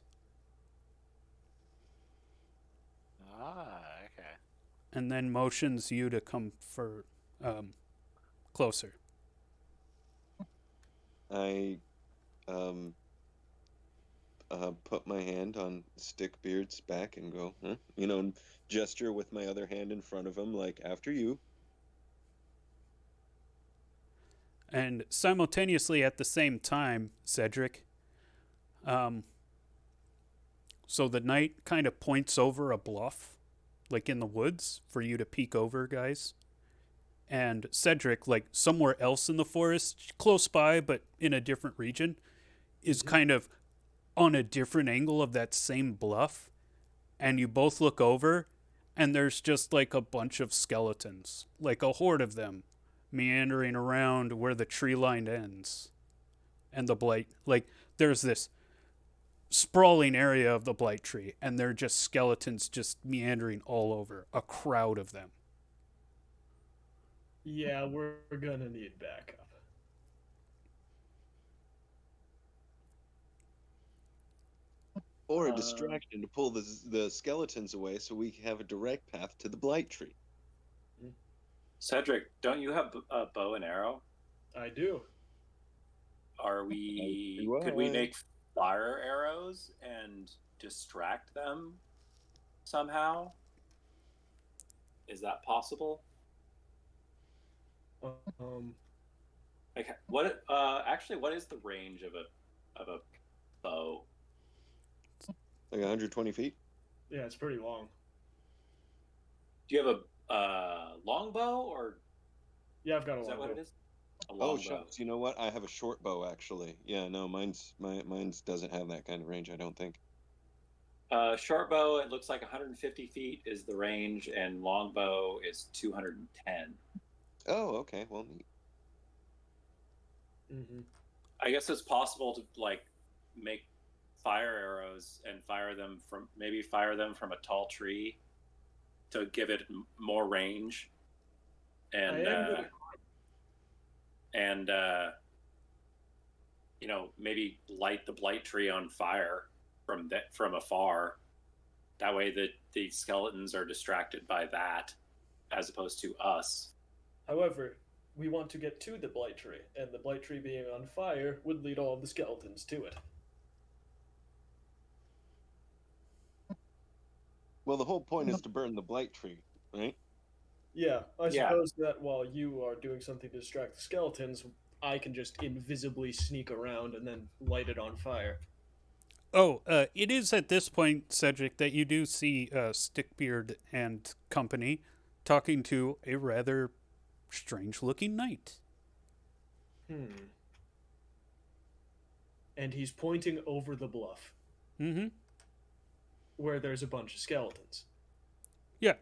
S2: Okay.
S1: And then motions you to come for closer.
S4: I put my hand on Stickbeard's back and go, huh? And gesture with my other hand in front of him, like, after you.
S1: And simultaneously at the same time, Cedric, so the knight kind of points over a bluff, like in the woods, for you to peek over, guys. And Cedric, like somewhere else in the forest, close by, but in a different region, is kind of on a different angle of that same bluff. And you both look over, and there's just like a bunch of skeletons, like a horde of them, meandering around where the tree line ends. And the blight, like, there's this sprawling area of the blight tree, and they're just skeletons just meandering all over, a crowd of them.
S5: Yeah, we're gonna need backup.
S4: Or a
S3: Uh,
S4: distraction to pull the skeletons away so we have a direct path to the blight tree.
S3: Cedric, don't you have a bow and arrow?
S5: I do.
S3: Could we make fire arrows and distract them somehow? Is that possible?
S5: Um,
S3: Like what? Actually, what is the range of a bow?
S4: Like 120 feet?
S5: yeah, it's pretty long.
S3: Do you have a long bow, or
S5: Yeah, I've got a
S3: is
S5: long
S3: that what
S5: bow.
S3: it is? A
S4: Oh,
S3: long bow.
S4: shucks. You know what? I have a short bow, actually. Yeah, no, mine's doesn't have that kind of range, I don't think.
S3: Short bow, it looks like 150 feet is the range, and long bow is 210.
S4: Oh, okay. Well, neat.
S5: Mm-hmm.
S3: I guess it's possible to like make fire arrows and fire them from a tall tree to give it more range, and
S5: I am gonna.
S3: and maybe light the blight tree on fire from afar. That way, the skeletons are distracted by that, as opposed to us.
S5: However, we want to get to the blight tree, and the blight tree being on fire would lead all of the skeletons to it.
S4: Well, the whole point is to burn the blight tree, right?
S5: Yeah, I
S3: Yeah.
S5: suppose that while you are doing something to distract the skeletons, I can just invisibly sneak around and then light it on fire.
S1: Oh, it is at this point, Cedric, that you do see Stickbeard and company talking to a rather strange-looking knight.
S5: And he's pointing over the bluff.
S1: Mm-hmm.
S5: Where there's a bunch of skeletons.
S1: Yeah.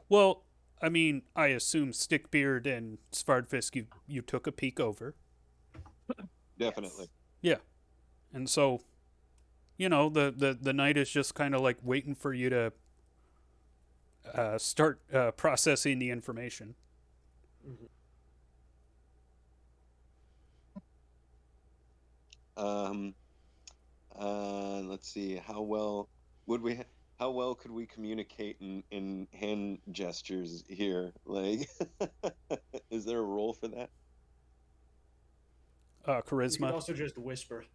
S1: Well, I mean, I assume Stickbeard and Svardfisk you took a peek over.
S4: Definitely.
S1: Yeah. And so, the knight is just kind of like waiting for you to start processing the information.
S5: Mm-hmm.
S4: Let's see. How well could we communicate in hand gestures here? Like, is there a role for that?
S5: You can
S1: Charisma.
S5: also just whisper.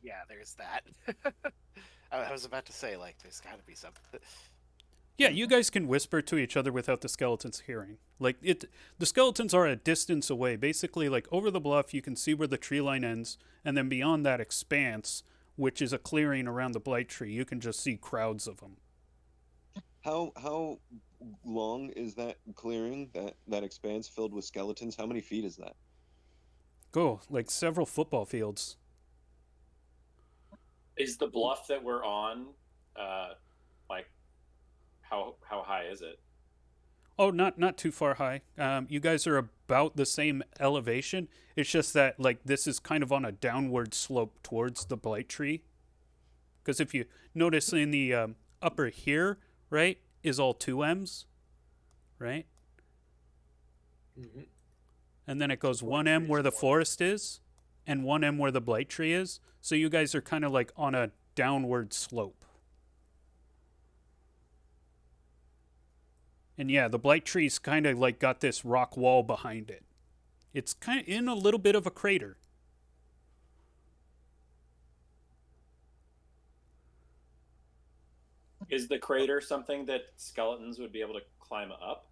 S2: Yeah, there's that. I was about to say, like, there's got to be something.
S1: Yeah, you guys can whisper to each other without the skeletons hearing. Like the skeletons are a distance away. Basically, like over the bluff, you can see where the tree line ends, and then beyond that expanse, which is a clearing around the blight tree, you can just see crowds of them.
S4: How long is that clearing, that expanse filled with skeletons? How many feet is that?
S1: Go like several football fields.
S3: Is the bluff that we're on, like, how high is it?
S1: Oh, not too far high. You guys are about the same elevation. It's just that like this is kind of on a downward slope towards the blight tree. Because if you notice in the upper here, right, is all 2Ms, right?
S5: Mm-hmm.
S1: And then it goes 1M where the forest is, and 1M where the blight tree is. So you guys are kind of like on a downward slope. And yeah, the blight tree's kind of like got this rock wall behind it. It's kind of in a little bit of a crater.
S3: Is the crater something that skeletons would be able to climb up?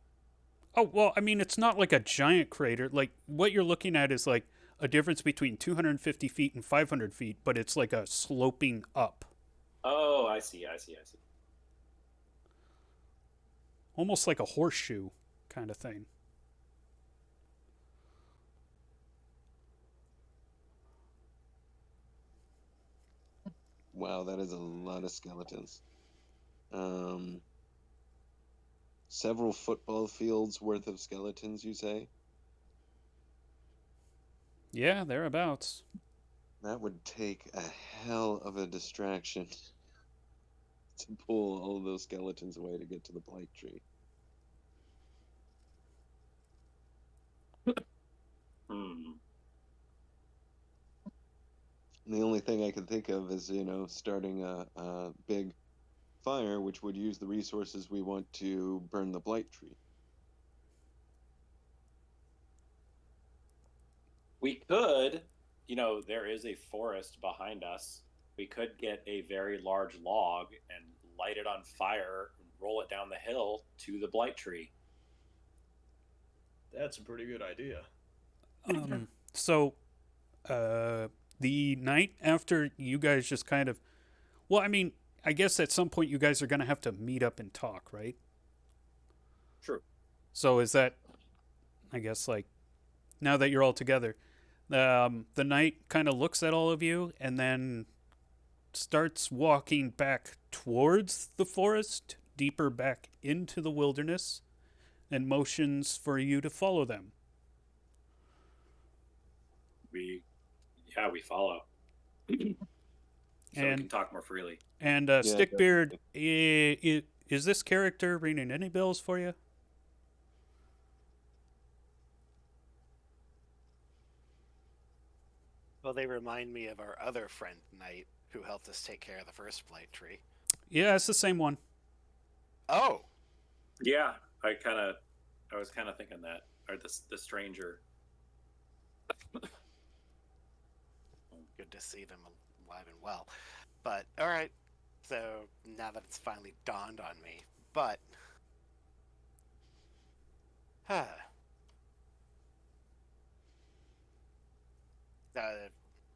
S1: Oh, well, I mean, it's not like a giant crater. Like, what you're looking at is like a difference between 250 feet and 500 feet, but it's like a sloping up.
S3: Oh, I see.
S1: Almost like a horseshoe kind of thing.
S4: Wow, that is a lot of skeletons. Several football fields worth of skeletons, you say?
S1: Yeah, thereabouts.
S4: That would take a hell of a distraction to pull all of those skeletons away to get to the blight tree. The only thing I can think of is, starting a big fire, which would use the resources we want to burn the blight tree.
S3: We could, there is a forest behind us. We could get a very large log and light it on fire and roll it down the hill to the blight tree.
S5: That's a pretty good idea.
S1: So, the night after you guys just kind of, well, I mean, I guess at some point you guys are going to have to meet up and talk, right?
S3: True.
S1: So is that, I guess, like, now that you're all together, the knight kind of looks at all of you and then starts walking back towards the forest, deeper back into the wilderness, and motions for you to follow them.
S3: We follow. So we can talk more freely.
S1: And Stickbeard, is this character ringing any bells for you?
S2: Well, they remind me of our other friend, Knight, who helped us take care of the first blight tree.
S1: Yeah, it's the same one.
S2: Oh!
S3: Yeah, I was kind of thinking that. Or the stranger.
S2: Good to see them alive and well. But, alright, so now that it's finally dawned on me, but...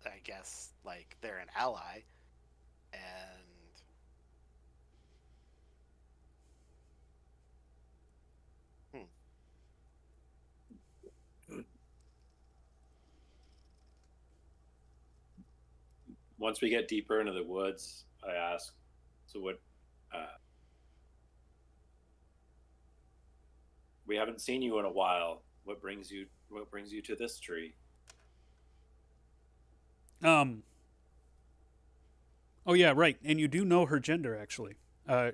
S2: I guess, like, they're an ally, and...
S3: Once we get deeper into the woods, I ask, so what, we haven't seen you in a while. What brings you to this tree?
S1: Oh yeah, right. And you do know her gender, actually.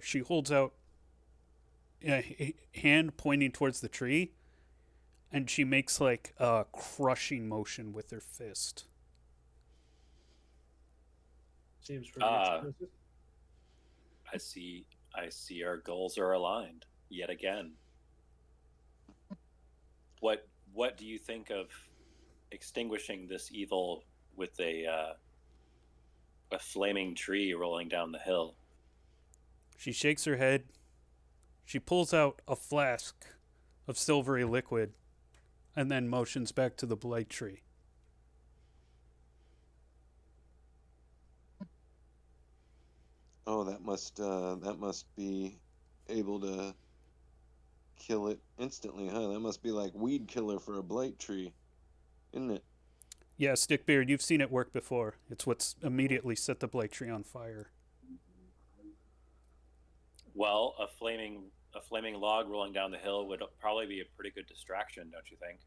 S1: She holds out a hand pointing towards the tree, and she makes like a crushing motion with her fist.
S5: Seems pretty expensive.
S3: I see our goals are aligned yet again. What do you think of extinguishing this evil with a flaming tree rolling down the hill?
S1: She shakes her head. She pulls out a flask of silvery liquid and then motions back to the blight tree.
S4: Oh, that must be able to kill it instantly, huh? That must be like weed killer for a blight tree, isn't it?
S1: Yeah, Stickbeard, you've seen it work before. It's what's immediately set the blight tree on fire.
S3: Well, a flaming log rolling down the hill would probably be a pretty good distraction, don't you think?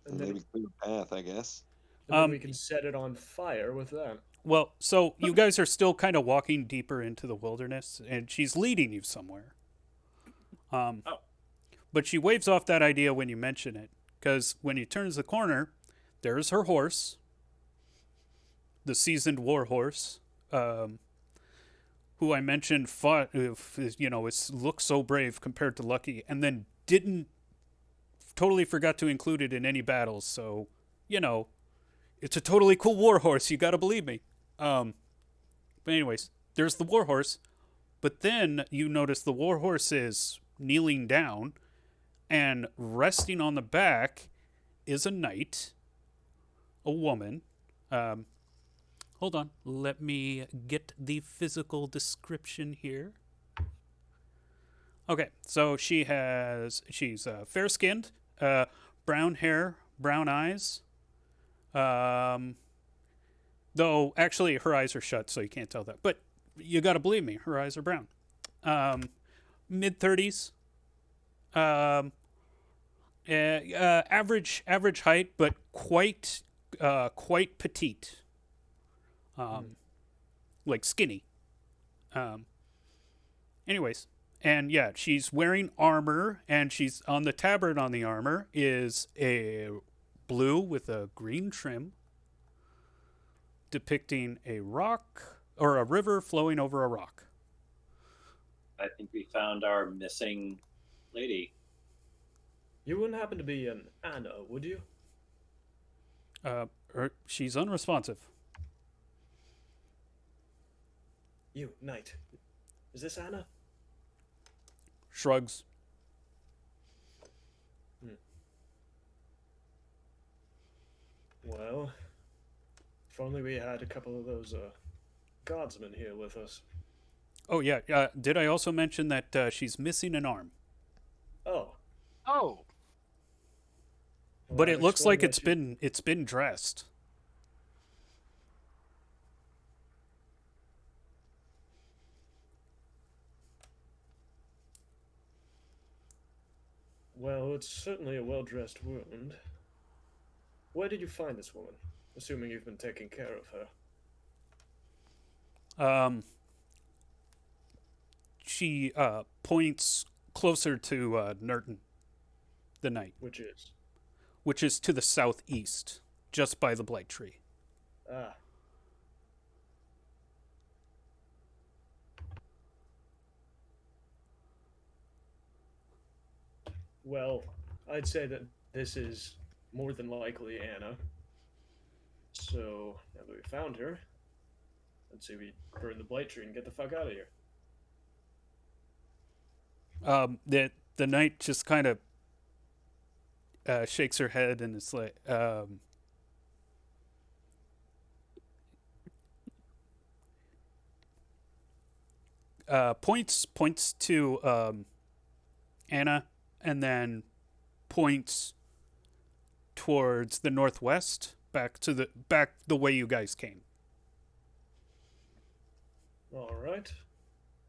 S4: And maybe clear path, I guess.
S5: And then we can set it on fire with that.
S1: Well, so you guys are still kind of walking deeper into the wilderness, and she's leading you somewhere. But she waves off that idea when you mention it, because when he turns the corner, there's her horse, the seasoned war horse, who I mentioned fought, looks so brave compared to Lucky, and then totally forgot to include it in any battles. So, it's a totally cool war horse. You got to believe me. But anyways, there's the war horse. But then you notice the war horse is kneeling down, and resting on the back is a knight, a woman. Hold on. Let me get the physical description here. Okay, so she's fair-skinned, brown hair, brown eyes. Though, actually, her eyes are shut, so you can't tell that. But you got to believe me, her eyes are brown. Mid-30s. Average height, but quite petite. Like skinny. Anyways, and yeah, she's wearing armor, and she's on the tabard on the armor is a blue with a green trim. depicting a rock or a river flowing over a rock.
S3: I think we found our missing lady.
S5: You wouldn't happen to be an Anna, would you?
S1: She's unresponsive.
S5: You, Knight. Is this Anna?
S1: Shrugs.
S5: Well, if only we had a couple of those guardsmen here with us.
S1: Oh yeah. Did I also mention that she's missing an arm?
S5: Oh,
S2: Oh,
S1: But
S5: that
S1: it looks
S5: explains
S1: like
S5: why
S1: it's been dressed.
S5: Well, it's certainly a well-dressed wound. Where did you find this woman? Assuming you've been taking care of her.
S1: She points closer to Nerton, the knight,
S5: Which is?
S1: to the southeast, just by the blight tree.
S5: Ah. Well, I'd say that this is more than likely Anna. So, now that we found her, let's see we burn the blight tree and get the fuck out of here.
S1: The knight just kind of shakes her head and it's like, points to Anna, and then points towards the northwest, back the way you guys came.
S5: Alright.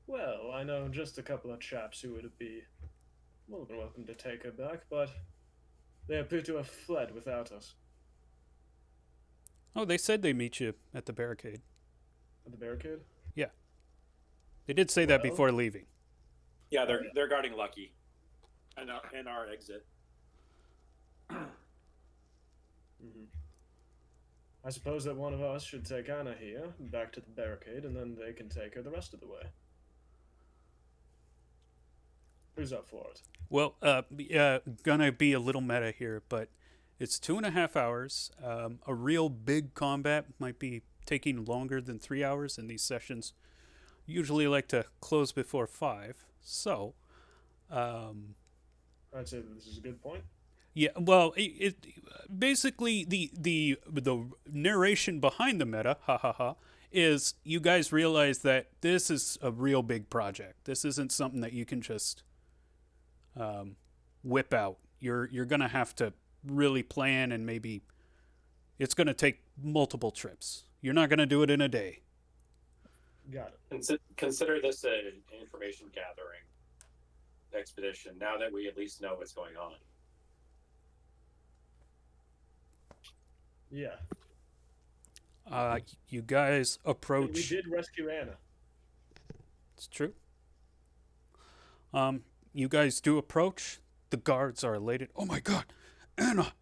S5: Well, I know just a couple of chaps who would be more than welcome to take her back, but they appear to have fled without us.
S1: Oh, they said they'd meet you at the barricade.
S5: At the barricade?
S1: Yeah. They did say that
S5: Well-
S1: before leaving.
S3: Yeah, they're guarding Lucky, and our exit.
S5: Mm-hmm. I suppose that one of us should take Anna here, back to the barricade, and then they can take her the rest of the way. Who's up for it?
S1: Well, gonna be a little meta here, but it's 2.5 hours. A real big combat might be taking longer than 3 hours, and these sessions usually like to close before 5. So,
S5: I'd say that this is a good point.
S1: yeah. Well, it basically the narration behind the meta, is you guys realize that this is a real big project. This isn't something that you can just whip out. You're gonna have to really plan, and maybe it's gonna take multiple trips. You're not gonna do it in a day.
S5: Got it.
S3: Consider this an information gathering expedition. Now that we at least know what's going on.
S5: Yeah.
S1: You guys approach.
S5: We did rescue Anna.
S1: It's true. You guys do approach. The guards are elated. Oh my God, Anna!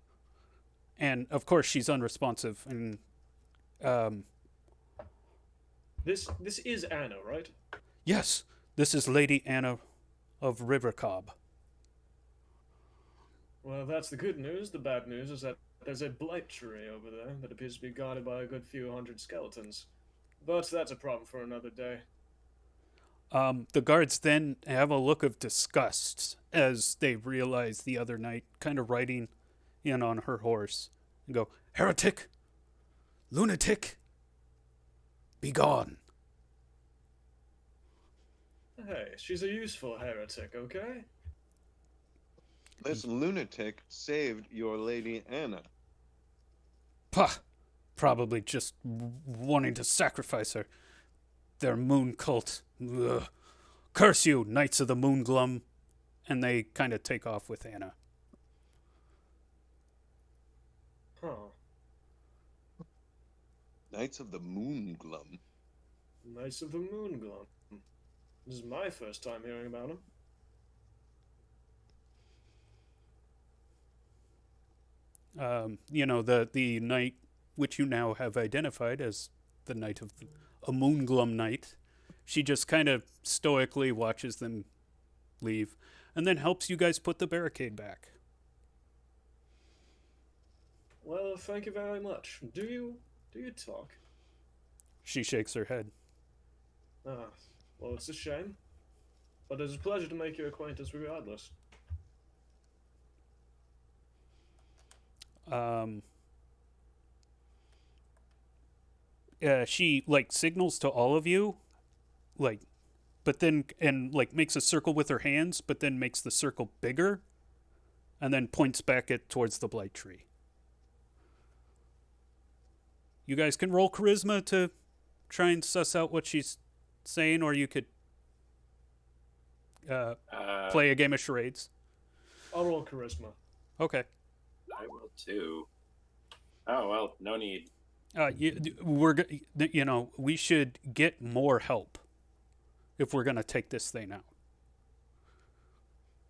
S1: And of course she's unresponsive. And
S5: This is Anna, right?
S1: yes, this is Lady Anna of Rivercob.
S5: Well, that's the good news. The bad news is that there's a blight tree over there that appears to be guarded by a good few hundred skeletons. But that's a problem for another day.
S1: The guards then have a look of disgust as they realize the other knight kind of riding in on her horse and go, "Heretic! Lunatic! Be gone!"
S5: Hey, she's a useful heretic, okay?
S4: This lunatic saved your Lady Anna.
S1: Pah! Probably just wanting to sacrifice her. Their moon cult. Ugh. Curse you, Knights of the Moonglum. And they kind of take off with Anna.
S5: Huh.
S4: Knights of the Moonglum.
S5: Knights of the Moonglum. This is my first time hearing about them.
S1: The knight which you now have identified as the night of a moonglum night. She just kind of stoically watches them leave and then helps you guys put the barricade back.
S5: Well, thank you very much. Do you talk?
S1: She shakes her head.
S5: Ah, well, it's a shame. But it's a pleasure to make your acquaintance regardless.
S1: She like signals to all of you, like, but then and like makes a circle with her hands, but then makes the circle bigger, and then points back towards the blight tree. You guys can roll charisma to try and suss out what she's saying, or you could play a game of charades.
S5: I'll roll charisma.
S1: Okay.
S3: I will too. Oh well, no need.
S1: We should get more help if we're gonna take this thing out.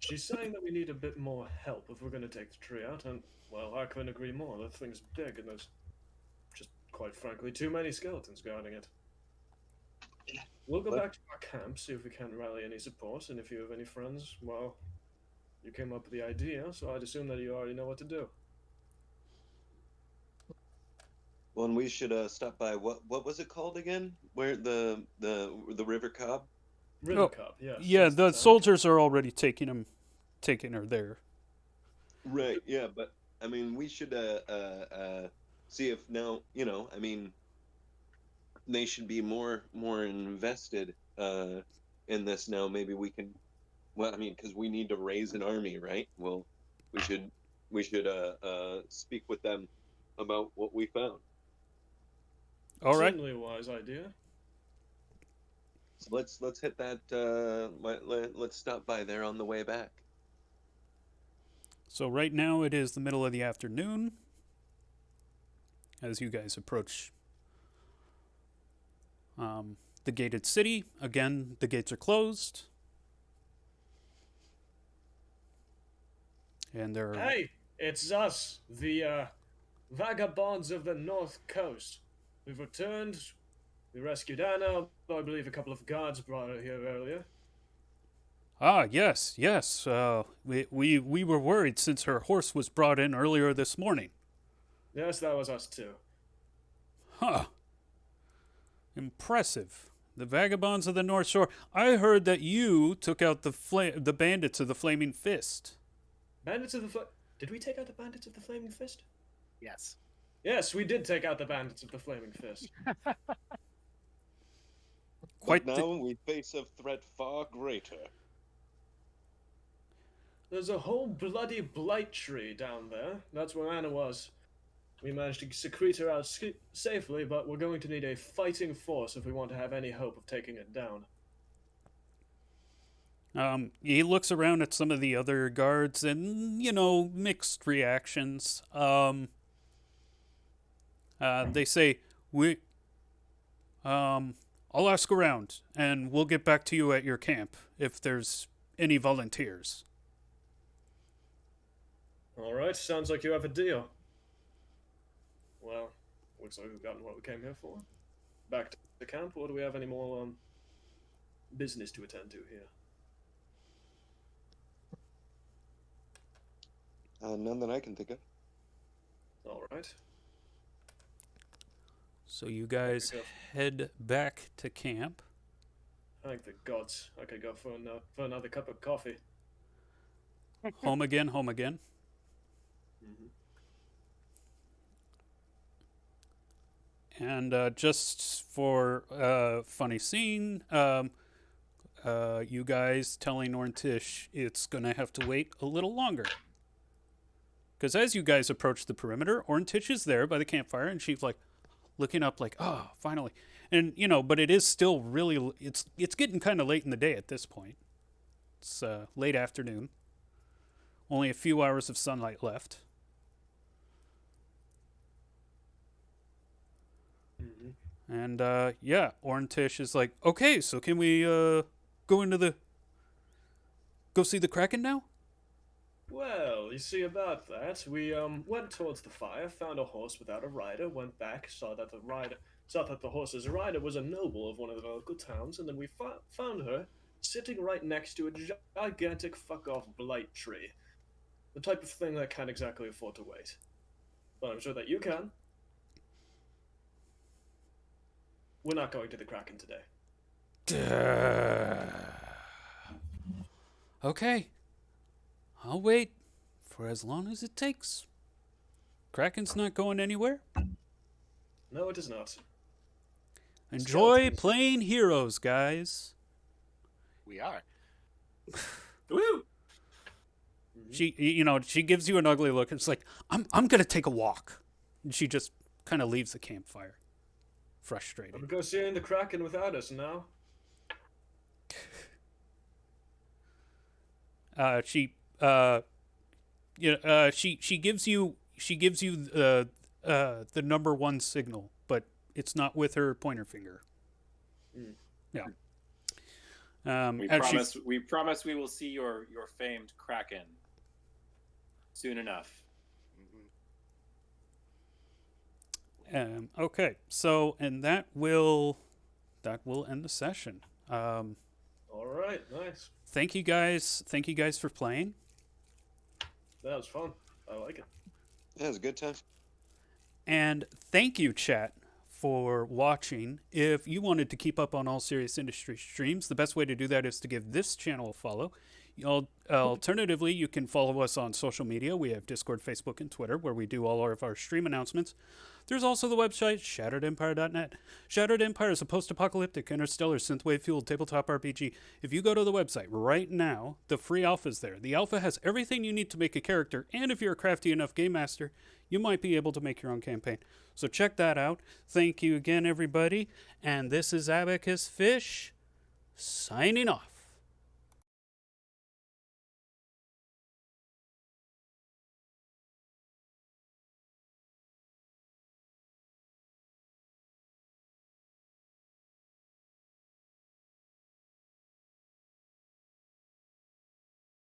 S5: She's saying that we need a bit more help if we're going to take the tree out, and, well, I couldn't agree more. That thing's big, and there's just, quite frankly, too many skeletons guarding it. We'll go back to our camp, see if we can rally any support, and if you have any friends, well, you came up with the idea, so I'd assume that you already know what to do.
S4: Well, and we should stop by. What was it called again? Where the River Cobb?
S5: River Cup, yes.
S1: Yeah, the soldiers are already taking her there.
S4: Right. Yeah, but I mean, we should see if now I mean, they should be more invested in this now. Maybe we can. Well, I mean, because we need to raise an army, right? Well, we should speak with them about what we found.
S1: All right.
S5: Certainly a wise idea.
S4: So let's hit that. Let's stop by there on the way back.
S1: So right now it is the middle of the afternoon. As you guys approach the gated city, again the gates are closed, and there are...
S5: Hey, it's us, the vagabonds of the North Coast. We've returned. We rescued Anna, though I believe a couple of guards brought her here earlier.
S1: Ah, yes. We were worried since her horse was brought in earlier this morning.
S5: Yes, that was us too.
S1: Huh. Impressive. The vagabonds of the North Shore. I heard that you took out the bandits of the Flaming Fist.
S5: Bandits of the Did we take out the bandits of the Flaming Fist?
S2: Yes.
S5: Yes, we did take out the bandits of the Flaming Fist.
S4: But now we face a threat far greater.
S5: There's a whole bloody blight tree down there. That's where Anna was. We managed to secrete her out safely, but we're going to need a fighting force if we want to have any hope of taking it down.
S1: He looks around at some of the other guards and, mixed reactions. They say, I'll ask around, and we'll get back to you at your camp if there's any volunteers.
S5: All right, sounds like you have a deal. Well, looks like we've gotten what we came here for. Back to the camp, or do we have any more business to attend to here?
S4: None that I can think of.
S5: All right.
S1: So you guys head back to camp.
S5: Thank the gods. I could go for another cup of coffee.
S1: Home again, home again.
S5: Mm-hmm.
S1: And just for a funny scene, you guys telling Orntish it's going to have to wait a little longer. Because as you guys approach the perimeter, Orntish is there by the campfire, and she's like looking up like, oh, finally. And, but it is still really, it's getting kind of late in the day at this point. It's late afternoon. Only a few hours of sunlight left.
S5: Mm-hmm.
S1: And, Orntish is like, okay, so can we go see the Kraken now?
S5: Well, you see about that, we went towards the fire, found a horse without a rider, went back, saw that the horse's rider was a noble of one of the local towns, and then we found her sitting right next to a gigantic fuck-off blight tree. The type of thing that can't exactly afford to wait. But I'm sure that you can. We're not going to the Kraken today.
S1: Okay. I'll wait for as long as it takes. Kraken's not going anywhere.
S5: No, it is not.
S1: Enjoy
S5: Skeletons.
S1: playing heroes, guys.
S2: We are.
S3: Woo!
S1: She gives you an ugly look and it's like, I'm gonna take a walk. And she just kind of leaves the campfire. Frustrated.
S5: I'm negotiating the Kraken without us now.
S1: She gives you the number one signal, but it's not with her pointer finger.
S5: Mm.
S1: Yeah.
S3: We promise we will see your famed Kraken soon enough.
S1: Okay, so and that will end the session.
S5: All right, nice.
S1: Thank you guys for playing.
S5: That was fun. I like it.
S4: Yeah, it was a good time.
S1: And thank you, chat, for watching. If you wanted to keep up on all Serious Industry streams, the best way to do that is to give this channel a follow. Alternatively, you can follow us on social media. We have Discord, Facebook, and Twitter, where we do all of our stream announcements. There's also the website, shatteredempire.net. Shattered Empire is a post-apocalyptic, interstellar, synthwave-fueled tabletop RPG. If you go to the website right now, the free alpha's there. The alpha has everything you need to make a character, and if you're a crafty enough game master, you might be able to make your own campaign. So check that out. Thank you again, everybody. And this is Abacus Fish, signing off.